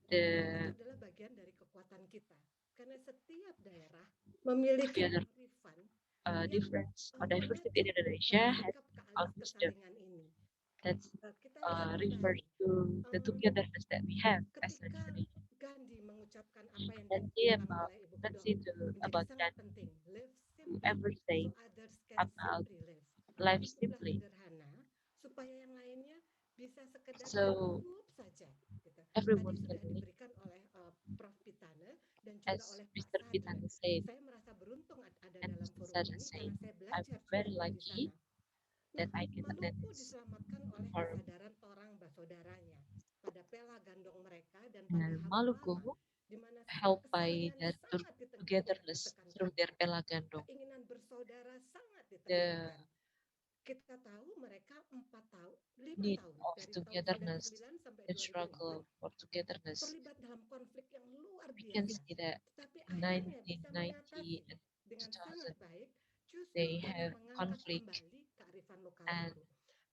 itu the adalah bagian dari kekuatan kita. Karena setiap daerah memiliki together kearifan yang difference or diversity mengacu in pada Indonesia has sikap our wisdom kesalingan ini. that's Kita lihat refers kembali to the togetherness that we have as an ketika Indonesian. Gandhi mengucapkan apa yang Let's see diucapkan about oleh Ibu let's Kedong see menjadi about sangat that. penting. Live simply Whoever so say others can about simply live. life Hiduplah simply, sederhana supaya yang lainnya bisa sekedar so hidup saja. Gitu. Tadi everyone can sudah live diberikan oleh Prof. Pitana dan juga as oleh Pak Mr. Sadra. Pitan said Saya merasa beruntung ada and dalam Mr. forum Sada ini said. karena saya I'm belajar juga very dari lucky sana. Nah, that I can attend Maluku this diselamatkan oleh forum. kesadaran orang basaudaranya pada pela gandong mereka dan pada And habu Maluku, lama, di mana sikap helped by kesalinan their sangat togetherness through ditekankan. their Pelagandong, Keinginan bersaudara sangat the ditekankan. Kita tahu mereka 4 tahun, 5 need tahun of dari tahun togetherness, 99 sampai the 2004 struggle for togetherness. terlibat dalam konflik yang luar We can biasa. see that Tetapi in akhirnya bisa 1990 mengatasi and dengan sangat 2000 baik justru they dengan have mengangkat conflict kembali kearifan lokal and itu.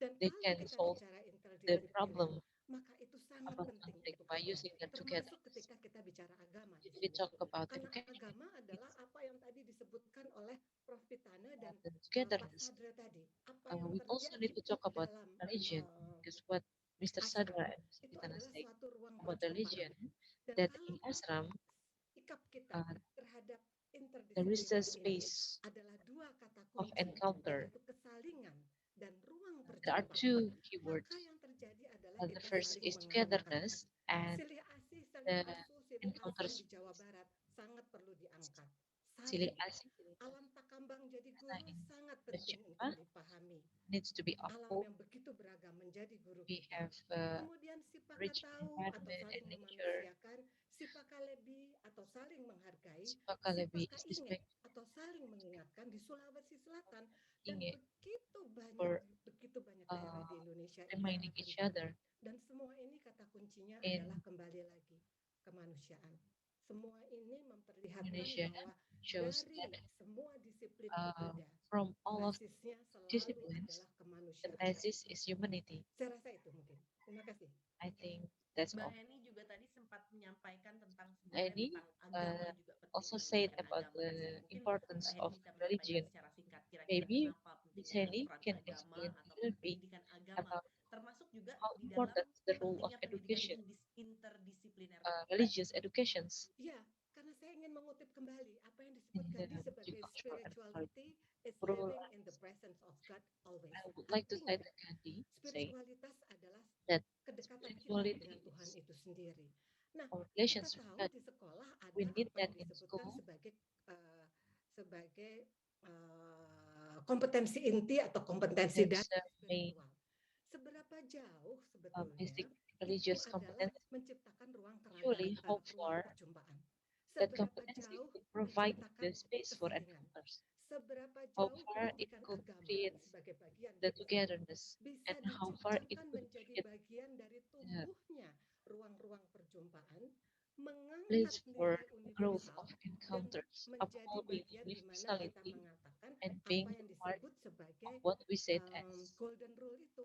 Dan they kalau can kita solve bicara the interdisipliner, problem maka itu sangat about penting conflict untuk by kita. using their Termasuk togetherness. ketika kita bicara agama di If we sini. talk about Karena education, agama adalah it's apa yang tadi disebutkan oleh Prof. Pitana dan the Pak togetherness. Sadra tadi. Apa yang We also terjadi need to talk about dalam religion because what Mr. ashram Sadra and Mr. itu Pitana adalah say suatu ruang about religion, percobaan. Dan that kalau in ashram sikap kita uh, terhadap there is a interdisipliner ini space adalah 2 kata of kunci, encounter. yaitu kesalingan dan ruang There are percobaan. two Maka keywords. yang terjadi adalah The kita first saling is mengangkat. togetherness and Silih asih, silih the asuh, silih encounter asing di space. Jawa Barat sangat perlu diangkat. Silih Saling. asing, Alam takambang jadi guru asing, sangat penting Jawa untuk dipahami. needs to be Alam upheld. yang begitu beragam menjadi guru We kita. have Kemudian rich sipakatau atau environment saling and nature. memanusiakan, sipakalebi atau saling menghargai, Sipakalebi is sipakainget respect atau saling mengingatkan di Sulawesi Selatan dan inget begitu for banyak daerah di Indonesia ini reminding akan each kita. other Dan semua ini kata kuncinya in adalah kembali lagi kemanusiaan. Semua ini memperlihatkan Indonesia bahwa shows Dari that semua disiplin uh, berbeda, from all of basisnya selalu disciplines, adalah the kemanusiaan. basis is humanity. Saya rasa itu mungkin. Terima kasih. I think that's Mbak all. Heni juga tadi sempat menyampaikan tentang sebenarnya Any tentang agama juga also pentingnya said pendidikan about agama. Nah, the mungkin importance Mbak Heni of bisa menyampaikan religion. secara singkat kira-kira Maybe kenapa Miss pentingnya Henny peran can agama explain a ataupun little bit pendidikan agama, about termasuk juga how di dalam important the role of pentingnya pendidikan education, interdisipliner. religious educations Ya, karena saya ingin mengutip kembali apa yang in disebut the Gandhi sebagai socio-cultural spirituality is rural living in the lives. presence of God always. I would like to say Artinya, that Gandhi say spiritualitas adalah that kedekatan kita dengan spirituality Tuhan is itu sendiri. Nah, our kita relations with tahu God. di sekolah We ada need apa that yang in disebutkan school. sebagai kompetensi inti atau kompetensi There's dasar a main spiritual. Seberapa jauh sebetulnya basic itu religious adalah competence. menciptakan ruang Actually, how ruang far perjumpaan. that Seberapa competency jauh could provide menciptakan the space for kesalingan. encounters. Seberapa How jauh far it pendidikan could agama create sebagai bagian the dari togetherness, bisa and how far it diciptakan could menjadi create bagian dari the tumbuhnya ruang-ruang perjumpaan, mengangkat place for nilai growth universal of dan encounters, menjadi upholding bagian di mana kita universality, mengatakan and apa being yang part disebut of sebagai what we said as golden rule itu,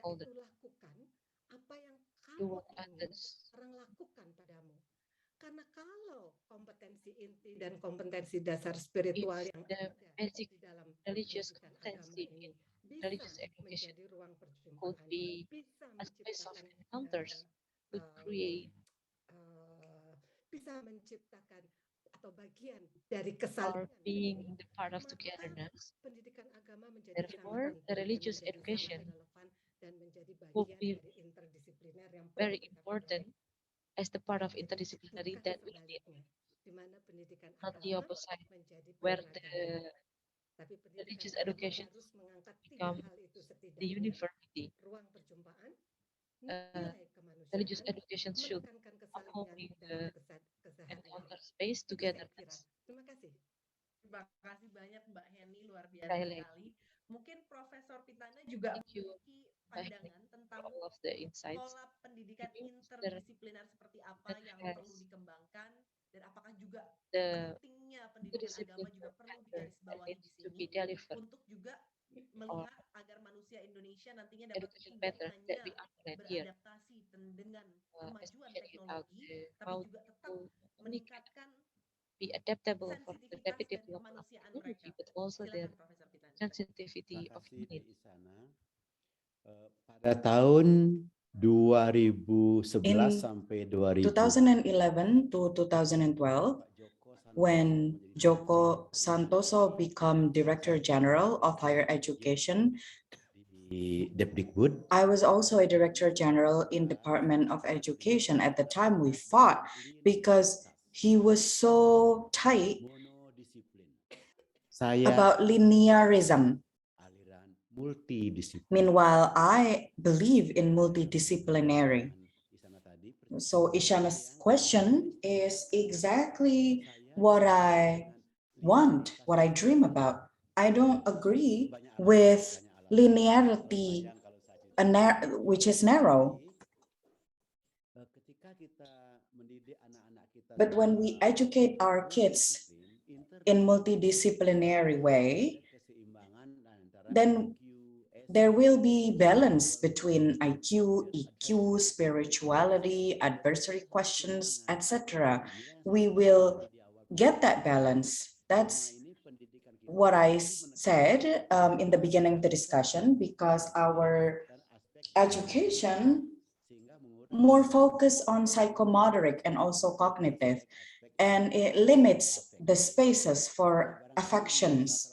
golden yaitu lakukan apa yang to kamu what ingin others. orang lakukan padamu. Karena kalau kompetensi inti dan kompetensi dasar If spiritual yang the ada basic di dalam religious pendidikan agama competency ini in bisa religious education menjadi ruang could perjumpaan, be bisa a space of menciptakan encounters, could um, create bisa menciptakan atau bagian dari our kesalingan being ini, the part of maka togetherness. pendidikan agama menjadi sangat Therefore, the penting dan religious menjadi sangat education relevan dan menjadi would bagian be dari interdisipliner yang perlu very kita important penuhi. as the part of Jadi interdisciplinary bukan that we need, sebaliknya, di mana pendidikan not the agama opposite, menjadi where penyeragam. the Tapi pendidikan religious agama education harus mengangkat tiga become hal itu the setidaknya: uniformity. ruang perjumpaan, Uh, nilai religious kemanusiaan, education should menekankan kesalingan upholding dan the keseharian. encounter space Itu saya kira. togetherness. Terima kasih. Terima kasih banyak Mbak Heni, luar biasa Really, sekali. Mungkin Profesor Pitana juga thank you memiliki I think, pandangan for tentang all of the insights. pola pendidikan Maybe Mr. interdisipliner seperti apa that yang perlu has dikembangkan dan apakah juga the pentingnya pendidikan agama juga interdisciplinary perlu pattern that digarisbawahi di needs to sini be delivered, untuk juga or melihat agar manusia Indonesia nantinya dapat education tidak pattern that hanya we outline here, beradaptasi dengan kemajuan especially about teknologi, tapi how juga tetap to communicate, meningkatkan be adaptable for the sensitivitas rapid dan development of kemanusiaan mereka. technology, but also the Silakan Profesor Pitana. sensitivity Terima of kasih humanity. Di Isana. Pada tahun 2011 In sampai 2000 2011 to 2012, Pak Joko Santoso when menjadi Joko Direktur Santoso became Director General of Higher Education, di Depdikbud. I was also a Director General in Department of Education. At the time, we fought because he was so tight Monodisiplin. Saya about linearism. aliran multidisiplin. Meanwhile, I believe in multidisciplinary. Isana tadi, So Ishana's question is exactly what I want, what I dream about. I don't agree with linearity, which is narrow. Ketika kita mendidik anak-anak kita, But when we educate our kids in multidisciplinary way, then there will be balance between IQ, EQ, spirituality, adversary questions, etc. We will get that balance. That's what I said in the beginning of the discussion, because our education more focus on psychomotoric and also cognitive, and it limits the spaces for affections.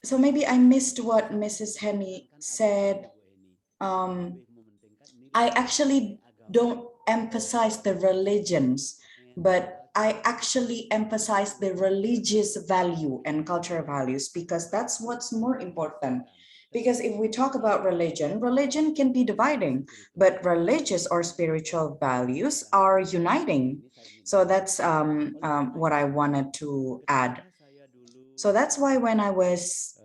So maybe I missed what Mrs. Henny said. I actually don't emphasize the religions, but I actually emphasize the religious value and cultural values, because that's what's more important. Because if we talk about religion, religion can be dividing, but religious or spiritual values are uniting. So that's what I wanted to add. So that's why when I was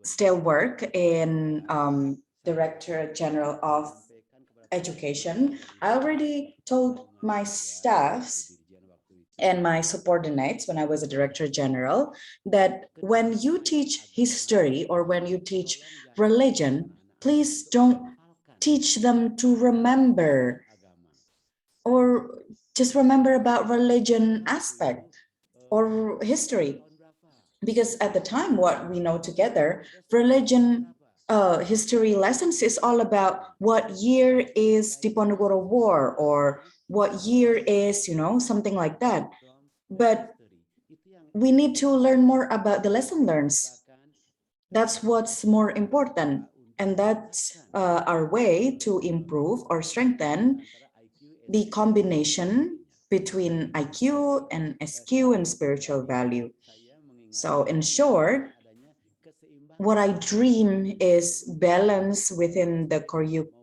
still work in Director General of education, I already told my staffs and my subordinates when I was a director general that when you teach history or when you teach religion, please don't teach them to remember or just remember about religion aspect or history. Because at the time, what we know together, religion history lessons is all about what year is Diponegoro War or what year is, something like that. But we need to learn more about the lesson learned. That's what's more important. And that's our way to improve or strengthen the combination between IQ and SQ and spiritual value. So in short, what I dream is balance within the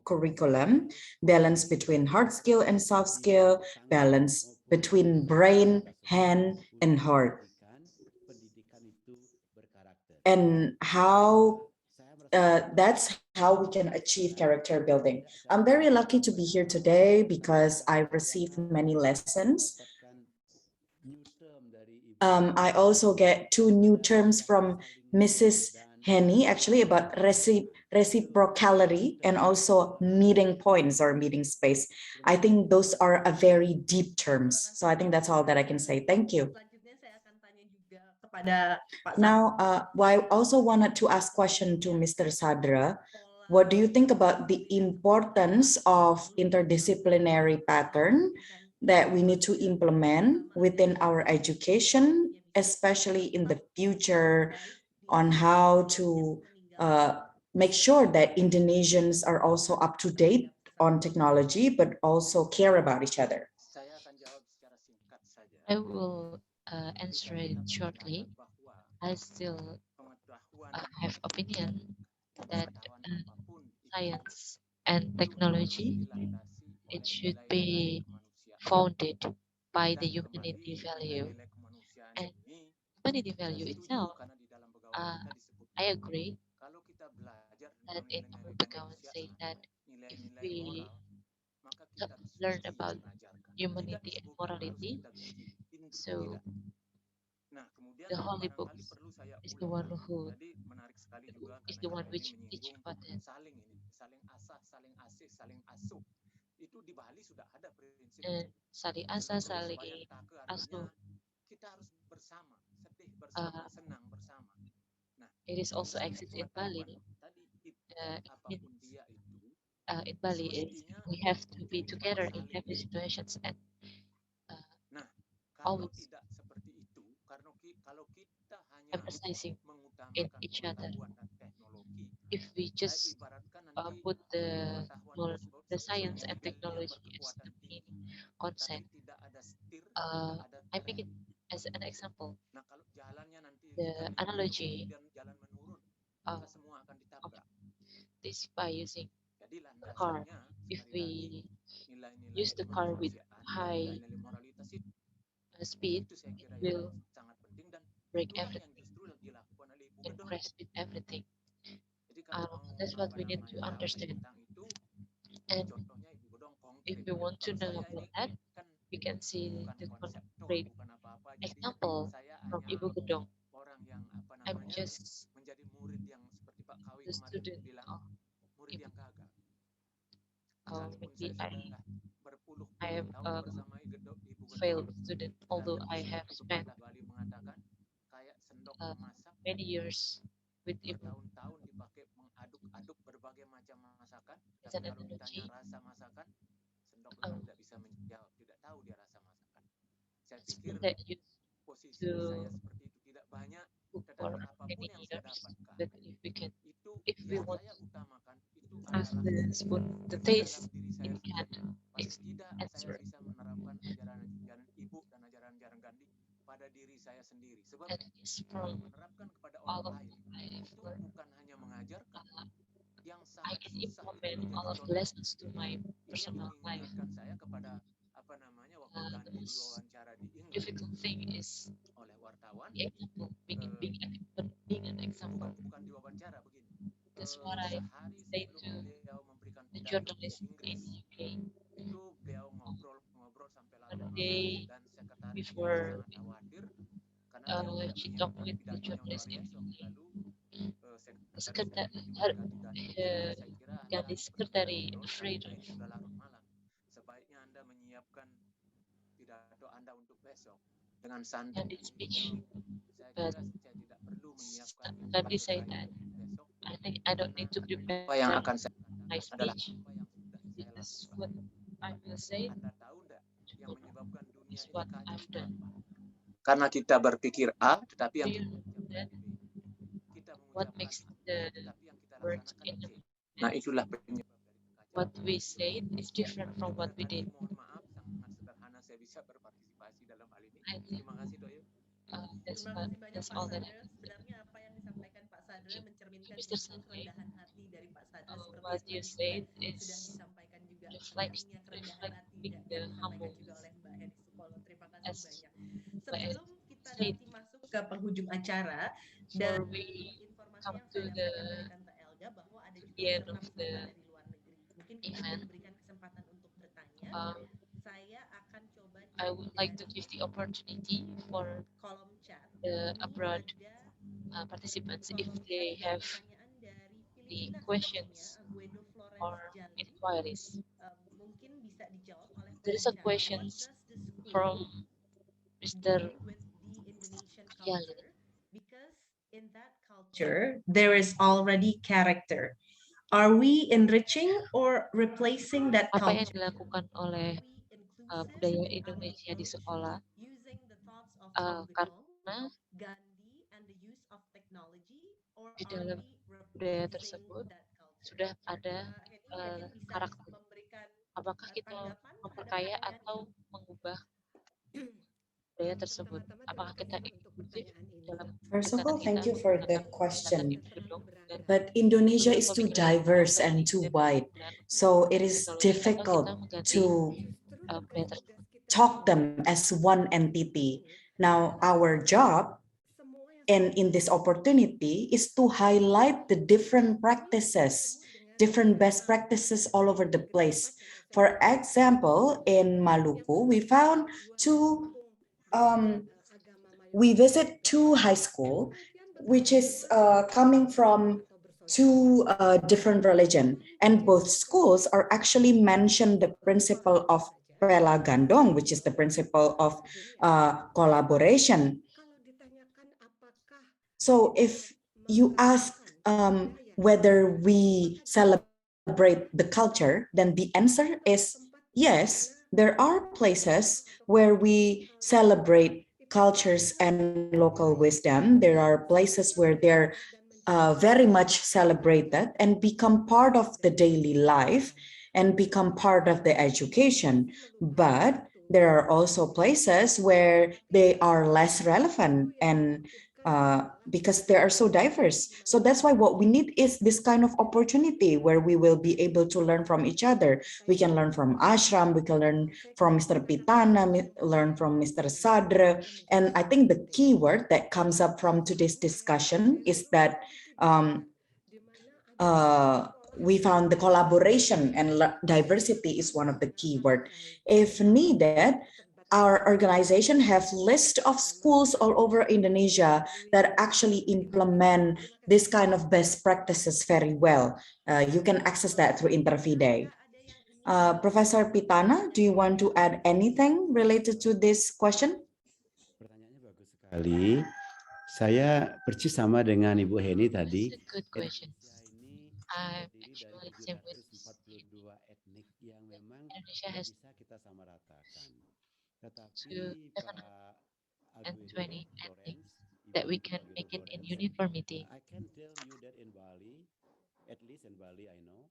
curriculum, balance between hard skill and soft skill, balance between brain, hand, and heart. And how that's how we can achieve character building. I'm very lucky to be here today because I received many lessons. I also get two new terms from Mrs. Henny, actually, about reciprocality and also meeting points or meeting space. I think those are a very deep terms. So I think that's all that I can say. Thank you. Selanjutnya saya akan tanya juga kepada Pak Now, I also wanted to ask question to Mr. Sadra. What do you think about the importance of interdisciplinary pattern that we need to implement within our education, especially in the future, on how to make sure that Indonesians are also up to date on technology, but also care about each other? Saya akan jawab secara singkat saja. I will answer it shortly. I still have opinion that science and technology, it should be founded by the humanity value. And humanity value itself, I agree that in our background say that if we learn about humanity and morality, so Nah, kemudian the holy barangkali books perlu saya is the one ulang. who Tadi menarik sekali juga is karena the one Ibu which Heni teach menyinggung about that. saling asah, saling asih, saling asuh. Itu di Bali sudah ada prinsip And itu. sali asa Terus sali bayantake asu. artinya kita harus bersama, sedih bersama, senang bersama. Nah, It is also ilmu exists in pengetahuan Bali. tadi It apapun means dia itu in Bali is semestinya we have to itu be together in saling. every situations and Nah, kalau always tidak seperti itu, karena kalau kita hanya emphasizing in mengutamakan each other. pengetahuan dan teknologi, If we saya just ibaratkan nanti put pengetahuan tersebut the seperti science and mobil yang technology as berkekuatan the main tinggi, tapi concept, tidak ada setir, tidak ada I make rem. it as an example. Nah, kalau jalannya nanti The kan tinggi, analogy kemudian jalan menurun, maka semua akan of ditabrak. this by using Jadi the car. landasannya If sekali lagi we nilai-nilai use the car with kemanusiaan, high nilai-nilai moralitas speed, itu saya it kira will yang sangat penting dan break itulah yang everything justru dilakukan oleh Ibu and Gedong. crash with everything. Jadi kalau mau That's what we need to tahu understand. tentang itu, And contohnya Ibu Gedong if konkret. we want to Kalau know saya about ini that, kan we can see bukan the konseptor, concrete bukan apa-apa. Jadi example saya from hanya Ibu Gedong. orang yang I'm just menjadi murid yang seperti Pak Kawi the kemarin student bilang, of murid yang gagal. or Sekalipun maybe saya sudah I berpuluh-puluh have tahun bersama Ibu Gedong, failed student, although I have satu spent pepatah Bali mengatakan kayak sendok uh, memasak many years with Ibu bertahun-tahun dipakai mengaduk-aduk berbagai macam masakan, as tapi an kalau ditanya analogy. rasa masakan, sendok itu tidak bisa menjawab, tidak tahu dia rasa masakan. Saya pikir Spoon that used posisi to saya seperti itu tidak banyak, cook for tetapi apapun many yang saya years, dapatkan, but if we can, itu if we yang want saya utamakan itu ask adalah the spoon, the di taste dalam diri saya it can sendiri. Paling tidak saya answer. bisa menerapkan ajaran-ajaran Ibu dan ajaran-ajaran Gandhi pada diri saya sendiri. Sebab At least kalau from menerapkan kepada all orang of lain, I have itu learned, bukan hanya mengajarkan, yang I sangat can susah itu implement menjadi all of the contoh. lessons to my Ini yang personal life. mengingatkan saya kepada waktu The Gandhi most diwawancara di England difficult thing is oleh wartawan, the example, being an example. bukan diwawancara begini. That's what I Sehari say sebelum to beliau memberikan the dan journalist in Inggris. UK. Itu beliau ngobrol sampai larut One malam day dan sekretaris juga before sangat khawatir karena beliau tidak she talked menyiapkan with the pidatonya untuk journalist hari in esok. UK. Lalu The sekretaris secretary, Gandhi tadi, saya kira Anda Gandhi's sedang secretary ngobrol afraid sampai of sudah larut malam. Sebaiknya Anda menyiapkan pidato Anda untuk besok dengan santai. Gandhi's speech. Saya But kira saya tidak perlu menyiapkan Gandhi pidato said saya that untuk besok I think I don't need to karena apa prepare yang akan saya my katakan adalah speech. apa yang sudah saya This is lakukan. what I will say. Anda tahu enggak yang menyebabkan dunia Is ini what kacau I've itu done. apa? Karena kita berpikir A, tetapi Do yang you kita know ucapkan that B. Kita what mengucapkan makes B, the tetapi yang kita words laksanakan in C. the Nah, itulah penyebab dari what kekacauan. we say is different from what we Barangkali did? mohon maaf, sangat sederhana saya bisa berpartisipasi dalam hal ini. I think Terima kasih, Doyo. that's Terima what kasih banyak that's Pak all that I Sadra. can say. Sebenarnya apa yang disampaikan Pak Sadra mencerminkan Mr. justru Sunday, kerendahan hati dari Pak Sadra seperti what yang you tadi juga said sudah is disampaikan juga reflects pentingnya kerendahan hati reflecting yang the disampaikan humble juga oleh Mbak Heni Sukolo. Terima kasih as banyak. what I Sebelum kita said nanti masuk ke penghujung acara dan before we informasi come yang to saya the dapatkan dari Tante Elga bahwa ada juga end of peserta-peserta the dari luar negeri. Mungkin kita akan event. memberikan kesempatan untuk bertanya. Saya akan coba I cek would like to dari give the opportunity for kolom chat. the Ini abroad ada participants di if kolom chat they ada have pertanyaan dari the Filipina sepertinya, questions Aguedo Florence or Jali. inquiries. Mungkin bisa dijawab oleh There is a pembicara. What questions does the school from Mr. do with the Indonesian Yali. culture? Because in that culture, there is already character. Are we enriching or replacing that Apa yang culture? dilakukan oleh Are we inclusive budaya in our Indonesia di approach sekolah? using the thoughts of Mahatma Karena Gandhi and the use of technology, or di are dalam we budaya replacing tersebut that culture? sudah ada Henny mungkin bisa karakter. memberikan Apakah kita tanggapan terhadap memperkaya pertanyaan atau ini? mengubah budaya tersebut? Pertama-tama Apakah terima kita kasih untuk inklusif pertanyaan ini. dalam First of pendekatan all, kita thank you for menggunakan the pendekatan question. gedung dan But Indonesia is menurut too pemikiran diverse pribadi and too dan wide, penggunaan so it is teknologi atau kita difficult mengganti to budaya tersebut. talk them as one entity. Now, our job in this opportunity is to highlight the different practices, different best practices all over the place. For example, in Maluku, we found we visit two high school, which is coming from two different religion, and both schools are actually mentioned the principle of Pela Gandong, which is the principle of collaboration. So if you ask whether we celebrate the culture, then the answer is yes, there are places where we celebrate cultures and local wisdom. There are places where they're very much celebrated and become part of the daily life and become part of the education. But there are also places where they are less relevant and because they are so diverse. So that's why what we need is this kind of opportunity where we will be able to learn from each other. We can learn from Ashram, we can learn from Mr. Pitana, learn from Mr. Sadra. And I think the key word that comes up from today's discussion is that we found the collaboration and diversity is one of the key words. If needed, our organization have list of schools all over Indonesia that actually implement this kind of best practices very well. You can access that through Intervide. Professor Pitana, do you want to add anything related to this question? Pertanyaannya bagus sekali. Saya persis sama dengan Ibu Heni tadi. That's a good question. I'm Terdiri actually dari same with 742 etnik yang memang Indonesia tidak has bisa kita samaratakan. Tetapi Pak 720 Aguero ethnic Florence, that we Ibu can Aguero make it in Florence, uniformity. I can tell you that in Bali, at least in Bali I know,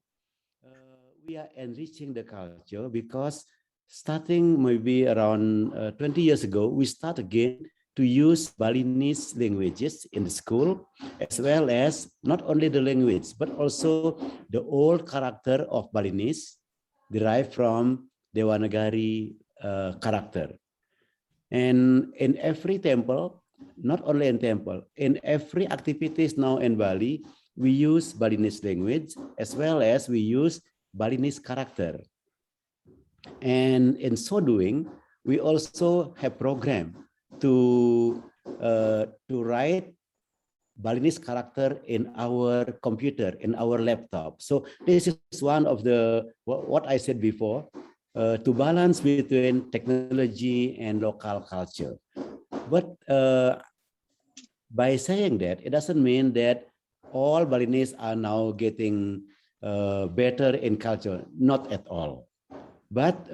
we are enriching the culture because starting maybe around 20 years ago, we start again to use Balinese languages in the school, as well as not only the language, but also the old character of Balinese derived from Dewanagari character. And in every temple, not only in temple, in every activities now in Bali, we use Balinese language, as well as we use Balinese character. And in so doing, we also have program to write Balinese character in our computer, in our laptop. So this is one of the, what I said before, to balance between technology and local culture. But by saying that, it doesn't mean that all Balinese are now getting better in culture, not at all. But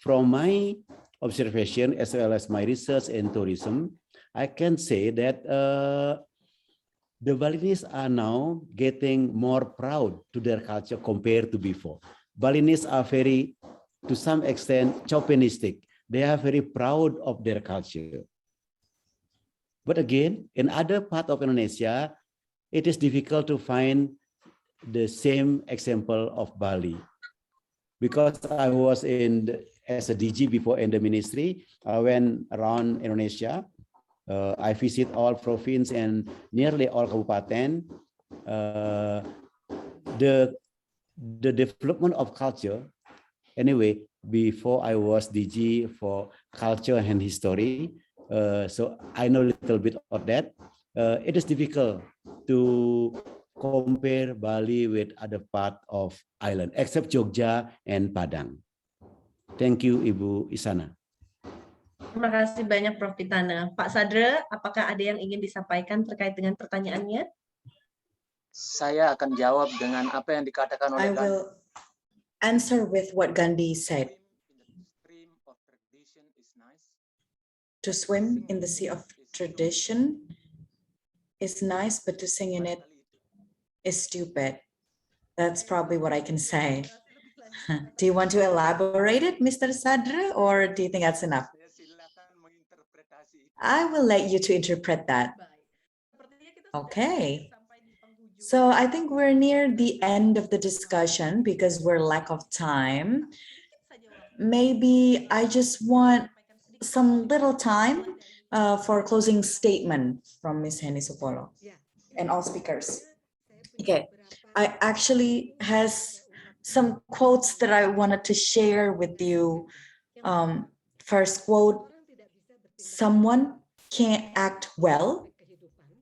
from my observation, as well as my research in tourism, I can say that the Balinese are now getting more proud to their culture compared to before. Balinese are very, to some extent, chauvinistic. They are very proud of their culture. But again, in other part of Indonesia, it is difficult to find the same example of Bali. Because I was as a DG before in the ministry, I went around Indonesia. I visit all province and nearly all kabupaten. The development of culture, anyway, before I was DG for culture and history, so I know a little bit of that. It is difficult to compare Bali with other part of island, except Jogja and Padang. Thank you, Ibu Isana. Terima kasih banyak Prof. Pitana. Pak Sadra, apakah ada yang ingin disampaikan terkait dengan pertanyaannya? Saya akan jawab dengan apa yang dikatakan oleh I will answer with what Gandhi said. To swim in the sea of tradition is nice, but to sing in it is stupid. That's probably what I can say. Do you want to elaborate it, Mr. Sadra, or do you think that's enough? I will let you to interpret that. Okay. So I think we're near the end of the discussion because we're lack of time. Maybe I just want some little time for closing statement from Ms. Henny Supolo and all speakers. Okay, I actually has some quotes that I wanted to share with you. First quote, someone can't act well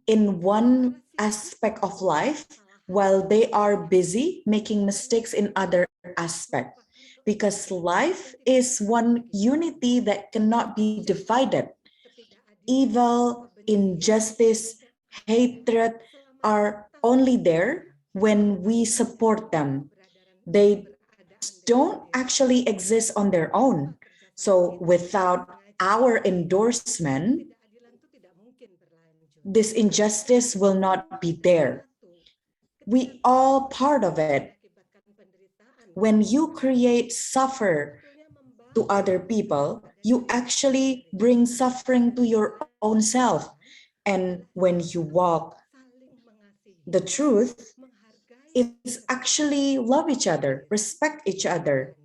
in one aspect of life while they are busy making mistakes in other aspect, because life is one unity that cannot be divided. Evil, injustice, hatred are only there when we support them. They don't actually exist on their own. So without our endorsement, this injustice will not be there. We all part of it. When you create suffer to other people, you actually bring suffering to your own self. And when you walk the truth, it's actually love each other, respect each other.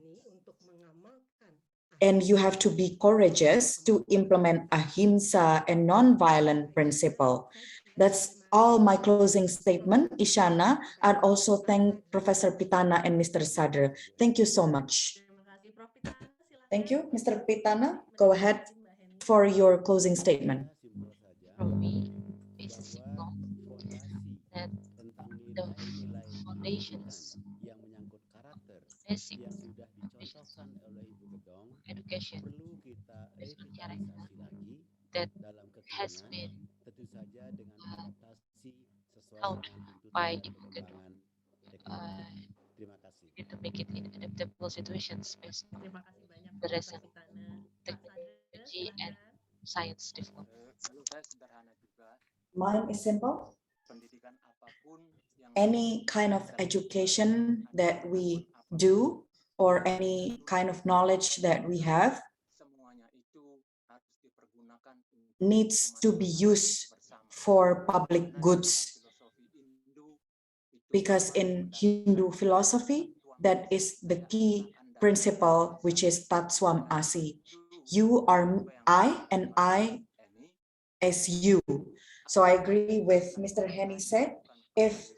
And you have to be courageous to implement ahimsa and non-violent principle. That's all my closing statement, Ishana. I'd also thank Professor Pitana and Mr. Sadr. Thank you so much. Thank you, Mr. Pitana. Go ahead for your closing statement. From me, it's simple that the foundations, basic foundations of education is character that has been taught by Ibu Kedu to make it in adaptable situations based on the recent technology and science development. Mine is simple. Any kind of education that we do or any kind of knowledge that we have needs to be used for public goods. Because in Hindu philosophy, that is the key principle, which is Tatswam Asi. You are I and I as you. So I agree with Mr. Henny said, if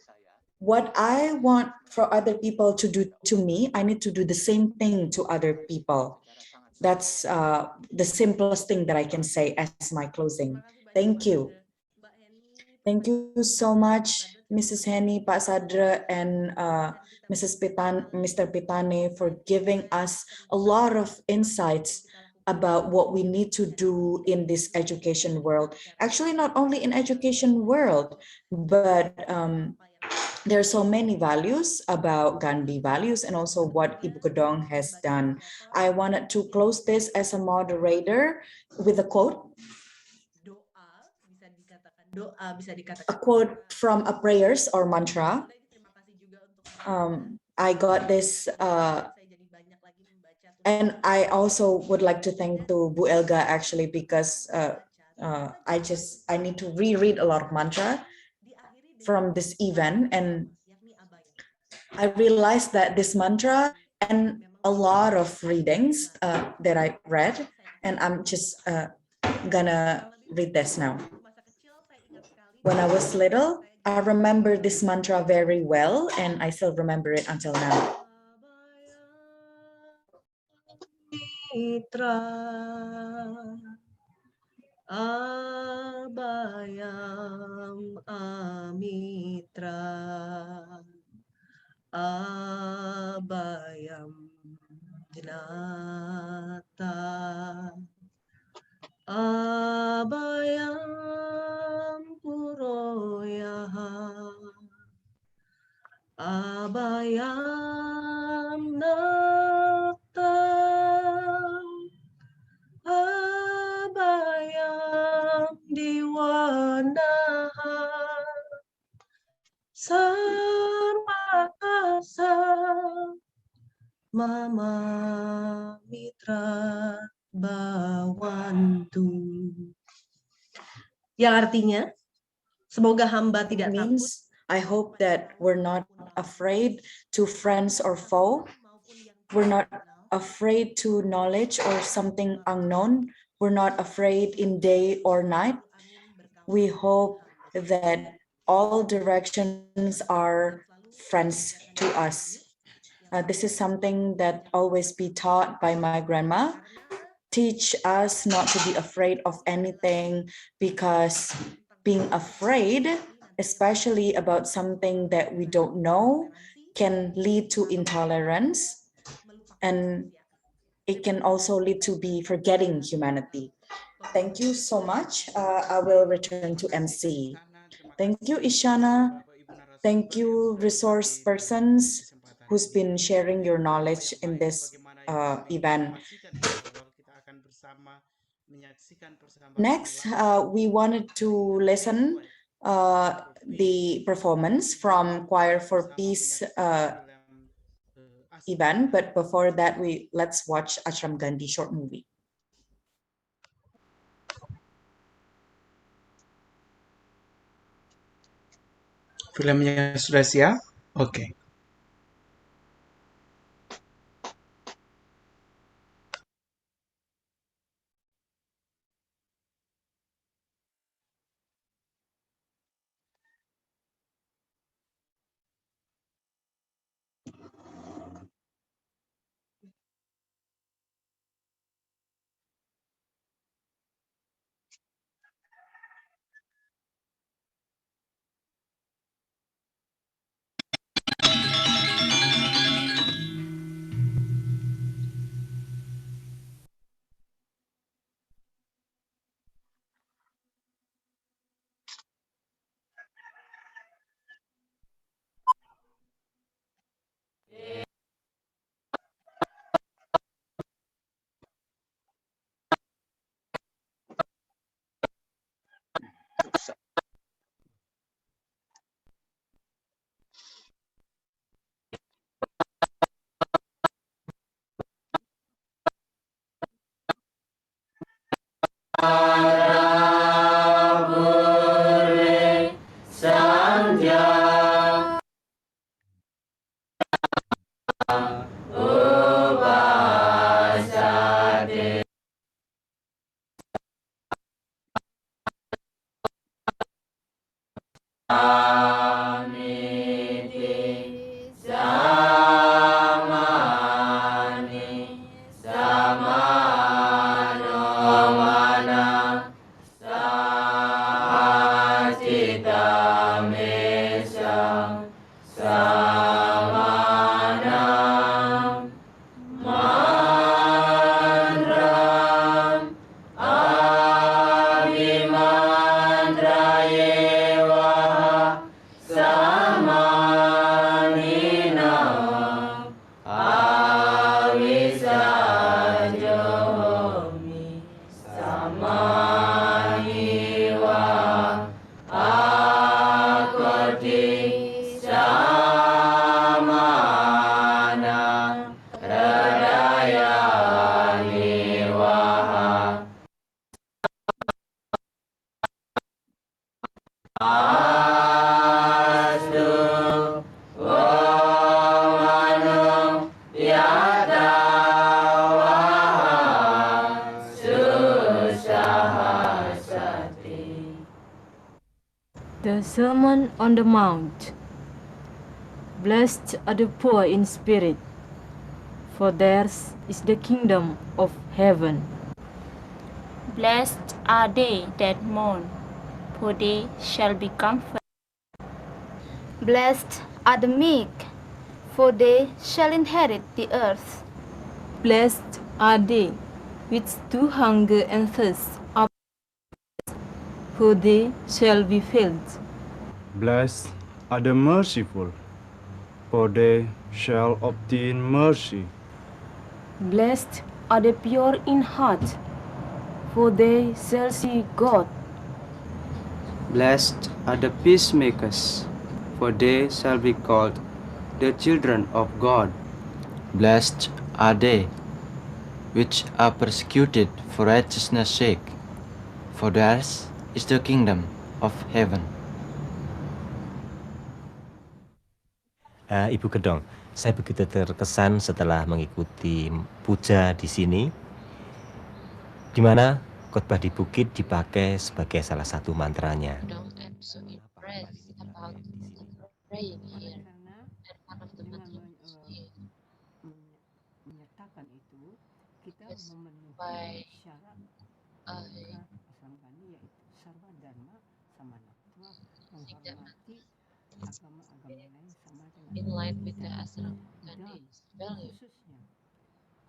what I want for other people to do to me, I need to do the same thing to other people. That's the simplest thing that I can say as my closing. Thank you. Thank you so much, Mrs. Henny, Pak Sadra, and Mr. Pitane for giving us a lot of insights about what we need to do in this education world. Actually, not only in education world, but there are so many values about Gandhi values and also what Ibu Kedong has done. I wanted to close this as a moderator with a quote. A quote from a prayers or mantra. I got this, and I also would like to thank to Bu Elga actually because I need to reread a lot of mantra from this event, and I realized that this mantra and a lot of readings that I read, and I'm just gonna read this now. When I was little, I remember this mantra very well, and I still remember it until now. Mitra Abayam Amitra Abayam Dinata Abayam Puroyaha Abayam Nakta Abayam Diwanaha Sarmakasa Mama Mitra Bawantu. Yang artinya, semoga hamba tidak takut. I hope that we're not afraid to friends or foe. We're not afraid to knowledge or something unknown. We're not afraid in day or night. We hope that all directions are friends to us. This is something that always be taught by my grandma. Teach us not to be afraid of anything, because being afraid, especially about something that we don't know, can lead to intolerance, and it can also lead to be forgetting humanity. Thank you so much. I will return to MC. Thank you, Ishana. Thank you, resource persons who's been sharing your knowledge in this event. Next, we wanted to listen the performance from Choir for Peace event, but before that, let's watch Ashram Gandhi short movie. Filmnya sudah siap? Oke. The Sermon on the Mount. Blessed are the poor in spirit, for theirs is the kingdom of heaven. Blessed are they that mourn, for they shall be comforted. Blessed are the meek, for they shall inherit the earth. Blessed are they which do hunger and thirst after righteousness, for they shall be filled. Blessed are the merciful, for they shall obtain mercy. Blessed are the pure in heart, for they shall see God. Blessed are the peacemakers, for they shall be called the children of God. Blessed are they which are persecuted for righteousness' sake, for theirs is the kingdom of heaven. Ibu Gedong, saya begitu terkesan setelah mengikuti puja di sini, di mana khotbah di bukit dipakai sebagai salah satu mantranya. I'm so impressed about the praying here, and one of the mantras here menyertakan itu, kita is memenuhi by syarat I asam gani, yaitu sarwa dharma samanatwa, think that menghormati agama-agama lain sama dengan in line with the kita. Asram Dan Gandhi's value, khususnya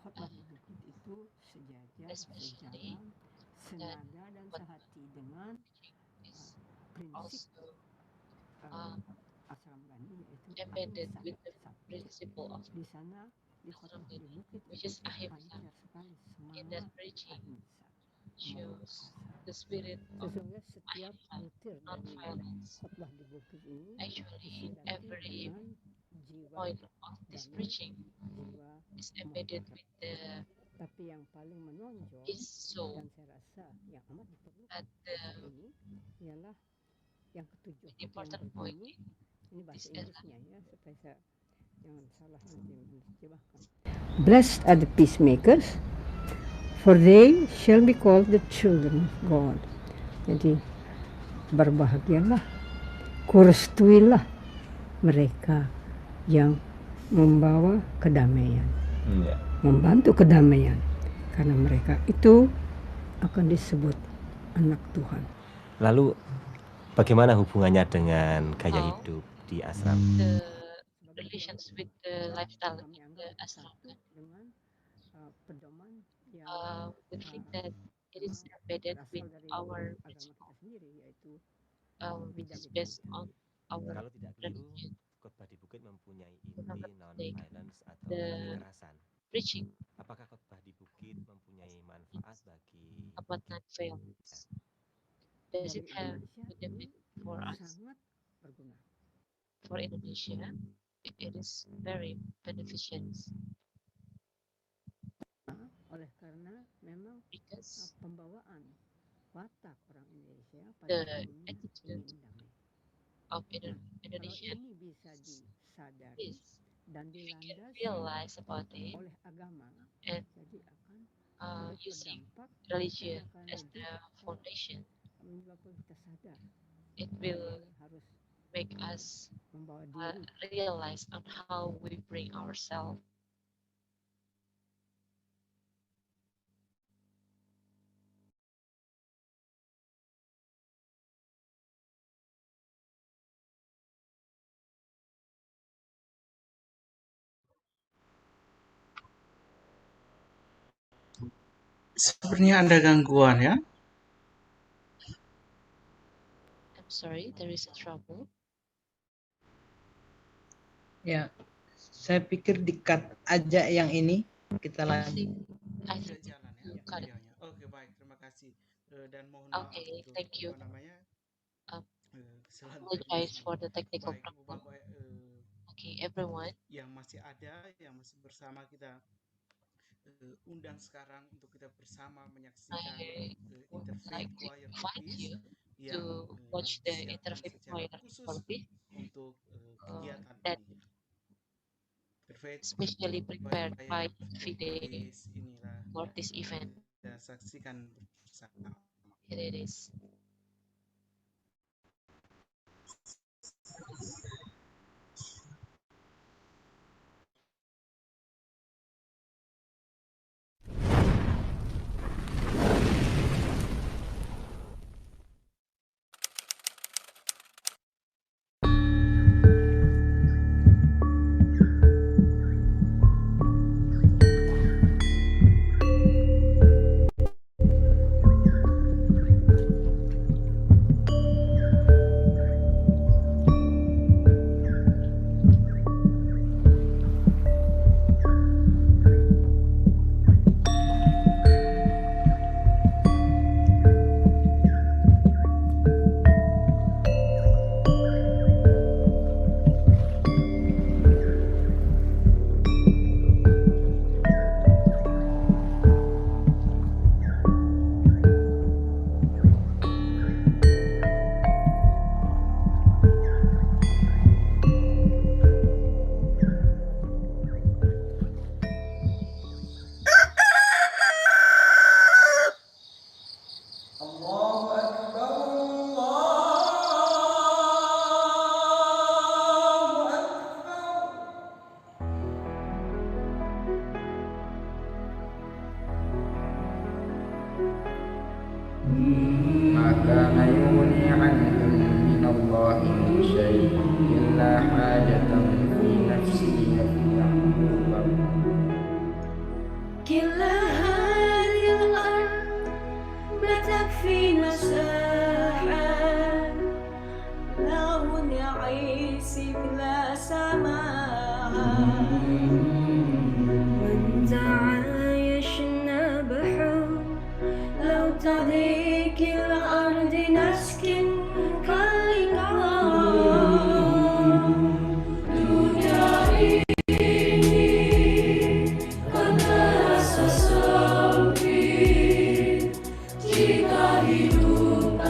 khotbah di bukit itu sejajar, especially sejalan, that senada dan what sehati dengan is prinsip also asam gani, yaitu embedded ahimsa, with the sakti. principle of Di sana di Asram khotbah di Gandhi, bukit which itu is ahimsa. pancar sekali In that semangat preaching ahimsa, shows the spirit of sesungguhnya setiap ahimsa, butir dari non-violence. khotbah di bukit ini Actually, disirati every dengan jiwa point of this damai, preaching jiwa is embedded muhafazat. with the Tapi yang paling menonjol his soul, dan saya rasa yang amat diperlukan that the ini ialah yang ketujuh, yang important point berbunyi, ini bahasa is Inggrisnya ya, supaya saya jangan salah nanti menerjemahkan. Blessed are the peacemakers, for they shall be called the children of God. Jadi berbahagialah, kurestuilah mereka yang membawa kedamaian, membantu kedamaian, karena mereka itu akan disebut anak Tuhan. Lalu bagaimana hubungannya dengan gaya hidup di asram? the relations with the lifestyle in the Asram Gandhi. We think that it is embedded with our principle, which is based on our Kalau tidak keliru, religion. khotbah di bukit mempunyai If inti I'm not mistaken, non-violence atau the kekerasan. preaching Apakah khotbah di bukit mempunyai manfaat bagi about non-violence, does it have benefit for us? Sangat berguna. For Indonesia, it is very beneficial Oleh karena memang because pembawaan watak orang Indonesia pada the umumnya attitude ingin damai. of Kalau Indonesian ini bisa disadari is, dan if we can dilandasi realize about it oleh agama, and jadi akan using berdampak dan religion akan as lebih the foundation, menyebabkan kita sadar it will harus make us membawa diri realize on how we bring ourselves Sepertinya ada gangguan ya. I'm sorry, there is a trouble. Ya, saya pikir di-cut aja yang ini. Kita lanjut. I think Jalan ya you cut it. audionya. Oke, baik, terima kasih. Dan mohon maaf Okay, untuk thank you. kesalahan Apologize teknis for ini. the technical Baik, problem. Bapak Okay, everyone. yang masih ada, yang masih bersama kita undang sekarang untuk kita bersama menyaksikan I would interfaith like to choir for invite peace you yang to watch the disiapkan interfaith secara choir for khusus peace untuk kegiatan that ini. Interfaith specially prepared by choir for Fide peace inilah for this event. kita saksikan bersama. Here it is. ما كان يغني عنهم من الله من شيء إلا حاجة في نفس يعقوب كلا هذه الأرض ما تكفي مساحة لا نعيش بلا سماح من تعايشنا بحب لو تضيق الأرض نسكن كالقمر dunia ini kan terasa sempit jika hidup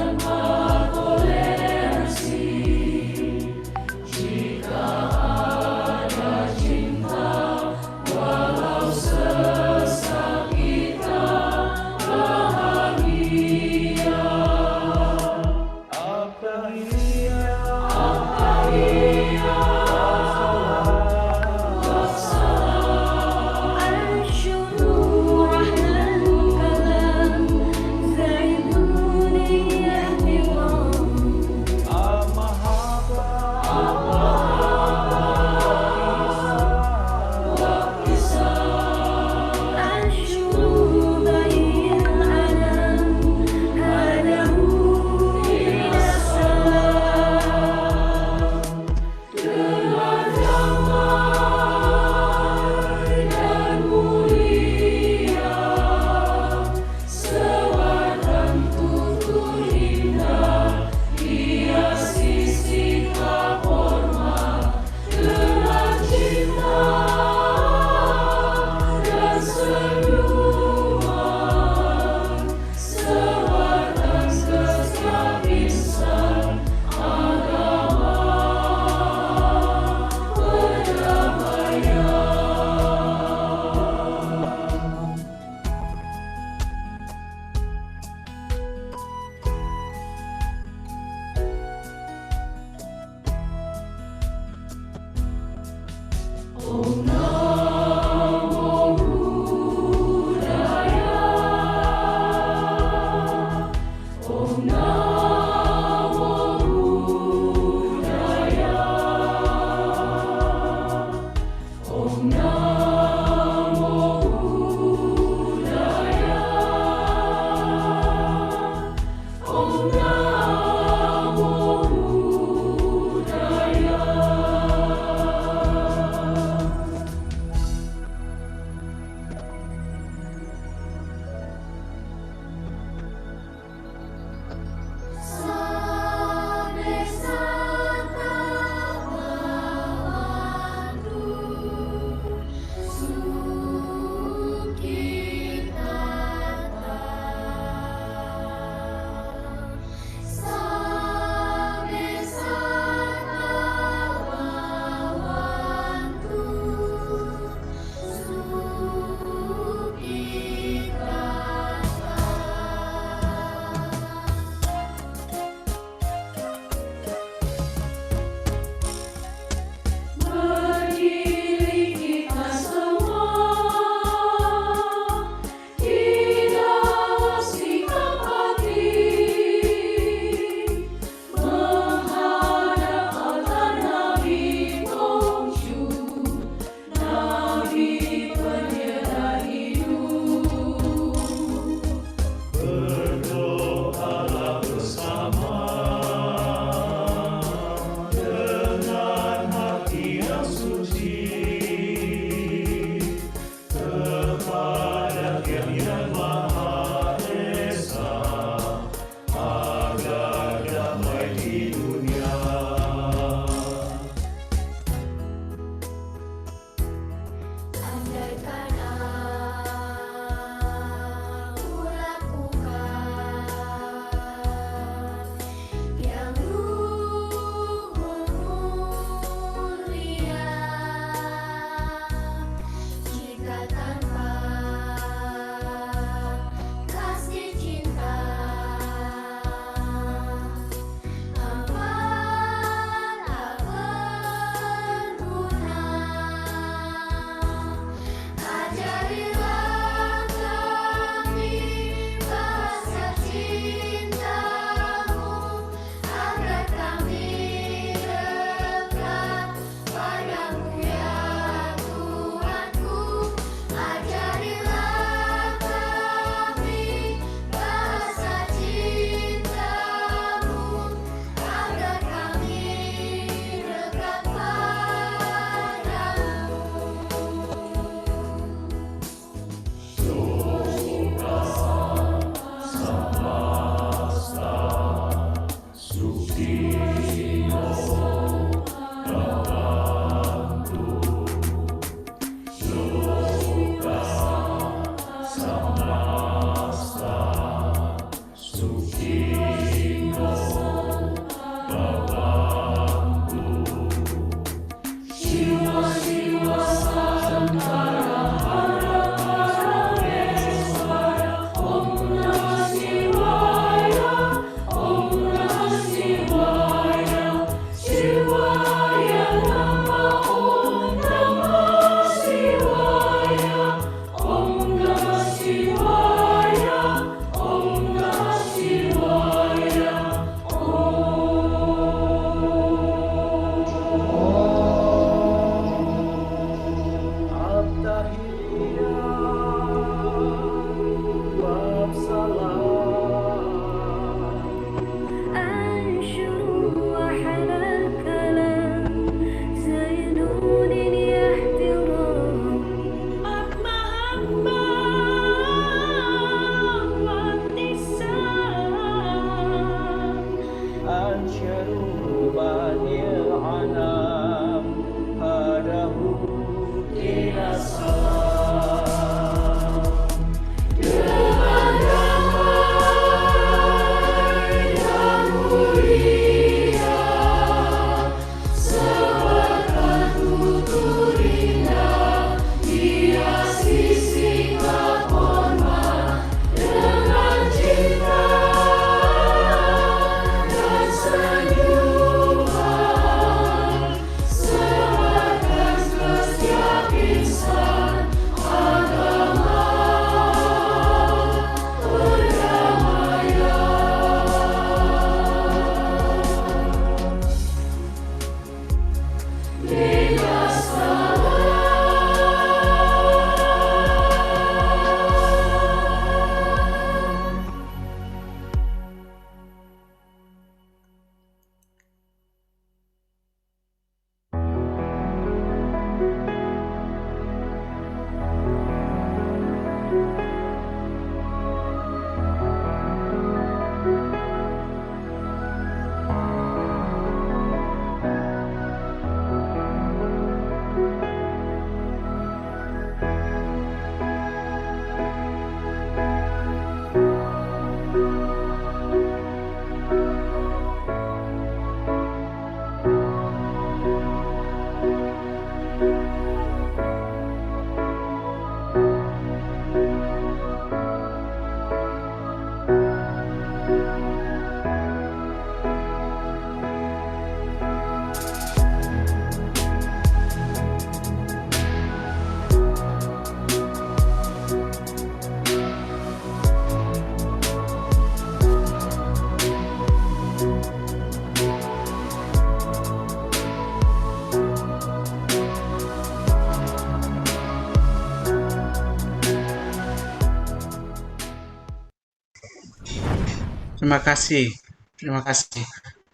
Terima kasih. Terima kasih.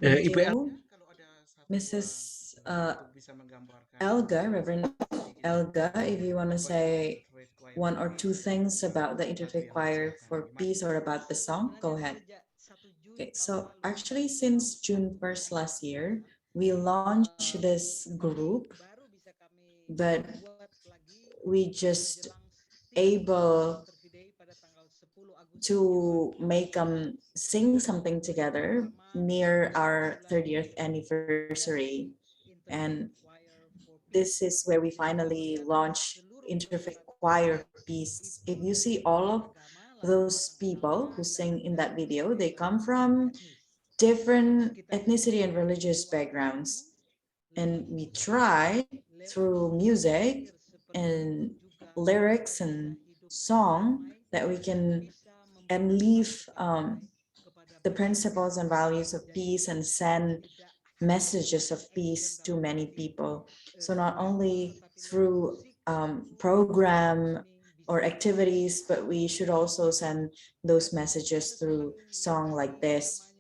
Thank Ibu Elga, you, Mrs. Elga, Reverend Elga, if you want to say one or two things about the Interfaith Choir for Peace or about the song, go ahead. Okay, so actually since June 1st last year, we launched this group, but we just able to make them sing something together near our 30th anniversary. And this is where we finally launched Interfaith Choir Peace. If you see all of those people who sing in that video, they come from different ethnicity and religious backgrounds. And we try through music and lyrics and song that we can and leave the principles and values of peace and send messages of peace to many people. So not only through program or activities, but we should also send those messages through song like this.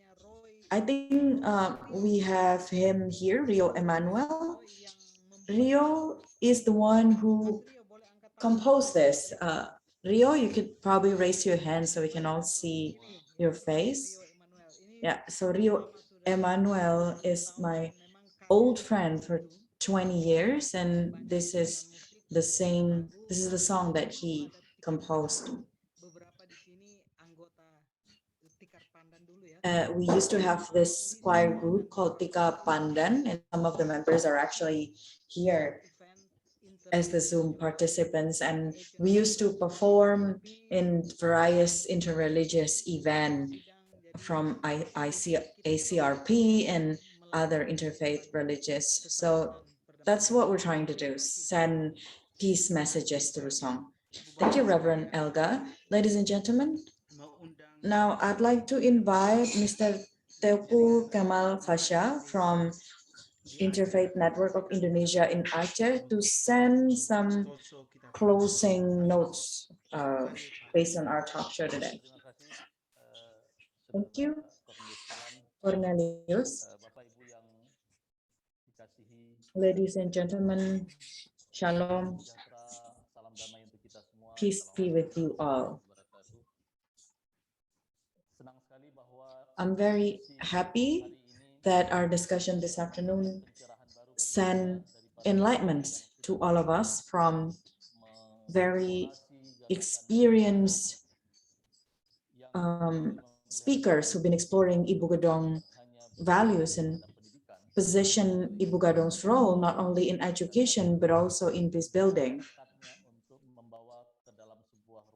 I think we have him here, Rio Emmanuel. Rio is the one who composed this. Rio, you could probably raise your hand so we can all see your face. Yeah, so Rio Emmanuel is my old friend for 20 years, and this is the song that he composed. We used to have this choir group called Tika Pandan, and some of the members are actually here as the Zoom participants. And we used to perform in various interreligious events from ACRP and other interfaith religious. So that's what we're trying to do, send peace messages through song. Thank you, Reverend Elga. Ladies and gentlemen, now I'd like to invite Mr. Teuku Kemal Fasha from Interfaith Network of Indonesia in Aceh to send some closing notes based on our talk show today. Thank you, Cornelius. Ladies and gentlemen, Shalom. Peace be with you all. I'm very happy that our discussion this afternoon sent enlightenment to all of us from very experienced speakers who've been exploring Ibu Gedong values and position Ibu Gedong's role not only in education but also in peace building.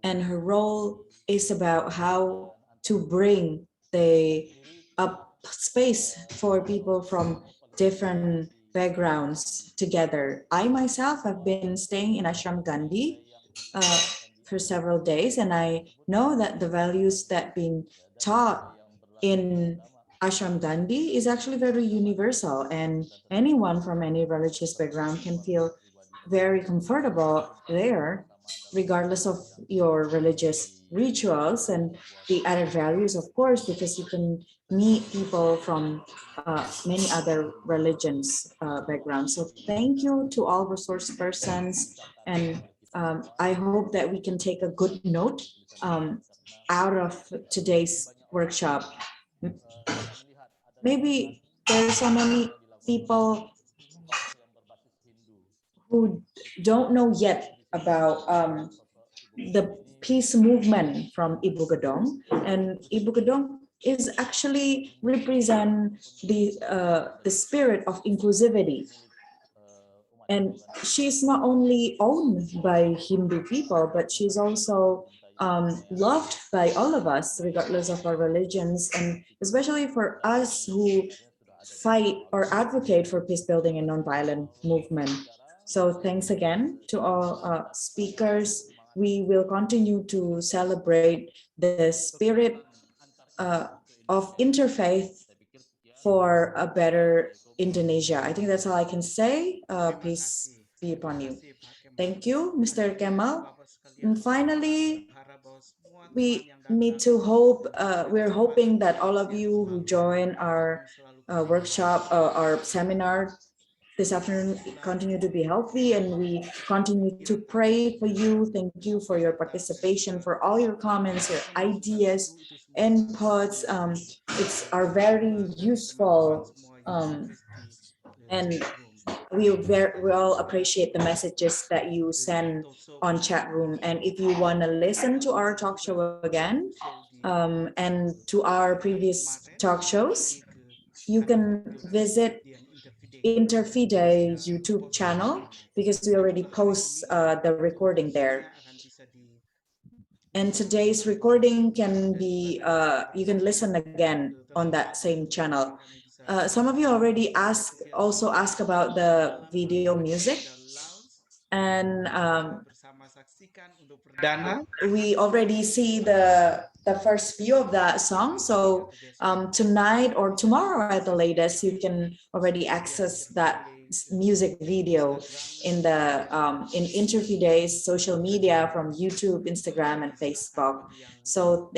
And her role is about how to bring the up space for people from different backgrounds together. I myself have been staying in Ashram Gandhi for several days, and I know that the values that being taught in Ashram Gandhi is actually very universal, and anyone from any religious background can feel very comfortable there, regardless of your religious rituals and the added values, of course, because you can meet people from many other religions backgrounds. So thank you to all resource persons, and I hope that we can take a good note out of today's workshop. Maybe there are so many people who don't know yet about the peace movement from Ibu Gedong, and Ibu Gedong is actually represent the spirit of inclusivity. And she's not only owned by Hindu people, but she's also loved by all of us, regardless of our religions, and especially for us who fight or advocate for peace building and nonviolent movement. So thanks again to all speakers. We will continue to celebrate the spirit of interfaith for a better Indonesia. I think that's all I can say. Peace be upon you. Thank you, Mr. Kemal. And finally, we need to hope, we're hoping that all of you who join our workshop, our seminar this afternoon continue to be healthy, and we continue to pray for you. Thank you for your participation, for all your comments, your ideas, inputs. It's are very useful, and we all appreciate the messages that you send on chat room. And if you want to listen to our talk show again, and to our previous talk shows, you can visit Interfide YouTube channel, because we already post the recording there. And today's recording can be, you can listen again on that same channel. Some of you already also ask about the video music. And we already see the first view of that song. So tonight or tomorrow at the latest, you can already access that music video in the in Interfiday's social media from YouTube, Instagram, and Facebook. So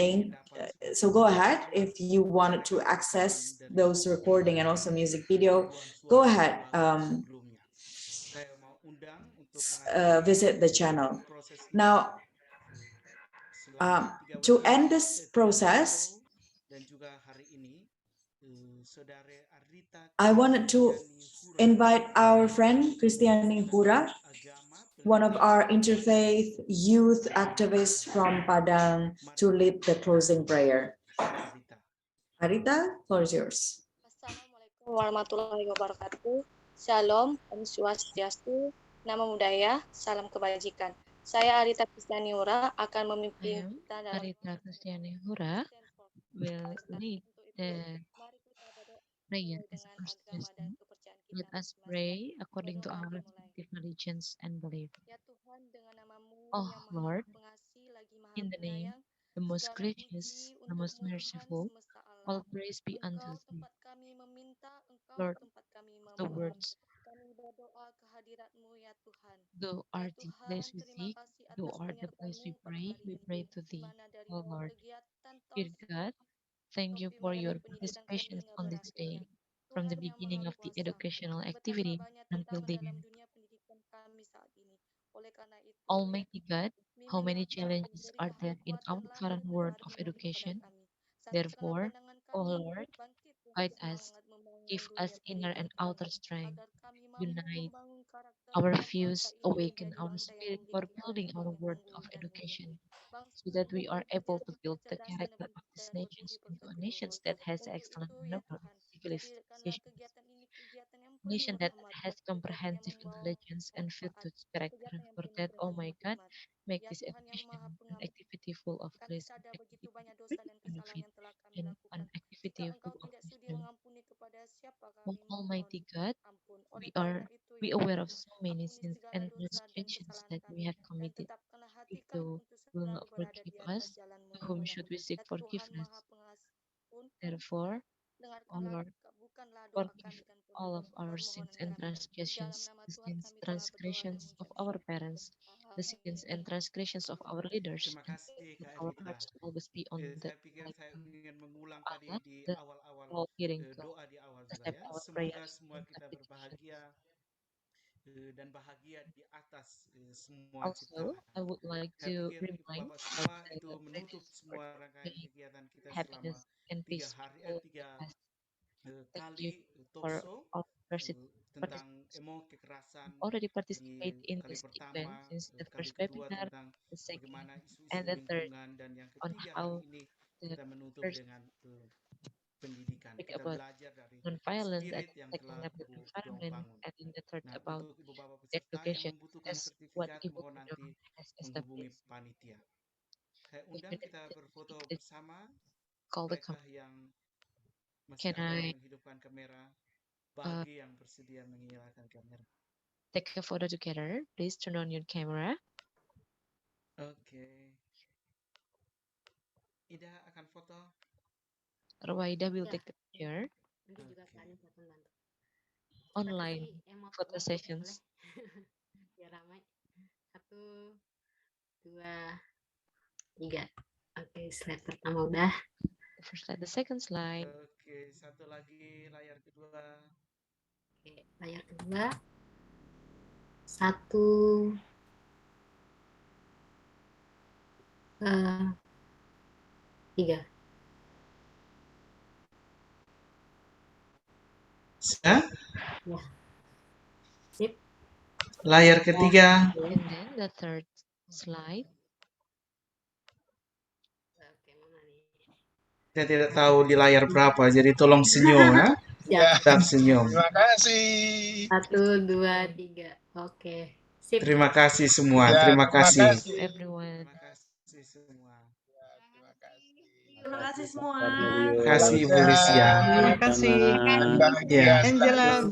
so go ahead if you wanted to access those recording and also music video. Go ahead. Visit the channel. Now, to end this process, I wanted to invite our friend Kristiani Hura, one of our interfaith youth activists from Padang, to lead the closing prayer. Arita, floor is yours. Assalamualaikum warahmatullahi wabarakatuh. Shalom, Om Swastiastu, Namo Buddhaya, salam kebajikan. Saya Arita Kristianiura akan memimpin kita dalam Arita Kristiani Hura will lead the prayer as a first person. Let us pray according to our respective religions and belief. Oh Lord, in the name, the most gracious, the most merciful, all praise be unto thee. Lord of the words, thou art the place we seek, thou art the place we pray to thee, O Lord. Dear God, thank you for your participation on this day, from the beginning of the educational activity until the end. Almighty God, how many challenges are there in our current world of education? Therefore, O Lord, guide us, give us inner and outer strength, unite our views, awaken our spirit for building our world of education, so that we are able to build the character of these nations into a nation that has excellent maneuver, civilization, a nation that has comprehensive intelligence and virtuous character. For that, oh my God, make this education an activity full of grace, an activity free of benefit, and an activity full of wisdom. Oh Almighty God, we aware of so many sins and transgressions that we have committed. If thou will not forgive us, to whom should we seek forgiveness? Therefore, O Lord, forgive all of our sins and transgressions, the sins transgressions of our parents, the sins and transgressions of our leaders, and let our hearts always be on the right path. Allah, the all hearing God, accept our prayers and supplications. Also, I would like to remind about the previous word, faith, happiness, and peace will make us. Thank you for all participants who already participate in this event since the first webinar, the second, and the third on how the first speak about non-violence and sustainable environment, and in the third about education as what Ibu Gubernur has established. If it's called the can I uh, take a photo together? Please turn on your camera. Ruwaida will take the picture. Nanti juga Kak Anin akan bantu. Online photo Boleh? sessions. Biar ramai. 1, 2, 3. Oke, slide pertama udah. First slide, the second slide. Oke, satu lagi layar kedua. Oke, layar kedua. 1, 3. Sudah? Ya. Sip. Layar ketiga. And then the third slide. Saya tidak tahu di layar berapa, jadi tolong senyum ya. Siap. Tetap senyum. Terima kasih. 1, 2, 3. Oke. Sip. Terima kasih semua. Ya, Terima kasih. Everyone. Terima kasih semua. Terima kasih Ibu Sehat. Lisya. Terima kasih. Ya. Angela.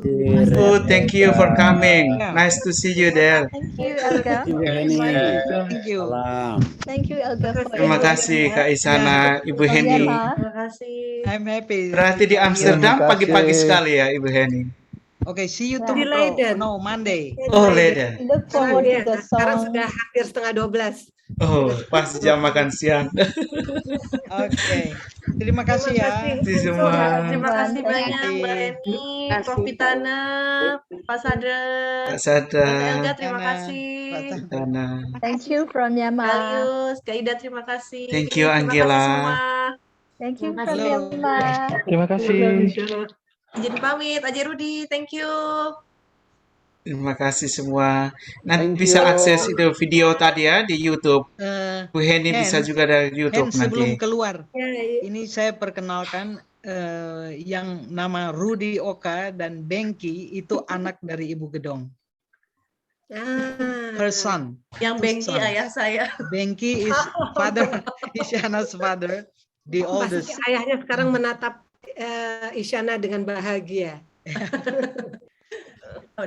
Oh, thank you for coming. Nice to see you there. Thank you, Elga. Thank you. Thank you, Elga, for Terima kasih Kak Isana, Ibu Heni. Terima kasih. I'm happy. Berarti di Amsterdam pagi-pagi sekali ya Ibu Heni. Okay, see you Di tomorrow. Leiden. No, Monday. Oh, Leiden. Look forward to the Sekarang song. sudah hampir setengah 12. Oh, pas jam makan siang. Oke. Terima kasih ya. Terima kasih banyak Mbak Eni, Prof. Pitana, Pak Sadra, Pak Sadra. Tante Elga, terima kasih. Tana. Thank you from Myanmar. Galius, Kak Ida, terima kasih. Thank you, Terima kasih Angela. semua. Thank you from Halo. Myanmar. Terima kasih. Izin pamit, Aja Rudi, thank you. Terima kasih semua. Nanti Thank bisa you. akses itu video tadi ya di YouTube. Bu Heni bisa juga dari YouTube sebelum nanti. keluar, ini saya perkenalkan yang nama Rudy Oka dan Bengki itu anak dari Ibu Gedong. Her son. Yang Two Bengki sons. ayah saya. Bengki is father, Isyana's father, the oldest. Pasti ayahnya sekarang menatap Isyana dengan bahagia.